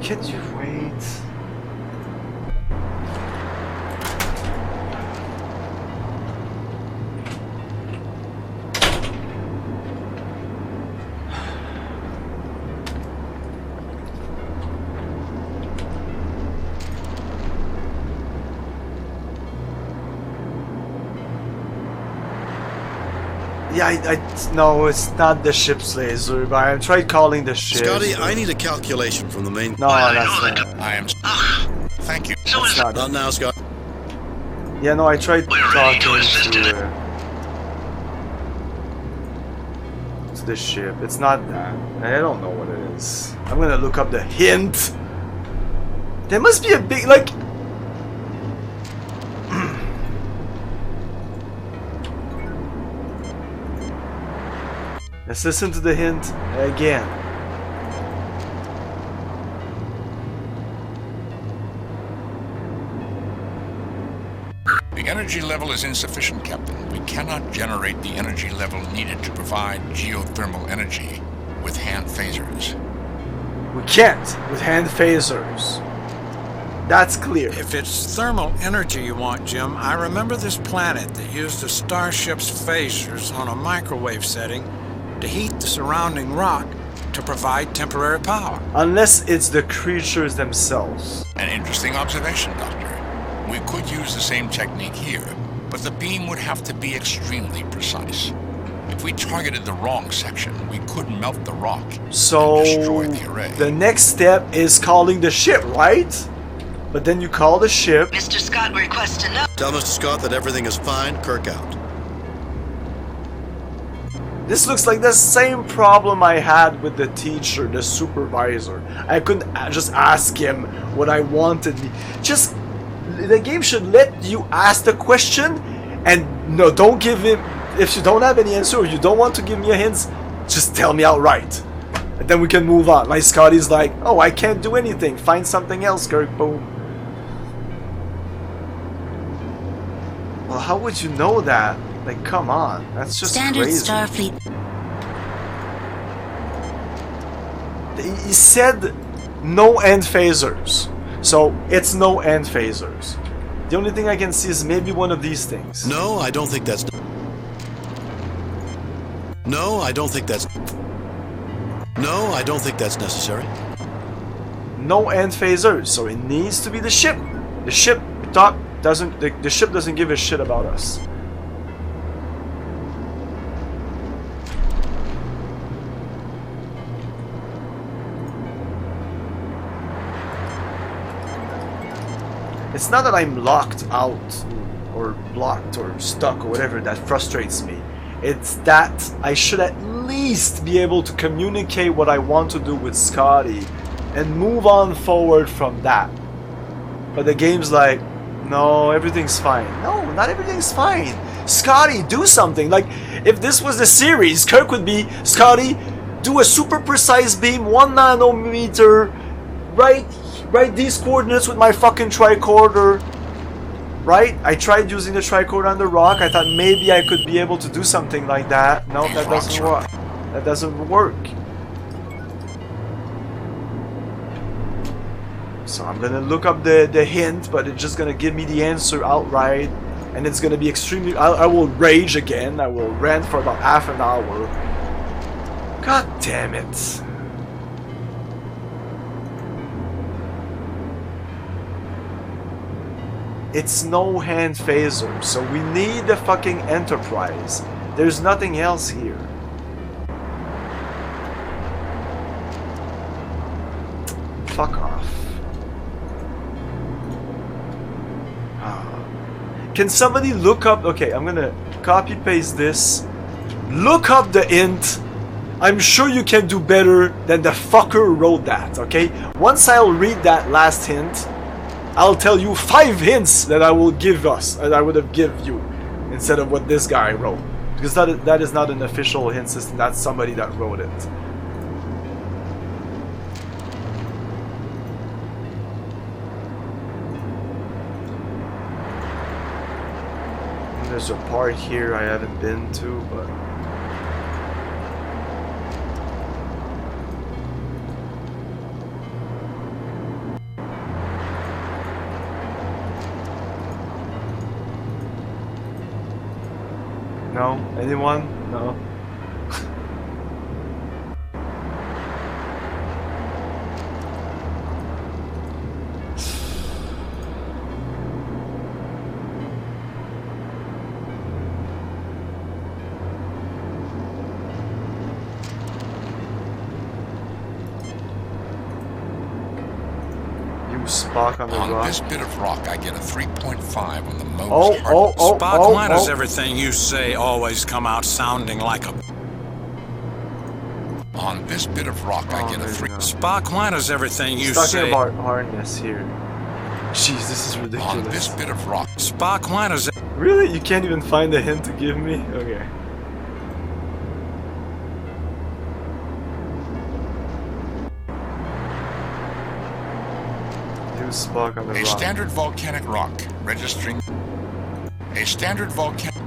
Can't you wait? Yeah, no, it's not the ship's laser, but I tried calling the ship. Scotty, I need a calculation from the main. No, that's not. I am. Thank you. That's not now, Scott. Yeah, no, I tried talking to the ship. It's not that. I don't know what it is. I'm gonna look up the hint. There must be a big, like. Let's listen to the hint again. The energy level is insufficient, Captain. We cannot generate the energy level needed to provide geothermal energy with hand phasers. We can't with hand phasers. That's clear. If it's thermal energy you want, Jim, I remember this planet that used a starship's phasers on a microwave setting to heat the surrounding rock to provide temporary power. Unless it's the creatures themselves. An interesting observation, Doctor. We could use the same technique here, but the beam would have to be extremely precise. If we targeted the wrong section, we could melt the rock and destroy the array. The next step is calling the ship, right? But then you call the ship. Mr. Scott requests to know. Tell Mr. Scott that everything is fine. Kirk out. This looks like the same problem I had with the teacher, the supervisor. I couldn't just ask him what I wanted. Just the game should let you ask the question, and no, don't give him. If you don't have any answer or you don't want to give me a hint, just tell me outright, and then we can move on. Like Scotty's like, oh, I can't do anything. Find something else, Kirk. Boom. Well, how would you know that? Like, come on, that's just Standard crazy. Starfleet. He said no end phasers, so it's no end phasers. The only thing I can see is maybe one of these things. No, I don't think that's... No, I don't think that's... No, I don't think that's necessary. No end phasers, so it needs to be the ship. The ship doesn't. The ship doesn't give a shit about us. It's not that I'm locked out or blocked or stuck or whatever that frustrates me. It's that I should at least be able to communicate what I want to do with Scotty and move on forward from that. But the game's like, no, everything's fine. No, not everything's fine. Scotty, do something. Like, if this was the series, Kirk would be, Scotty, do a super precise beam, 1 nanometer, write these coordinates with my fucking tricorder. Right? I tried using the tricorder on the rock. I thought maybe I could be able to do something like that. No, that doesn't work. That doesn't work. So I'm gonna look up the hint, but it's just gonna give me the answer outright. And it's gonna be extremely... I will rage again. I will rant for about half an hour. God damn it. It's no hand phaser, so we need the fucking Enterprise. There's nothing else here. Fuck off. Can somebody look up... Okay, I'm gonna copy paste this. Look up the hint. I'm sure you can do better than the fucker who wrote that, okay? Once I'll read that last hint, I'll tell you 5 hints that I will give us, and I would have given you, instead of what this guy wrote. Because that is not an official hint system, that's somebody that wrote it. And there's a part here I haven't been to, but... No? Anyone? No? Spock on the rock. On this bit of rock, I get a 3.5 on the most Spock, why does everything you say always come out sounding like a... On this bit of rock, I get a 3... Spock, why does everything you talking say... about harness here. Jeez, this is ridiculous. On this bit of rock... Spock, why does it... Really? You can't even find a hint to give me? Okay. Spock on the rock. Standard volcanic rock, registering... A standard volcanic...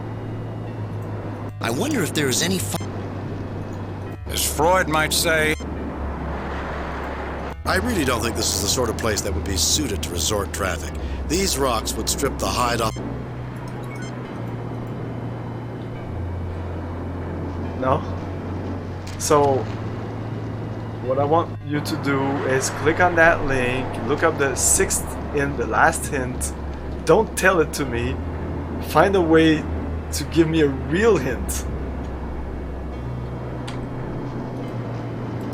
I wonder if there is any... As Freud might say... I really don't think this is the sort of place that would be suited to resort traffic. These rocks would strip the hide off... No? So... What I want you to do is click on that link, look up the 6th hint, the last hint, don't tell it to me, find a way to give me a real hint.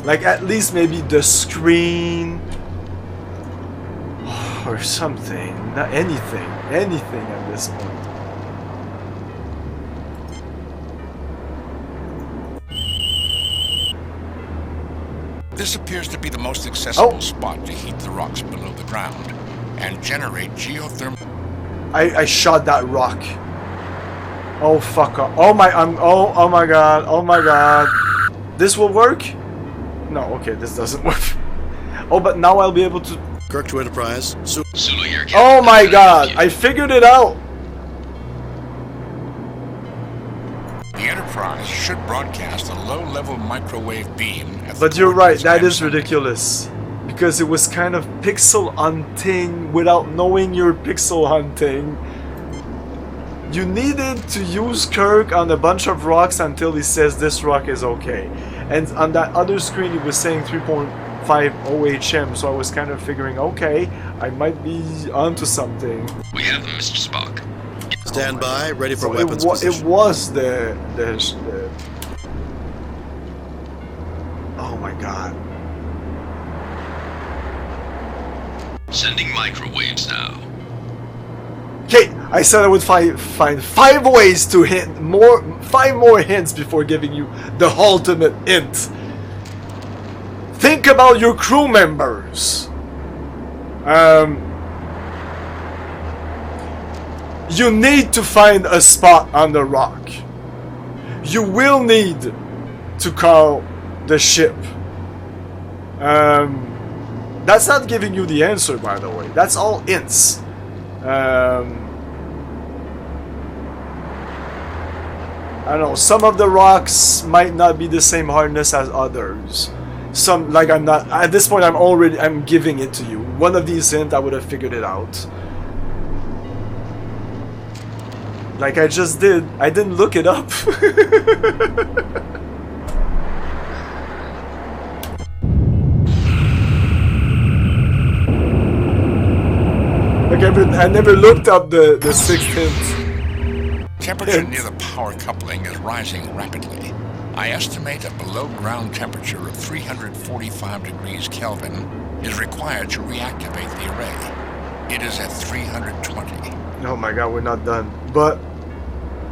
Like at least maybe the screen or something, not anything at this point. This appears to be the most accessible spot to heat the rocks below the ground and generate geothermal... I shot that rock. Oh fuck off. Oh my oh my god. Oh my god. This will work? No, okay, this doesn't work. Oh, but now I'll be able to Kirk to Enterprise. Zulu here. Oh my god, I figured it out. The Enterprise should broadcast a low-level microwave beam at the But you're right, coordinates that is mentioned. ridiculous. Because it was kind of pixel hunting without knowing you're pixel hunting. You needed to use Kirk on a bunch of rocks until he says this rock is okay. And on that other screen he was saying 3.5 OHM, so I was kind of figuring, okay, I might be onto something. We have them, Mr. Spock. Stand by, ready for So weapons it position. was the oh my god. Sending microwaves now. Okay, I said I would find 5 ways to hint 5 more hints before giving you the ultimate hint. Think about your crew members. You need to find a spot on the rock. You will need to call the ship. That's not giving you the answer, by the way. That's all hints. I don't know, some of the rocks might not be the same hardness as others. Some, like, I'm not, at this point I'm giving it to you. One of these hints I would have figured it out. Like I just did. I didn't look it up. Like I never looked up the 6th hint. Temperature near the power coupling is rising rapidly. I estimate a below-ground temperature of 345 degrees Kelvin is required to reactivate the array. It is at 320. Oh my god, we're not done. But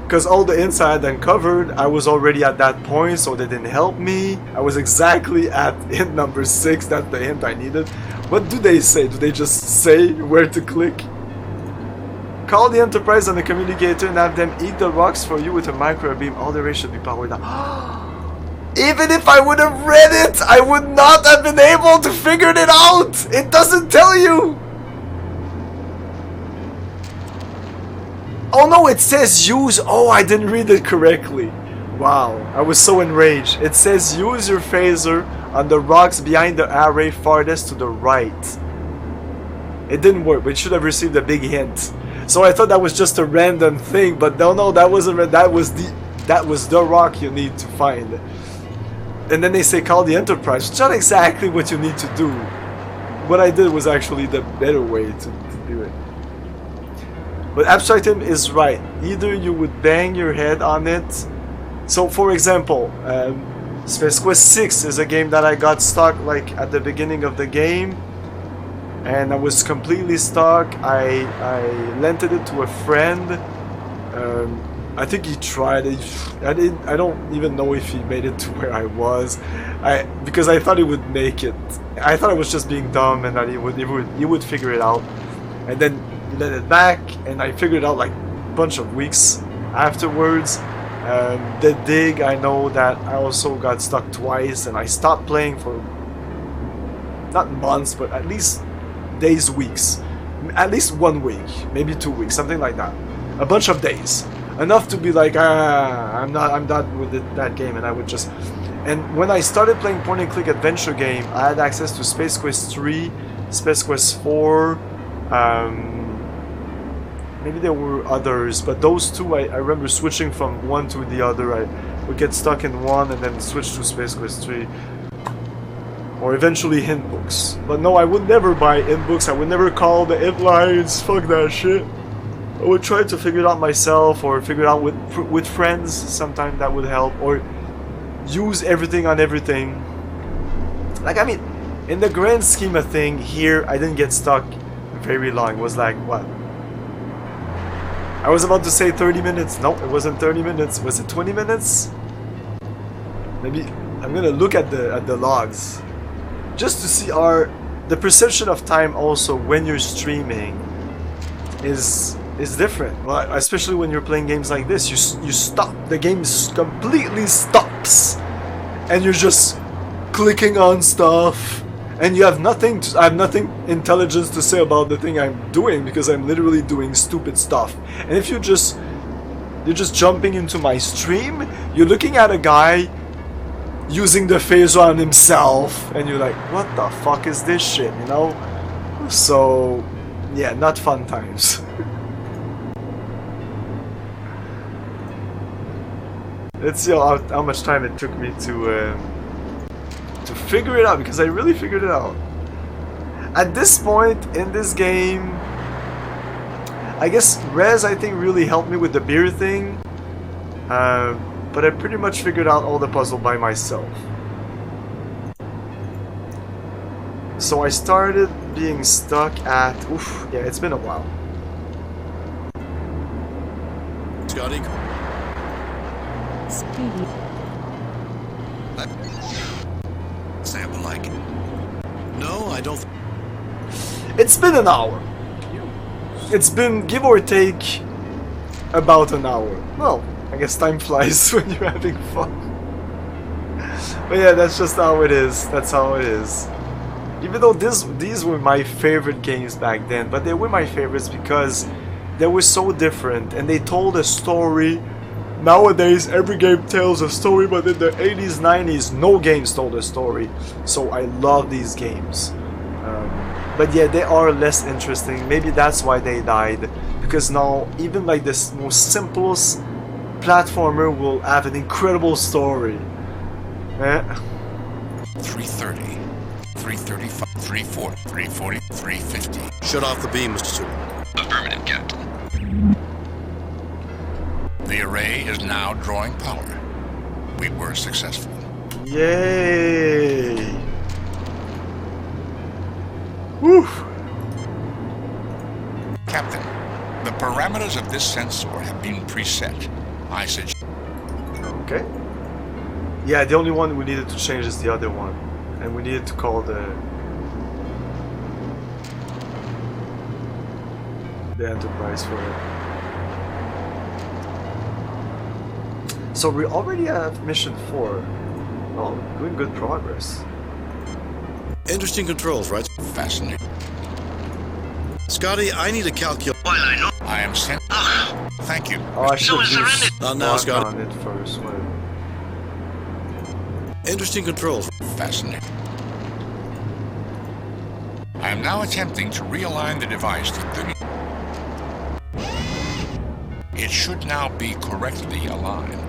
because all the hints I had uncovered, I was already at that point, so they didn't help me. I was exactly at hint number 6. That's the hint I needed. What do they say? Do they just say where to click? Call the Enterprise on the communicator and have them eat the rocks for you with a micro beam. All the array should be powered down. Even if I would have read it, I would not have been able to figure it out. It doesn't tell you. Oh no, it says use. Oh, I didn't read it correctly. Wow, I was so enraged. It says use your phaser on the rocks behind the array farthest to the right. It didn't work, but it should have received a big hint. So I thought that was just a random thing, but no, that wasn't. That was the rock you need to find. And then they say call the Enterprise. It's not exactly what you need to do. What I did was actually the better way to do it. But Abstract Him is right. Either you would bang your head on it. So for example, Space Quest 6 is a game that I got stuck like at the beginning of the game. And I was completely stuck. I lent it to a friend. I think he tried it. I don't even know if he made it to where I was. Because I thought he would make it. I thought I was just being dumb and that he would figure it out. And then he let it back, and I figured it out like a bunch of weeks afterwards. The dig, I know that I also got stuck twice, and I stopped playing for not months, but at least days, weeks, at least 1 week, maybe 2 weeks, something like that. A bunch of days, enough to be like, I'm done with that game, and I would just. And when I started playing point and click adventure game, I had access to Space Quest 3, Space Quest 4. Maybe there were others, but those two I remember switching from one to the other. I would get stuck in one and then switch to Space Quest 3. Or eventually hint books. But no, I would never buy hint books. I would never call the hint lines. Fuck that shit. I would try to figure it out myself, or figure it out with friends. Sometimes that would help. Or use everything on everything. Like, I mean, in the grand scheme of thing, here I didn't get stuck very long. It was like, what? I was about to say 30 minutes. No, it wasn't 30 minutes. Was it 20 minutes? Maybe I'm gonna look at the logs just to see the perception of time also when you're streaming is is different. Well, especially when you're playing games like this, you stop. The game completely stops, and you're just clicking on stuff, and you have nothing. I have nothing intelligence to say about the thing I'm doing because I'm literally doing stupid stuff. And if you're just jumping into my stream, you're looking at a guy using the phaser on himself, and you're like, what the fuck is this shit, you know? So, yeah, not fun times. Let's see how much time it took me to figure it out, because I really figured it out. At this point in this game, I guess Rez, I think, really helped me with the beer thing. But I pretty much figured out all the puzzle by myself. So I started being stuck at... Oof, yeah, it's been a while. Scotty? Sample like it? No, I don't... It's been an hour. It's been, give or take, about an hour. Well, I guess time flies when you're having fun. But yeah, that's just how it is. That's how it is. Even though these were my favorite games back then, but they were my favorites because they were so different and they told a story. Nowadays, every game tells a story, but in the 80s, 90s, no games told a story. So I love these games. But yeah, they are less interesting. Maybe that's why they died. Because now, even like this most simplest platformer will have an incredible story. 330, 335, 340, 340, 350. Shut off the beam, Mr. Super. Affirmative, Captain. The array is now drawing power. We were successful. Yay! Woo! Captain, the parameters of this sensor have been preset. I suggest... Okay. Yeah, the only one we needed to change is the other one. And we needed to call the Enterprise for it. So we already have mission 4. Oh, doing good progress. Interesting controls, right? Fascinating. Scotty, I need a calculator. While I know... I am sent... Thank you. Oh, I should surrender. have Now, Scotty. on it first. Wait. Interesting controls. Fascinating. I am now attempting to realign the device to 30. It should now be correctly aligned.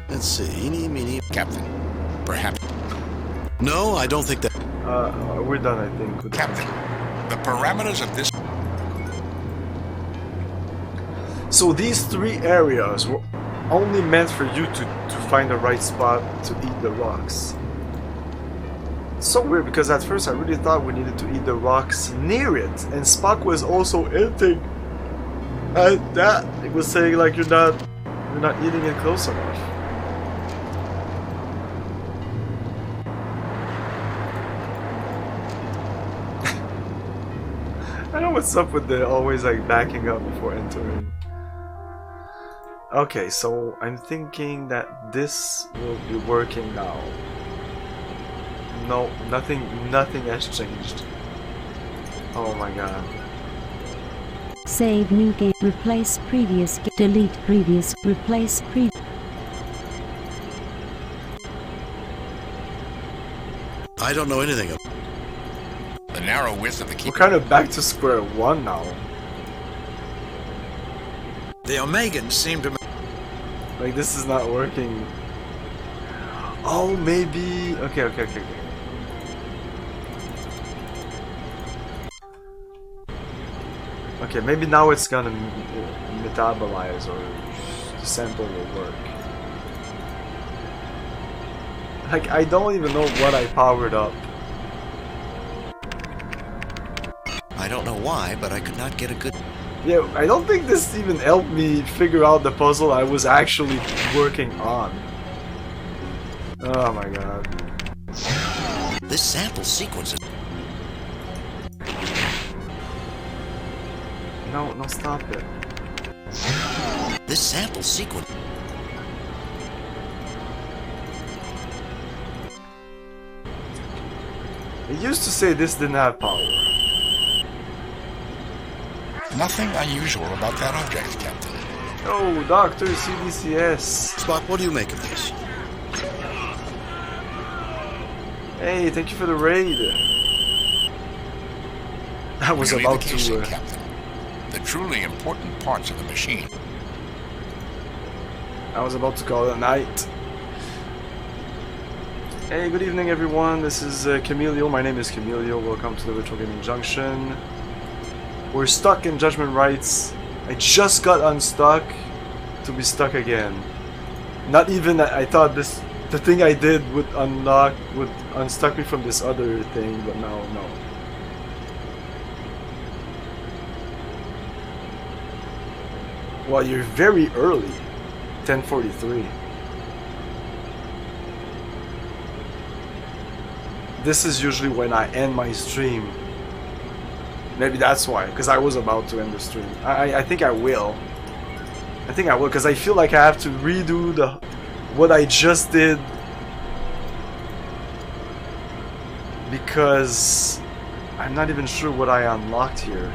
Let's see. Eeny, meeny. Captain, perhaps... No, I don't think that... We're done, I think. With Captain, the parameters of this... So these 3 areas were only meant for you to find the right spot to eat the rocks. It's so weird because at first I really thought we needed to eat the rocks near it, and Spock was also hinting at that. It was saying like you're not eating it close enough. I don't know what's up with the always like backing up before entering. Okay, so I'm thinking that this will be working now. No, nothing has changed. Oh my god. Save new game. Replace previous. Delete previous. Replace previous. I don't know anything of... The narrow width of the key... We're kind of back to square one now. The Omegans seem to... Like, this is not working. Oh, maybe... Okay. Okay, maybe now it's gonna metabolize, or the sample will work. Like, I don't even know what I powered up. I don't know why, but I could not get a good... Yeah, I don't think this even helped me figure out the puzzle I was actually working on. Oh my god. This sample sequence is... No, stop it. This sample sequence... It used to say this didn't have power. Nothing unusual about that object, Captain. Oh, Doctor CDCS. Spock, what do you make of this? Hey, thank you for the raid. I was Merely about the casing, to... Captain. The truly important parts of the machine. I was about to call it a night. Hey, good evening everyone, this is Camilio, my name is Camilio, welcome to the Virtual Gaming Junction. We're stuck in Judgment Rites. I just got unstuck to be stuck again. Not even that I thought the thing I did would unstuck me from this other thing, but no. Well, you're very early, 10:43. This is usually when I end my stream. Maybe that's why, because I was about to end the stream. I think I will. Because I feel like I have to redo what I just did. Because I'm not even sure what I unlocked here.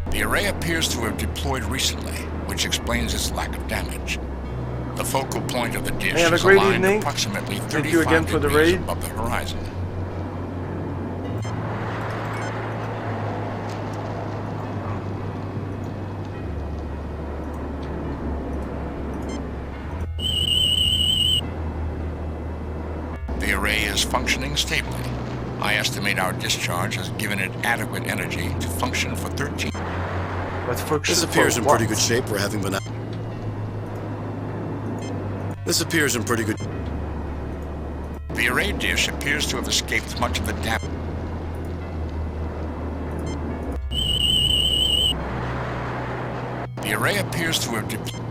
The array appears to have deployed recently, which explains its lack of damage. The focal point of the dish is aligned approximately 35 degrees above the horizon. The array is functioning stably. I estimate our discharge has given it adequate energy to function for 13... This appears in pretty good shape for having been out. This appears in pretty good... The array dish appears to have escaped much of the damage. The array appears to have deployed...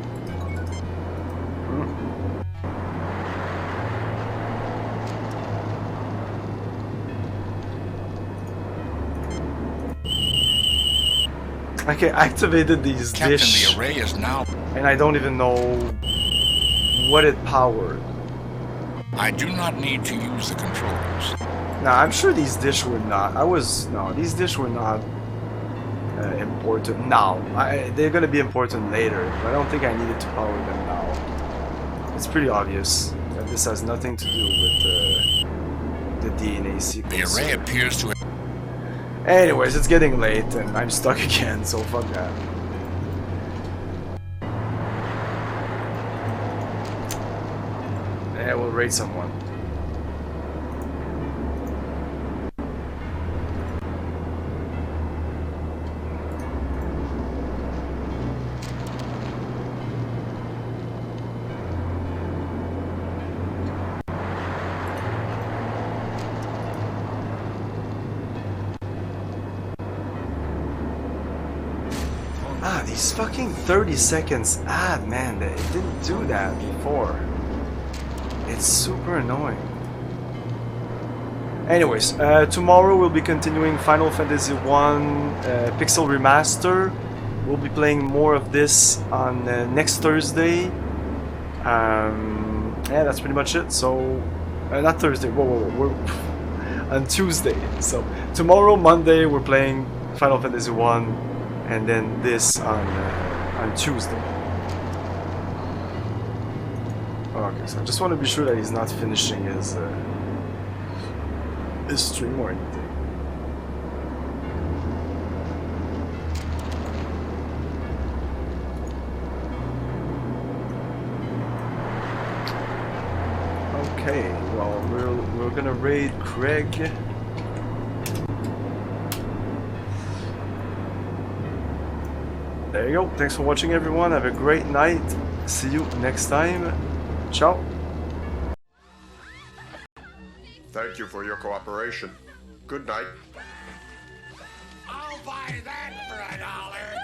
Okay, activated these Captain, dish, the array is now... and I don't even know what it powered. I do not need to use the controls. Nah, I'm sure these dish were not. These dish were not important now. They're gonna be important later, but I don't think I needed to power them now. It's pretty obvious that this has nothing to do with the DNA sequence. The array appears to have... Anyways, it's getting late and I'm stuck again, so fuck that. Yeah, we'll raid someone. These fucking 30 seconds ad, man, they didn't do that before. It's super annoying. Anyways, tomorrow we'll be continuing Final Fantasy 1 Pixel Remaster. We'll be playing more of this on next Thursday. Yeah, that's pretty much it. So, not Thursday, we're on Tuesday. So, tomorrow, Monday, we're playing Final Fantasy 1. And then this on Tuesday. Okay, so I just want to be sure that he's not finishing his stream or anything. Okay, well, now. We're gonna raid Craig. There you go. Thanks for watching, everyone. Have a great night. See you next time. Ciao. Thank you for your cooperation. Good night. I'll buy that for $1.